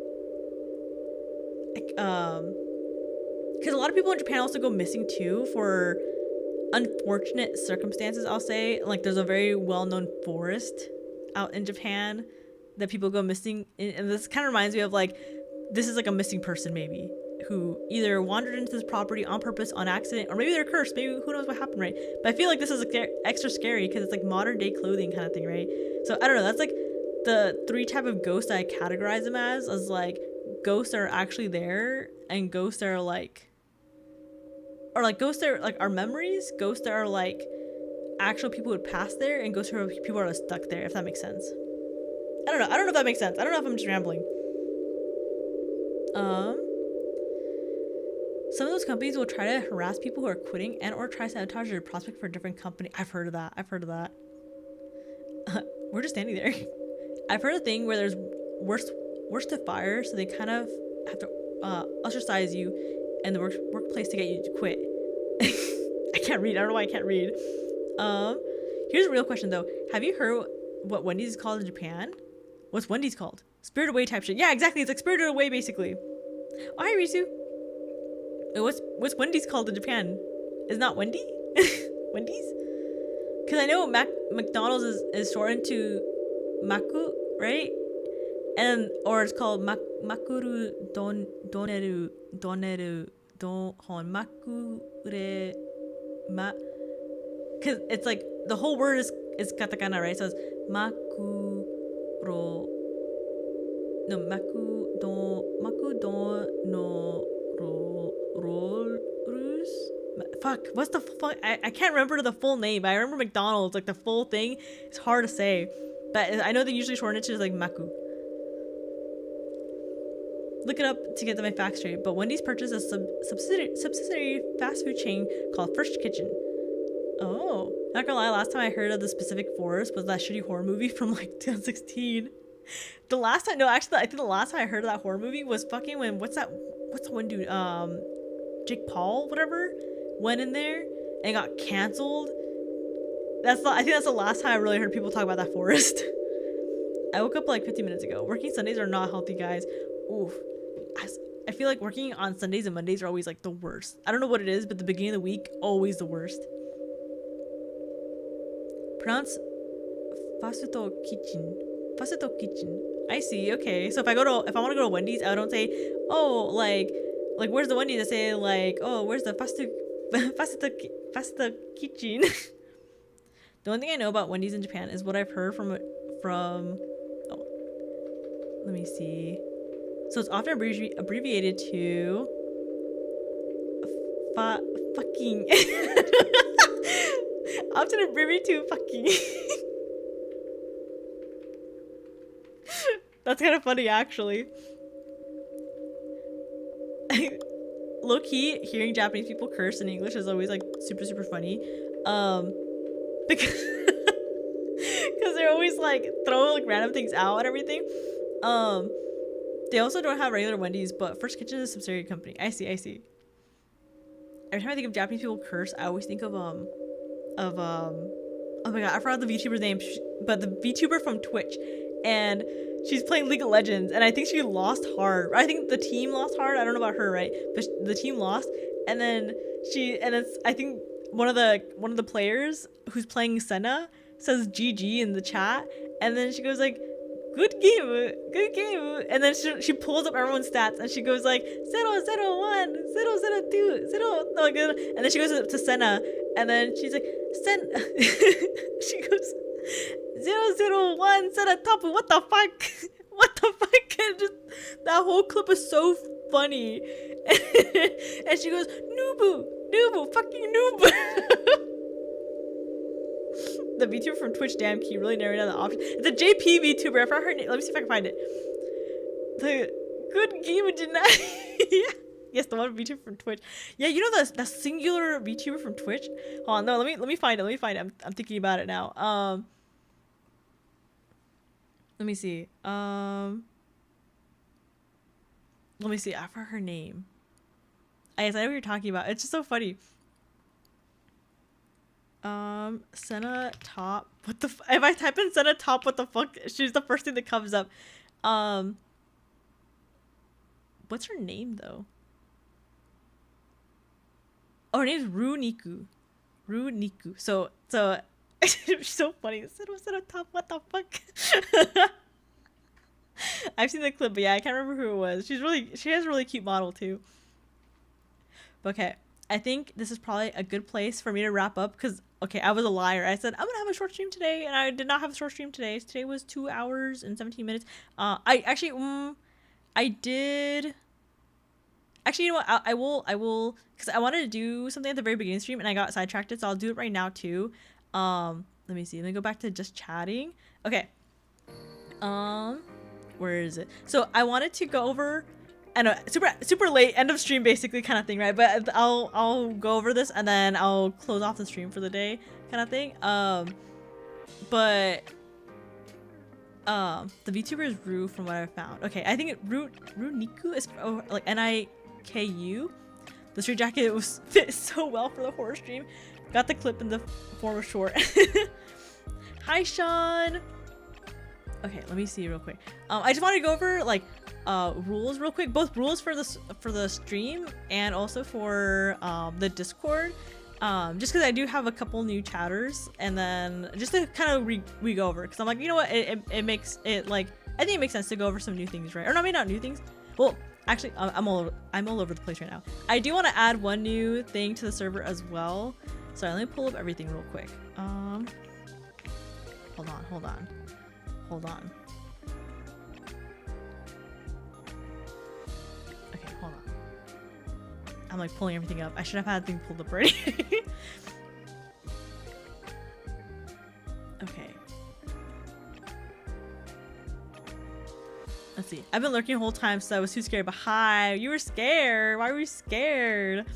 Speaker 1: like, because a lot of people in Japan also go missing too for unfortunate circumstances, I'll say. Like there's a very well-known forest out in Japan that people go missing in, and this kind of reminds me of like, this is like a missing person maybe who either wandered into this property on purpose, on accident, or maybe they're cursed, maybe who knows what happened, right? But I feel like this is like extra scary because it's like modern day clothing kind of thing, right? So I don't know, that's like the 3 type of ghosts I categorize them as like ghosts that are actually there, and ghosts that are like, or like ghosts that are like our memories, ghosts that are like actual people who would pass there, and ghosts who are people who are stuck there, if that makes sense. I don't know if that makes sense. I don't know if I'm just rambling. Some of those companies will try to harass people who are quitting and or try to sabotage their prospect for a different company. I've heard of that. We're just standing there. I've heard a thing where there's worse to fire, so they kind of have to ostracize you in the workplace to get you to quit. I can't read. I don't know why I can't read. Here's a real question though. Have you heard what Wendy's is called in Japan? What's Wendy's called? Spirited Away type shit. Yeah, exactly. It's like Spirited Away basically. Oh, hi Risu. What's Wendy's called in Japan? Is not Wendy? Wendy's? Because I know McDonald's is shortened to Maku, right? And or it's called Makuru Doneru Makure Ma. Because it's like the whole word is katakana, right? So it's Makuro. No, Maku don no rollers. Fuck, what's the fuck? I can't remember the full name. I remember McDonald's, like the full thing. It's hard to say, but I know they usually shorten it to like Maku. Look it up to get my facts straight. But Wendy's purchased a subsidiary fast food chain called First Kitchen. Oh, not gonna lie. Last time I heard of the specific forest was that shitty horror movie from like 2016. The last time, no, actually, I think the last time I heard of that horror movie was fucking when what's the one dude, Jake Paul, whatever, went in there and got canceled. I think that's the last time I really heard people talk about that forest. I woke up like 15 minutes ago. Working Sundays are not healthy, guys. Oof. I feel like working on Sundays and Mondays are always like the worst. I don't know what it is, but the beginning of the week, always the worst. Pronounce Fasuto Kitchen. Fasuto Kitchen. I see. Okay. So if I want to go to Wendy's, I don't say, oh, like where's the Wendy's? I say like, oh, where's the Fasuto Kitchen? The one thing I know about Wendy's in Japan is what I've heard from oh, let me see. So it's often abbreviated to fucking. Often abbreviated to fucking. That's kind of funny, actually. Low key, hearing Japanese people curse in English is always like super, super funny. Because they're always like throwing like random things out and everything. They also don't have regular Wendy's, but First Kitchen is a subsidiary company. I see. Every time I think of Japanese people curse, I always think of oh my god, I forgot the VTuber's name, but the VTuber from Twitch, and she's playing League of Legends, and I think she lost hard. I think the team lost hard. I don't know about her, right? But the team lost, and then I think one of the players who's playing Senna says GG in the chat, and then she goes like, good game, and then she pulls up everyone's stats and she goes like 001, 002, 0, no, and then she goes to Senna, and then she's like she goes 001 Senna top, what the fuck, and just that whole clip is so funny. And she goes noobu, fucking noobu. The VTuber from Twitch, damn key, really narrowed down the option. It's a JP VTuber. I forgot her name. Let me see if I can find it. The good game of yeah. Yes, the one VTuber from Twitch. Yeah, you know the singular VTuber from Twitch. Hold on, no, let me find it. I'm thinking about it now. Let me see. Let me see. I forgot her name. I know what you're talking about. It's just so funny. Senna top, what the if I type in Senna top, what the fuck, she's the first thing that comes up. What's her name though? Oh, her name's Runiku. So she's so funny. Senna top, what the fuck. I've seen the clip, but yeah, I can't remember who it was. She has a really cute model too. Okay, I think this is probably a good place for me to wrap up, because okay, I was a liar. I said I'm gonna have a short stream today, and I did not have a short stream today. Today was 2 hours and 17 minutes. I did. Actually, you know what? I will, because I wanted to do something at the very beginning of the stream, and I got sidetracked. So I'll do it right now too. Let me see. Let me go back to just chatting. Okay. Where is it? So I wanted to go over and a super late end of stream basically kind of thing, right? But I'll go over this and then I'll close off the stream for the day kind of thing. But the VTuber is Ru from what I found. Okay, I think Runiku is like Niku. The street jacket was fit so well for the horror stream. Got the clip in the form of short. Hi Sean. Okay, let me see real quick. I just wanted to go over like rules real quick, both rules for the stream and also for the Discord. Just because I do have a couple new chatters, and then just to kind of re go over, because I'm like, you know what, it makes it like, I think it makes sense to go over some new things, right? Or no, maybe not new things. Well, actually, I'm all over the place right now. I do want to add one new thing to the server as well. Sorry, let me pull up everything real quick. Hold on. Okay, hold on. I'm like pulling everything up. I should have had things pulled up already. Okay. Let's see. I've been lurking the whole time, so I was too scared. But hi, you were scared. Why were you scared?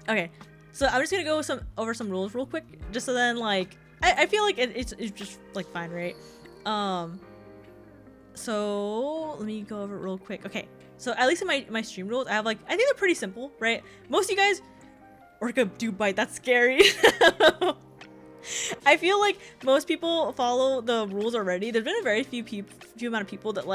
Speaker 1: Okay, so I'm just gonna go over some rules real quick, just so then like I feel like it's just like fine, right? So let me go over it real quick. Okay, so at least in my stream rules, I have like, I think they're pretty simple, right? Most of you guys, orca do bite. That's scary. I feel like most people follow the rules already. There's been a very few amount of people that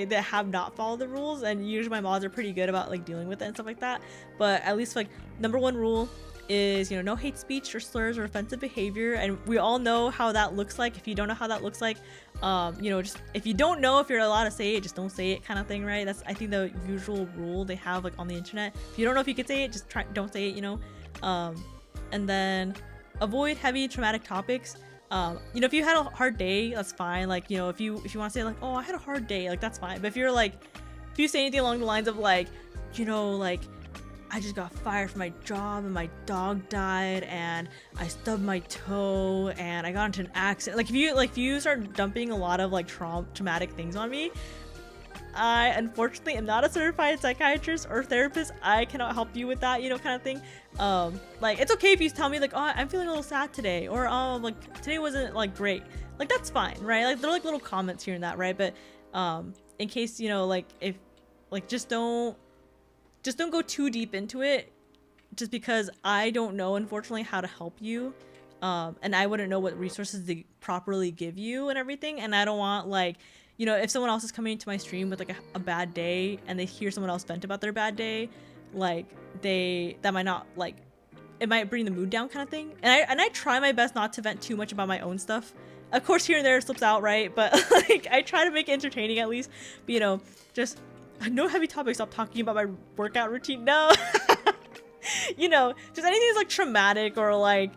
Speaker 1: that have not followed the rules, and usually my mods are pretty good about like dealing with it and stuff like that. But at least like number one rule is, you know, no hate speech or slurs or offensive behavior, and we all know how that looks like. If you don't know how that looks like, you know, just if you don't know if you're allowed to say it, just don't say it kind of thing, right? That's, I think, the usual rule they have like on the internet. If you don't know if you can say it, just don't say it, you know. And then avoid heavy traumatic topics. You know, if you had a hard day, that's fine. Like, you know, if you want to say like, oh, I had a hard day, like that's fine. But if you're like, if you say anything along the lines of like, you know, like, I just got fired from my job and my dog died and I stubbed my toe and I got into an accident. Like if you start dumping a lot of like traumatic things on me, I unfortunately am not a certified psychiatrist or therapist. I cannot help you with that, you know, kind of thing. Like it's okay if you tell me like, oh, I'm feeling a little sad today, or oh, like today wasn't like great. Like that's fine, right? Like they're like little comments here and that, right? But in case, you know, like if like just don't go too deep into it, just because I don't know, unfortunately, how to help you. And I wouldn't know what resources to properly give you and everything. And I don't want, like, you know, if someone else is coming into my stream with like a bad day and they hear someone else vent about their bad day, like that might not, like, it might bring the mood down kind of thing. And I try my best not to vent too much about my own stuff. Of course, here and there it slips out, right? But like I try to make it entertaining at least. But, you know, just no heavy topics. Stop talking about my workout routine. No. You know, just anything that's like traumatic or like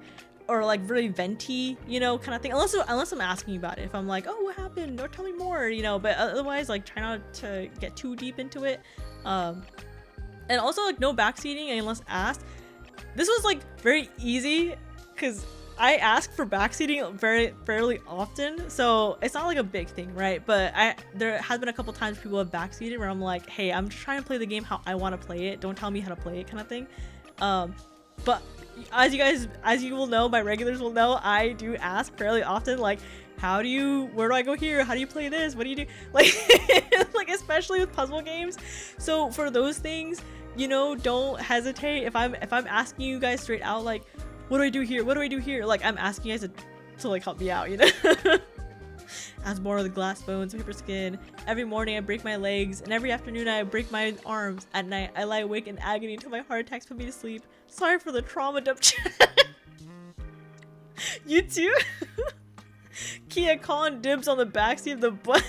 Speaker 1: really venti, you know, kind of thing. Unless I'm asking you about it. If I'm like, oh, what happened? Or tell me more, you know. But otherwise, like, try not to get too deep into it. And also, like, no backseating unless asked. This was like very easy because I ask for backseating fairly often, so it's not like a big thing, right? But there has been a couple times people have backseated where I'm like, hey, I'm just trying to play the game how I want to play it. Don't tell me how to play it, kind of thing. But as you will know, my regulars will know, I do ask fairly often, like, where do I go here? How do you play this? What do you do? Like, like especially with puzzle games. So for those things, you know, don't hesitate. If I'm asking you guys straight out, like, what do I do here? What do I do here? Like, I'm asking you guys to like help me out, you know? As more of the glass bones, paper skin. Every morning I break my legs, and every afternoon I break my arms. At night I lie awake in agony until my heart attacks put me to sleep. Sorry for the trauma dump chat. You too? Kia calling dibs on the backseat of the bus.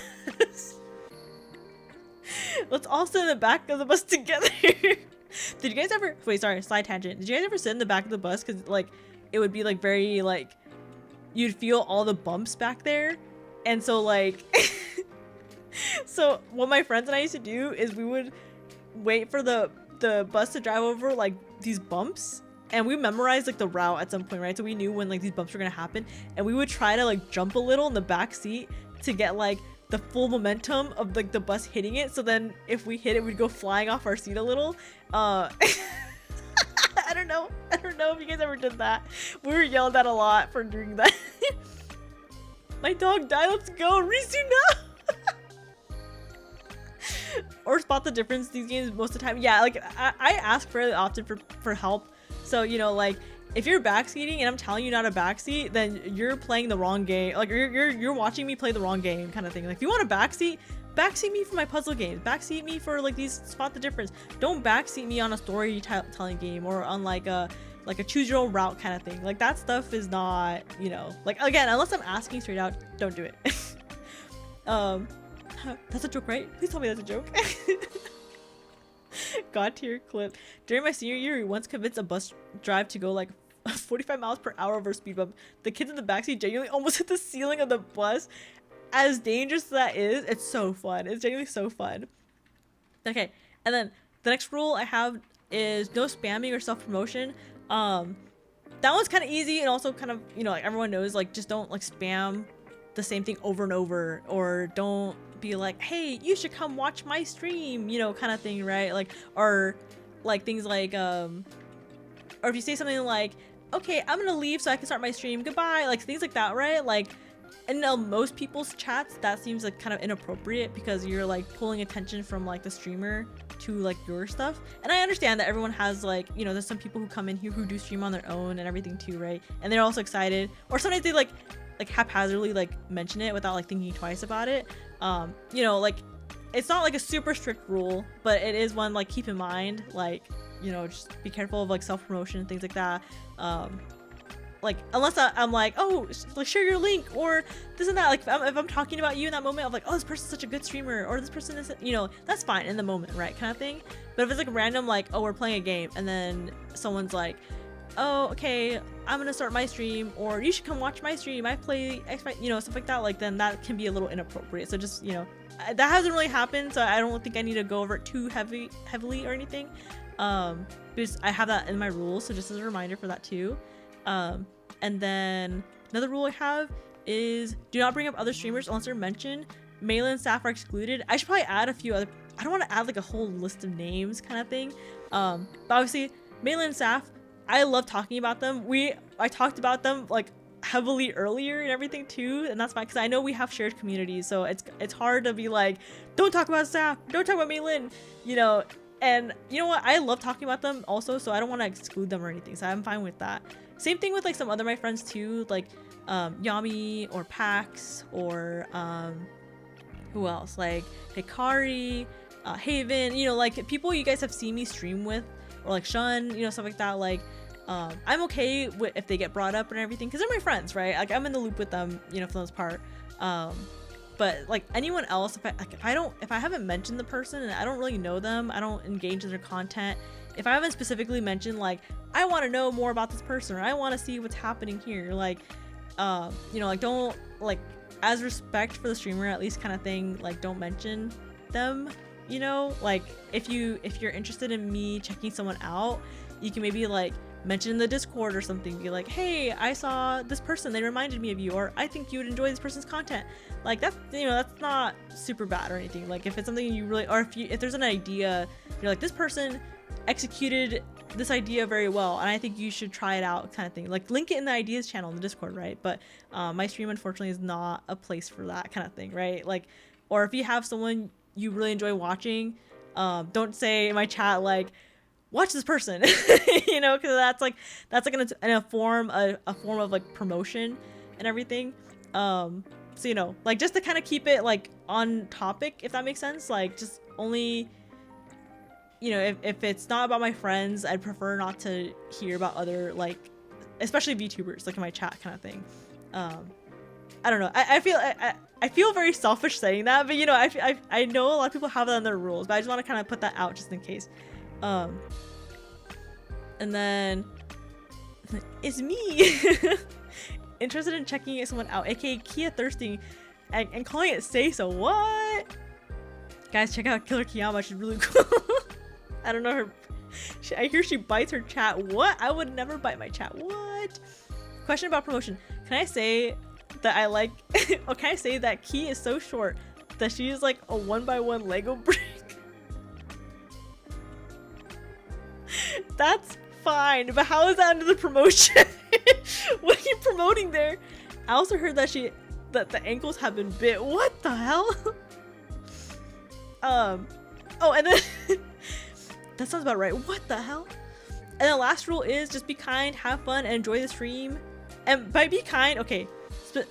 Speaker 1: Let's all sit in the back of the bus together. Did you guys ever, wait, sorry, side tangent. Did you guys ever sit in the back of the bus? Because like it would be like very like, you'd feel all the bumps back there. And so like, so what my friends and I used to do is we would wait for the bus to drive over like these bumps, and we memorized like the route at some point, right? So we knew when like these bumps were gonna happen, and we would try to like jump a little in the back seat to get like the full momentum of like the bus hitting it. So then if we hit it, we'd go flying off our seat a little. I don't know if you guys ever did that. We were yelled at a lot for doing that. My dog died. Let's go, Risu. No. Or spot the difference. These games most of the time, yeah. Like I ask fairly often for help. So you know, like if you're backseating and I'm telling you not to backseat, then you're playing the wrong game. Like you're watching me play the wrong game, kind of thing. Like if you want to backseat me for my puzzle games. Backseat me for like these spot the difference. Don't backseat me on a storytelling game or on like a choose your own route kind of thing. Like that stuff is not, you know, like again, unless I'm asking straight out, don't do it. That's a joke, right? Please tell me that's a joke. God tier clip. During my senior year, we once convinced a bus drive to go like 45 miles per hour over a speed bump. The kids in the backseat genuinely almost hit the ceiling of the bus. As dangerous as that is, it's so fun. It's genuinely so fun. Okay, and then the next rule I have is no spamming or self-promotion. That one's kind of easy and also kind of, you know, like everyone knows, like just don't like spam the same thing over and over, or don't be like, hey, you should come watch my stream, you know, kind of thing, right? Like, or like things like or if you say something like, okay, I'm gonna leave so I can start my stream, goodbye, like things like that, right? Like, and most people's chats, that seems like kind of inappropriate because you're like pulling attention from like the streamer to like your stuff. And I understand that everyone has like, you know, there's some people who come in here who do stream on their own and everything too, right? And they're also excited, or sometimes they like haphazardly like mention it without like thinking twice about it. You know, like it's not like a super strict rule, but it is one like keep in mind, like, you know, just be careful of like self-promotion and things like that. Like unless I'm like, oh, like share your link or this and that, like if I'm talking about you in that moment of like, oh, this person's such a good streamer, or this person is, you know, that's fine in the moment, right, kind of thing. But if it's like random, like, oh, we're playing a game and then someone's like, oh, okay, I'm gonna start my stream, or you should come watch my stream, I play X, you know, stuff like that, like then that can be a little inappropriate. So just, you know, that hasn't really happened, so I don't think I need to go over it too heavily or anything. Because I have that in my rules, so just as a reminder for that too. And then another rule I have is do not bring up other streamers unless they're mentioned. Melin and Saphyre excluded. I should probably add a few other, I don't want to add like a whole list of names kind of thing. But obviously Melin and Saph, I love talking about them. I talked about them like heavily earlier and everything too, and that's fine because I know we have shared communities, so it's hard to be like, don't talk about Saph, don't talk about Melin, you know. And you know what, I love talking about them also, so I don't want to exclude them or anything, so I'm fine with that. Same thing with like some other my friends too, like Yami or Pax or who else, like Hikari, Haven, you know, like people you guys have seen me stream with, or like Shun, you know, stuff like that. Like I'm okay with if they get brought up and everything because they're my friends, right? Like I'm in the loop with them, you know, for the most part. But like anyone else, if I haven't mentioned the person and I don't really know them, I don't engage in their content. If I haven't specifically mentioned like I want to know more about this person or I want to see what's happening here, like you know, like don't, like as respect for the streamer at least kind of thing, like don't mention them, you know. Like if you're interested in me checking someone out, you can maybe like mention in the Discord or something, be like, hey, I saw this person, they reminded me of you, or I think you would enjoy this person's content. Like that's, you know, that's not super bad or anything. Like if it's something you really, or if there's an idea, you're like, this person executed this idea very well and I think you should try it out, kind of thing, like link it in the ideas channel in the Discord, right? But my stream unfortunately is not a place for that kind of thing, right? Like, or if you have someone you really enjoy watching, don't say in my chat like, watch this person, you know, because that's like a form of like promotion and everything. So, you know, like just to kind of keep it like on topic, if that makes sense, like just only, you know, if it's not about my friends, I'd prefer not to hear about other, like especially VTubers, like in my chat kind of thing. I don't know, I feel very selfish saying that, but you know, I know a lot of people have that in their rules, but I just want to kind of put that out just in case. And then it's me interested in checking someone out, aka Kia thirsting and calling it say so. What, guys, check out Killer Kiayama, she's really cool. I don't know her, I hear she bites her chat. What? I would never bite my chat. What? Question about promotion. Can I say that I like or can I say that Key is so short that she is like a 1x1 Lego brick. That's fine, but how is that under the promotion? What are you promoting there? I also heard that that the ankles have been bit. What the hell? Oh, and then that sounds about right. What the hell? And the last rule is just be kind, have fun, and enjoy the stream. And by be kind, okay,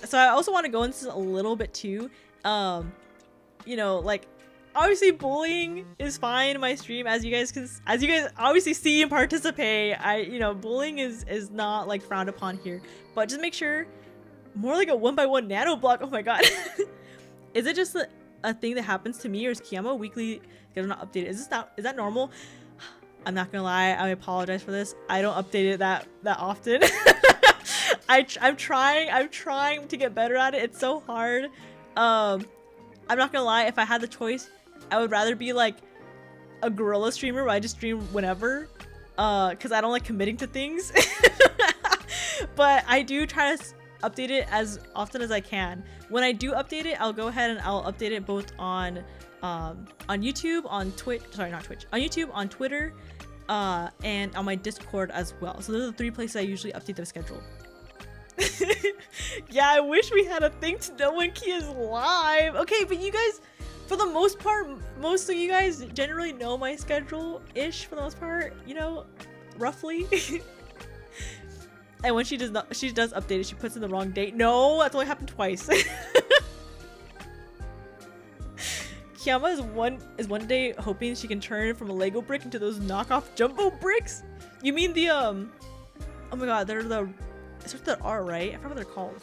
Speaker 1: so I also want to go into this a little bit too. You know, like, obviously bullying is fine in my stream, as you guys obviously see and participate. You know, bullying is not like frowned upon here, but just make sure, more like a 1x1 nano block. Oh my god. Is it just a thing that happens to me, or is Kiayama weekly schedule not updated? Is that normal? I'm not gonna lie, I apologize for this. I don't update it that often. I'm trying to get better at it. It's so hard. I'm not gonna lie, if I had the choice, I would rather be like a guerrilla streamer where I just stream whenever, because I don't like committing to things. But I do try to update it as often as I can. When I do update it, I'll go ahead and I'll update it both on YouTube, on Twitch, sorry, not Twitch, on YouTube, on Twitter, and on my Discord as well. So those are the 3 places I usually update the schedule. Yeah, I wish we had a thing to know when Kia is live. Okay, but you guys, for the most part, most of you guys generally know my schedule-ish for the most part, you know, roughly. And when she does update it, she puts in the wrong date. No, that's only happened twice. Kiayama is one day hoping she can turn from a Lego brick into those knockoff jumbo bricks. You mean the oh my god, they're the, it starts with the R, right? I forgot what they're called.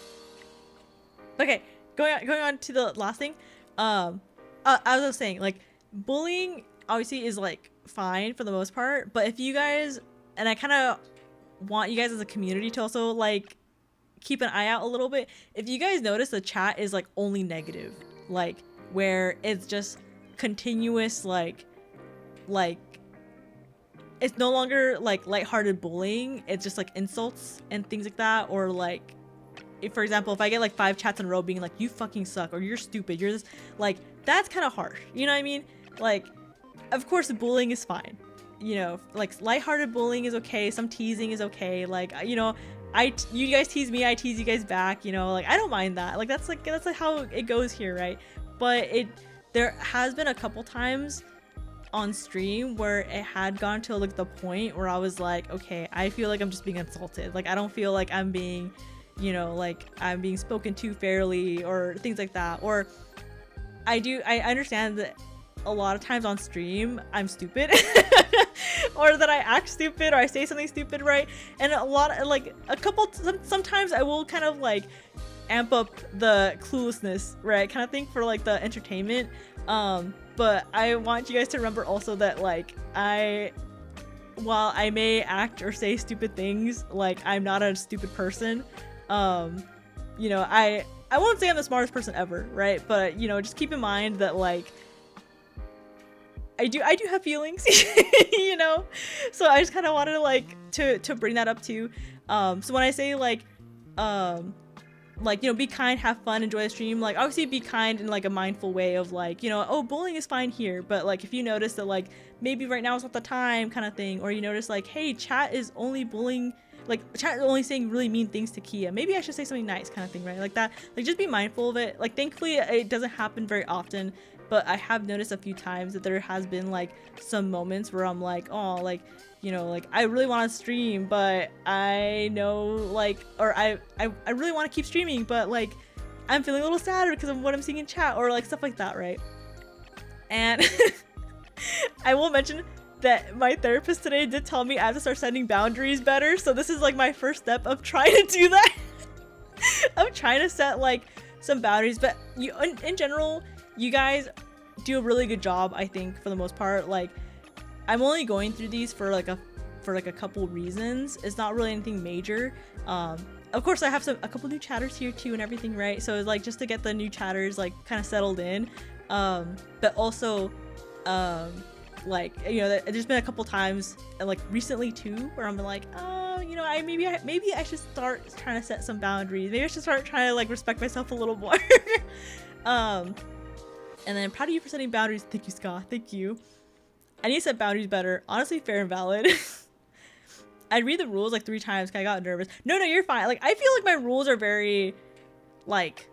Speaker 1: Okay, going on to the last thing. As I was saying, like, bullying obviously is like fine for the most part, but if you guys, and I kind of want you guys as a community to also like keep an eye out a little bit. If you guys notice the chat is like only negative, like where it's just continuous, like it's no longer like lighthearted bullying, it's just like insults and things like that, or like, if, for example, if I get like 5 chats in a row being like, you fucking suck, or you're stupid, you're this, like, that's kind of harsh, you know what I mean? Like, of course bullying is fine, you know, like lighthearted bullying is okay, some teasing is okay, like, you know, you guys tease me, I tease you guys back, you know, like, I don't mind that, like, that's like how it goes here, right? But there has been a couple times on stream where it had gone to like the point where I was like, okay, I feel like I'm just being insulted, like I don't feel like I'm being, you know, like I'm being spoken to fairly, or things like that. Or I understand that a lot of times on stream I'm stupid or that I act stupid, or I say something stupid, right? And sometimes I will kind of like amp up the cluelessness, right, kind of thing, for like the entertainment. But I want you guys to remember also that, like, while I may act or say stupid things, like, I'm not a stupid person. You know, I won't say I'm the smartest person ever, right? But, you know, just keep in mind that, like, I do have feelings, you know? So I just kind of wanted to, like, to bring that up too. So when I say, like, you know, be kind, have fun, enjoy the stream, like, obviously be kind in like a mindful way of like, you know, oh, bullying is fine here, but like if you notice that like maybe right now is not the time, kind of thing, or you notice like, hey, chat is only bullying, like chat is only saying really mean things to Kia, maybe I should say something nice, kind of thing, right? Like that, like just be mindful of it. Like thankfully it doesn't happen very often, but I have noticed a few times that there has been like some moments where I'm like, oh, like, you know, like I really want to stream, but I know, like, or I really want to keep streaming, but like I'm feeling a little sad because of what I'm seeing in chat, or like stuff like that, right? And I will mention that my therapist today did tell me I have to start setting boundaries better, so this is like my first step of trying to do that. I'm trying to set like some boundaries, but you, in general, you guys do a really good job, I think, for the most part. Like, I'm only going through these for like a couple reasons. It's not really anything major. Of course I have a couple new chatters here too and everything, right? So it's like just to get the new chatters like kind of settled in. But also like, you know, there's been a couple times, and like recently too, where I'm like, oh, you know, maybe I should start trying to set some boundaries. Maybe I should start trying to like respect myself a little more. And then proud of you for setting boundaries. Thank you, Scott. Thank you. I need to set boundaries better. Honestly, fair and valid. I'd read the rules like 3 times because I got nervous. No, you're fine. Like, I feel like my rules are very, like,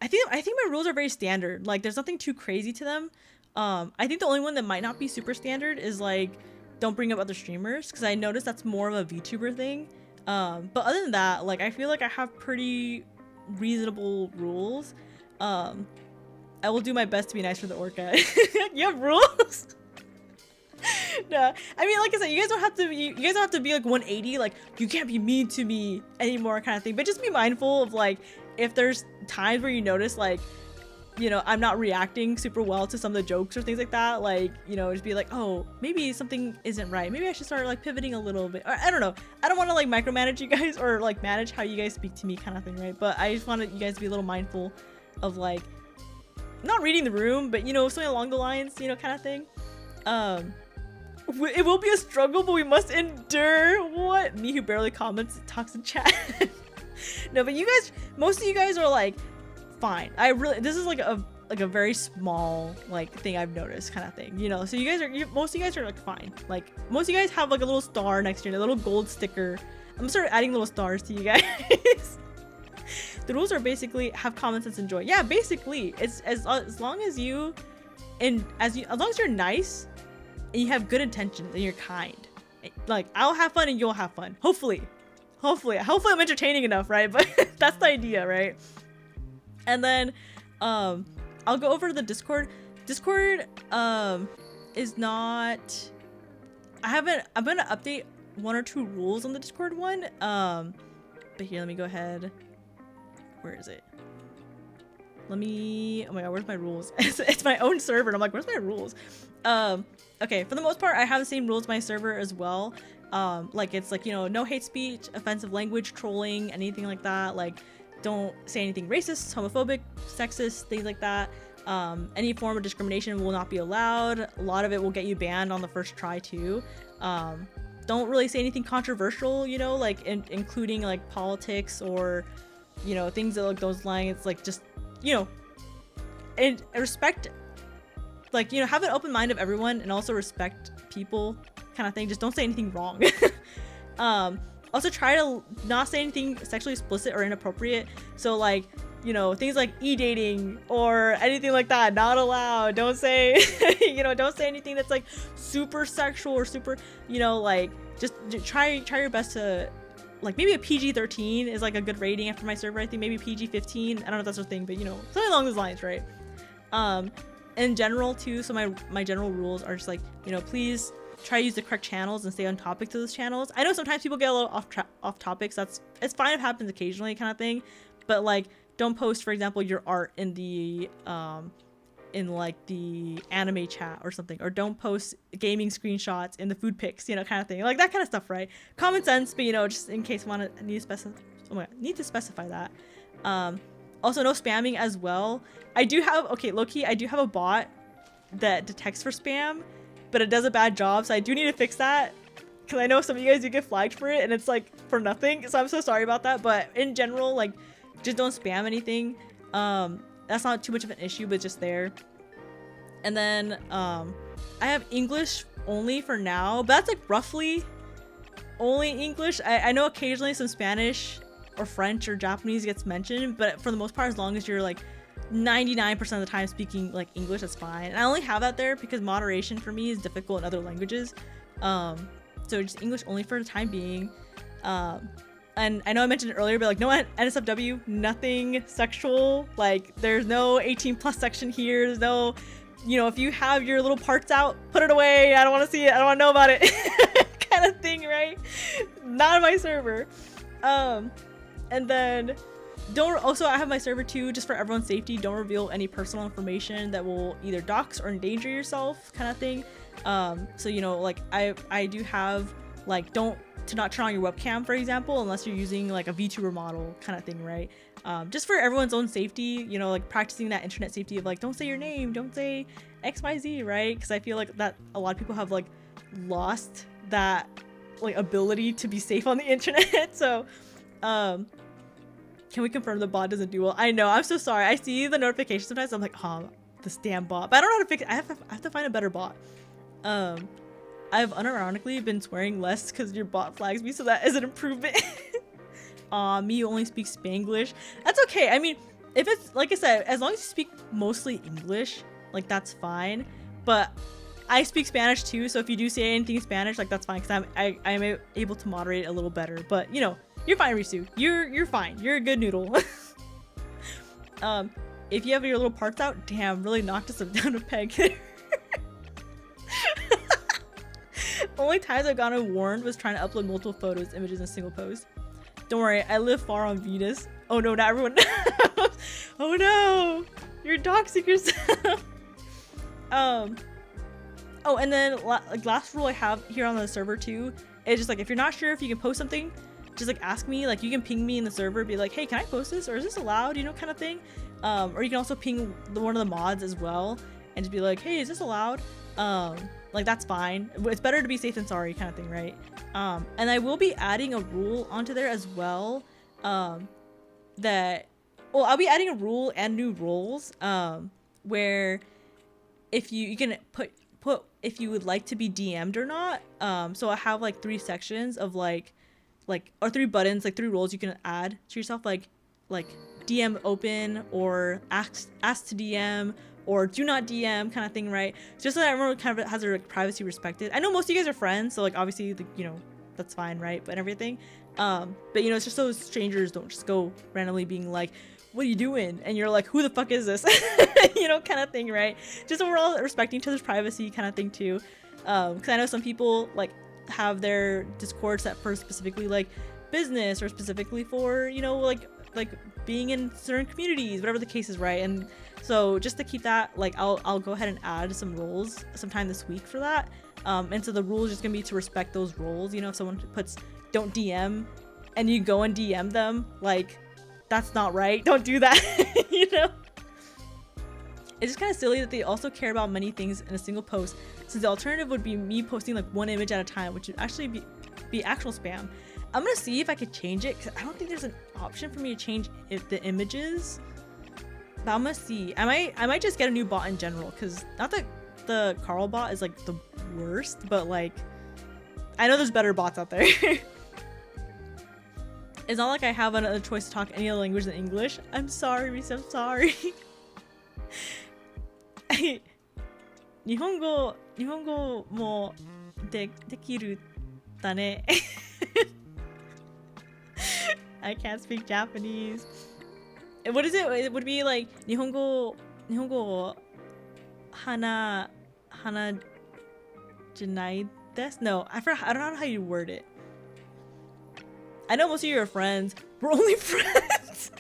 Speaker 1: I think my rules are very standard. Like, there's nothing too crazy to them. I think the only one that might not be super standard is like, don't bring up other streamers, because I noticed that's more of a VTuber thing. But other than that, like, I feel like I have pretty reasonable rules. I will do my best to be nice for the orca. You have rules? No, I mean, like I said, you guys don't have to be like 180, like you can't be mean to me anymore kind of thing, but just be mindful of like, if there's times where you notice like, you know, I'm not reacting super well to some of the jokes or things like that, like, you know, just be like, oh, maybe something isn't right, maybe I should start like pivoting a little bit, or I don't know, I don't want to like micromanage you guys or like manage how you guys speak to me kind of thing, right? But I just wanted you guys to be a little mindful of like, not reading the room, but you know, something along the lines, you know, kind of thing. It will be a struggle, but we must endure. What? Me who barely comments, talks in chat. No, but you guys, most of you guys are like, fine. This is like a very small like thing I've noticed kind of thing, you know. So you guys are, most of you guys are like fine. Like most of you guys have like a little star next to you, a little gold sticker. I'm gonna start adding little stars to you guys. The rules are basically have common sense and joy. Yeah, basically, it's as long as you, as long as you're nice. And you have good intentions and you're kind. Like, I'll have fun and you'll have fun. Hopefully I'm entertaining enough, right? But that's the idea, right? And then I'll go over to the Discord. Discord is not, I'm gonna update 1 or 2 rules on the Discord one. But here, let me go ahead. Where is it? Oh my god, where's my rules? It's my own server and I'm like, where's my rules? Okay, for the most part, I have the same rules my server as well. Like it's like, you know, no hate speech, offensive language, trolling, anything like that. Like, don't say anything racist, homophobic, sexist, things like that. Any form of discrimination will not be allowed. A lot of it will get you banned on the first try too. Don't really say anything controversial, you know, like including like politics or, you know, things that like those lines. Like just, you know, and respect. Like, you know, have an open mind of everyone and also respect people kind of thing. Just don't say anything wrong. Also try to not say anything sexually explicit or inappropriate. So like, you know, things like e-dating or anything like that, not allowed. Don't say, you know, don't say anything that's like super sexual or super, you know, like just try your best to, like maybe a PG-13 is like a good rating after my server. I think maybe PG-15. I don't know if that's a thing, but you know, something along those lines, right? In general too, so my general rules are just like, you know, please try to use the correct channels and stay on topic to those channels. I know sometimes people get a little off topics. It's fine if it happens occasionally kind of thing, but like don't post, for example, your art in the in like the anime chat or something, or don't post gaming screenshots in the food pics, you know, kind of thing, like that kind of stuff, right? Common sense, but you know, just in case you need to specify that. Also, no spamming as well. I do have, okay, low-key, I do have a bot that detects for spam, but it does a bad job, so I do need to fix that. Because I know some of you guys do get flagged for it, and it's like for nothing, so I'm so sorry about that. But in general, like, just don't spam anything. That's not too much of an issue, but just there. And then I have English only for now, but that's like roughly only English. I know occasionally some Spanish or French or Japanese gets mentioned, but for the most part, as long as you're like 99% of the time speaking like English, that's fine. And I only have that there because moderation for me is difficult in other languages. So just English only for the time being. And I know I mentioned it earlier, but like no NSFW, nothing sexual. Like there's no 18+ section here. There's no, you know, if you have your little parts out, put it away. I don't want to see it. I don't want to know about it. Kind of thing, right? Not on my server. And then I have my server too, just for everyone's safety, don't reveal any personal information that will either dox or endanger yourself kind of thing. So, you know, like I do have like, to not turn on your webcam, for example, unless you're using like a VTuber model kind of thing, right? Just for everyone's own safety, you know, like practicing that internet safety of like, don't say your name, don't say XYZ, right? Because I feel like that a lot of people have like lost that like ability to be safe on the internet. So, can we confirm the bot doesn't do well? I know, I'm so sorry. I see the notification sometimes. I'm like, oh, this damn bot. But I don't know how to fix it. I have to find a better bot. I've unironically been swearing less because your bot flags me, so that is an improvement. Me only speak Spanglish. That's okay. I mean, if it's like I said, as long as you speak mostly English, like that's fine. But I speak Spanish too, so if you do say anything in Spanish, like that's fine, because I'm able to moderate a little better. But you know, you're fine, Risu. You're fine. You're a good noodle. If you have your little parts out, damn, really knocked us down a peg there. Only times I've gotten warned was trying to upload multiple photos, images in a single post. Don't worry, I live far on Venus. Oh no, not everyone knows. Oh no, you're doxing yourself. Oh, and then like last rule I have here on the server too is just like, if you're not sure if you can post something, just like ask me. Like you can ping me in the server, be like, hey, can I post this, or is this allowed, you know, kind of thing. Or you can also ping one of the mods as well and just be like, hey, is this allowed? Like that's fine. It's better to be safe than sorry, kind of thing, right? And I will be adding a rule onto there as well. I'll be adding a rule and new roles where if you can put if you would like to be DM'd or not. So I have like 3 sections of like or 3 buttons, like 3 roles you can add to yourself, like DM open, or ask to DM, or do not DM, kind of thing, right? Just so that everyone kind of has their like privacy respected. I know most of you guys are friends, so like obviously, like, you know, that's fine, right? But everything. But you know, it's just so strangers don't just go randomly being like, what are you doing? And you're like, who the fuck is this? You know, kind of thing, right? Just so we're all respecting each other's privacy, kind of thing too. Because I know some people like have their Discord set for specifically like business, or specifically for, you know, like being in certain communities, whatever the case is, right? And so just to keep that, like I'll go ahead and add some roles sometime this week for that. And so the rule is just gonna be to respect those roles. You know, if someone puts don't DM and you go and DM them, like that's not right. Don't do that. You know, it's just kind of silly that they also care about many things in a single post, since the alternative would be me posting like 1 image at a time, which would actually be actual spam. I'm gonna see if I could change it, because I don't think there's an option for me to change the images. But I'm gonna see. I might just get a new bot in general, because not that the Carl bot is like the worst, but like I know there's better bots out there. It's not like I have another choice to talk any other language than English. I'm sorry, Risa, I'm sorry. 日本語もできるだね。I can't speak Japanese. What is it? It would be like 日本語花じゃないです No, I don't know how you word it. I know most of you are friends. We're only friends.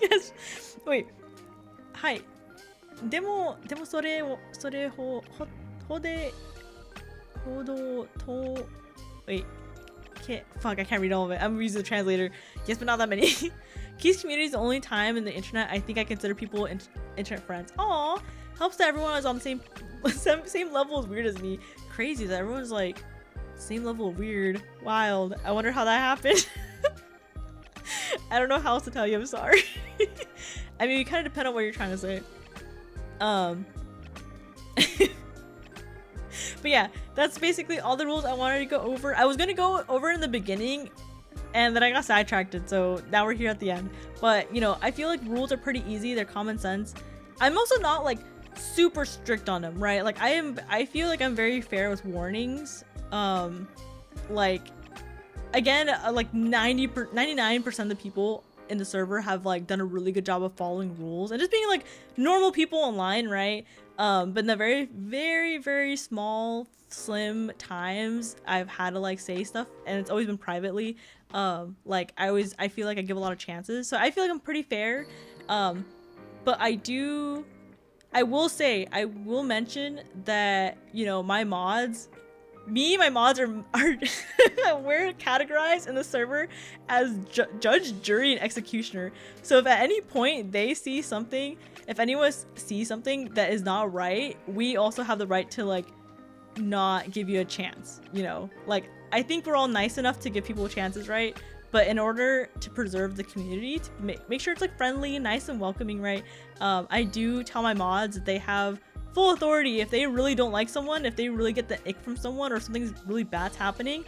Speaker 1: Yes. Wait. はい。でもそれほどと Wait. Fuck, I can't read all of it. I'm using the translator. Yes, but not that many. Keith's community is the only time in the internet I think I consider people internet friends. Aw, helps that everyone is on the same level as weird as me. Crazy that everyone's like same level of weird. Wild. I wonder how that happened. I don't know how else to tell you. I'm sorry. I mean, it kind of depends on what you're trying to say. But yeah, that's basically all the rules I wanted to go over. I was gonna go over in the beginning, and then I got sidetracked, so now we're here at the end. But you know, I feel like rules are pretty easy. They're common sense. I'm also not like super strict on them, right? Like I feel like I'm very fair with warnings. Like again, like 99% of the people in the server have like done a really good job of following rules and just being like normal people online, right? But in the very, very, very small, slim times I've had to like say stuff, and it's always been privately. Like I feel like I give a lot of chances, so I feel like I'm pretty fair. But I will say, I will mention that, you know, my mods are we're categorized in the server as judge, jury, and executioner. So if at any point they see something, if anyone sees something that is not right, we also have the right to like not give you a chance, you know? Like I think we're all nice enough to give people chances, right? but in order to preserve the community, to make sure it's like friendly, nice, and welcoming, right? I do tell my mods that they have full authority. If they really don't like someone, if they really get the ick from someone, or something's really bad's happening,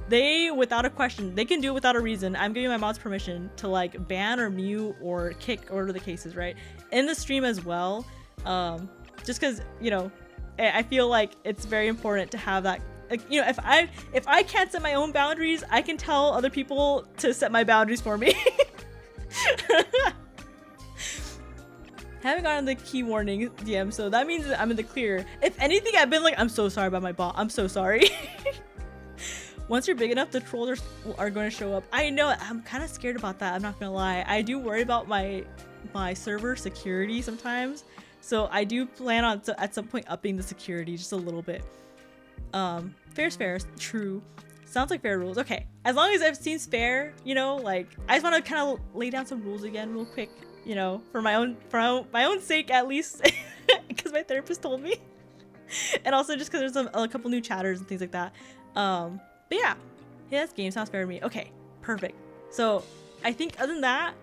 Speaker 1: they, without a question, they can do it without a reason. I'm giving my mods permission to like ban or mute or kick, or whatever the case is, right? In the stream as well. Just because, you know, I feel like it's very important to have that. Like, you know, if I can't set my own boundaries, I can tell other people to set my boundaries for me. Haven't gotten the key warning DM, so that means that I'm in the clear. If anything, I've been like, I'm so sorry about my bot. I'm so sorry. Once you're big enough, the trolls are going to show up. I know, I'm kind of scared about that. I'm not gonna lie. I do worry about my server security sometimes. So I do plan on at some point upping the security just a little bit. Fair's fair, true. Sounds like fair rules. Okay, as long as I've seen fair, you know, like I just want to kind of lay down some rules again real quick, you know, for my own sake at least, because my therapist told me, and also just because there's a couple new chatters and things like that. But yeah, this game sounds fair to me. Okay, perfect. So I think other than that,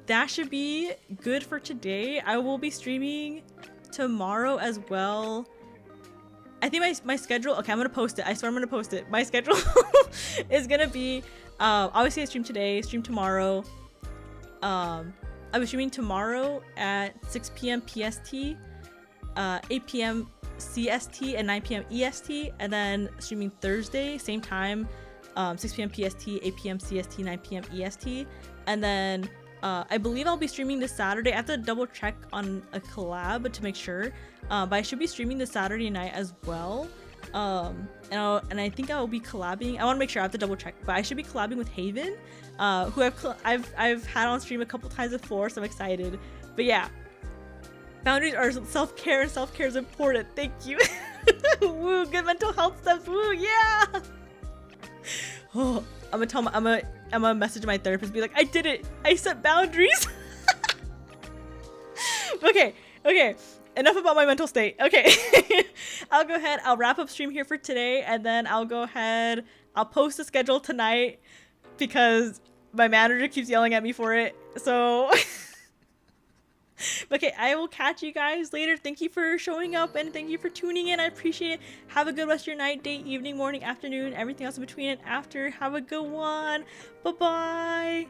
Speaker 1: that should be good for today. I will be streaming tomorrow as well. I think my schedule, okay, I'm gonna post it. I swear I'm gonna post it. My schedule is gonna be, obviously I stream today, stream tomorrow. I'll be streaming tomorrow at 6 p.m. PST, 8 p.m. CST, and 9 p.m. EST, and then streaming Thursday, same time, 6 p.m. PST, 8 p.m. CST, 9 p.m. EST, and then I believe I'll be streaming this Saturday. I have to double check on a collab to make sure, but I should be streaming this Saturday night as well. And I think I'll be collabing. I want to make sure. I have to double check, but I should be collabing with Haven, who I've had on stream a couple times before, so I'm excited. But yeah, boundaries are self-care, and self-care is important. Thank you. Woo, good mental health steps. Woo, yeah. Oh, I'm gonna message my therapist, be like, I did it. I set boundaries. Okay. Enough about my mental state. Okay. I'll go ahead. I'll wrap up stream here for today, and then I'll go ahead. I'll post the schedule tonight because my manager keeps yelling at me for it. So, okay, I will catch you guys later. Thank you for showing up, and thank you for tuning in. I appreciate it. Have a good rest of your night, day, evening, morning, afternoon, everything else in between and after. Have a good one. Bye-bye.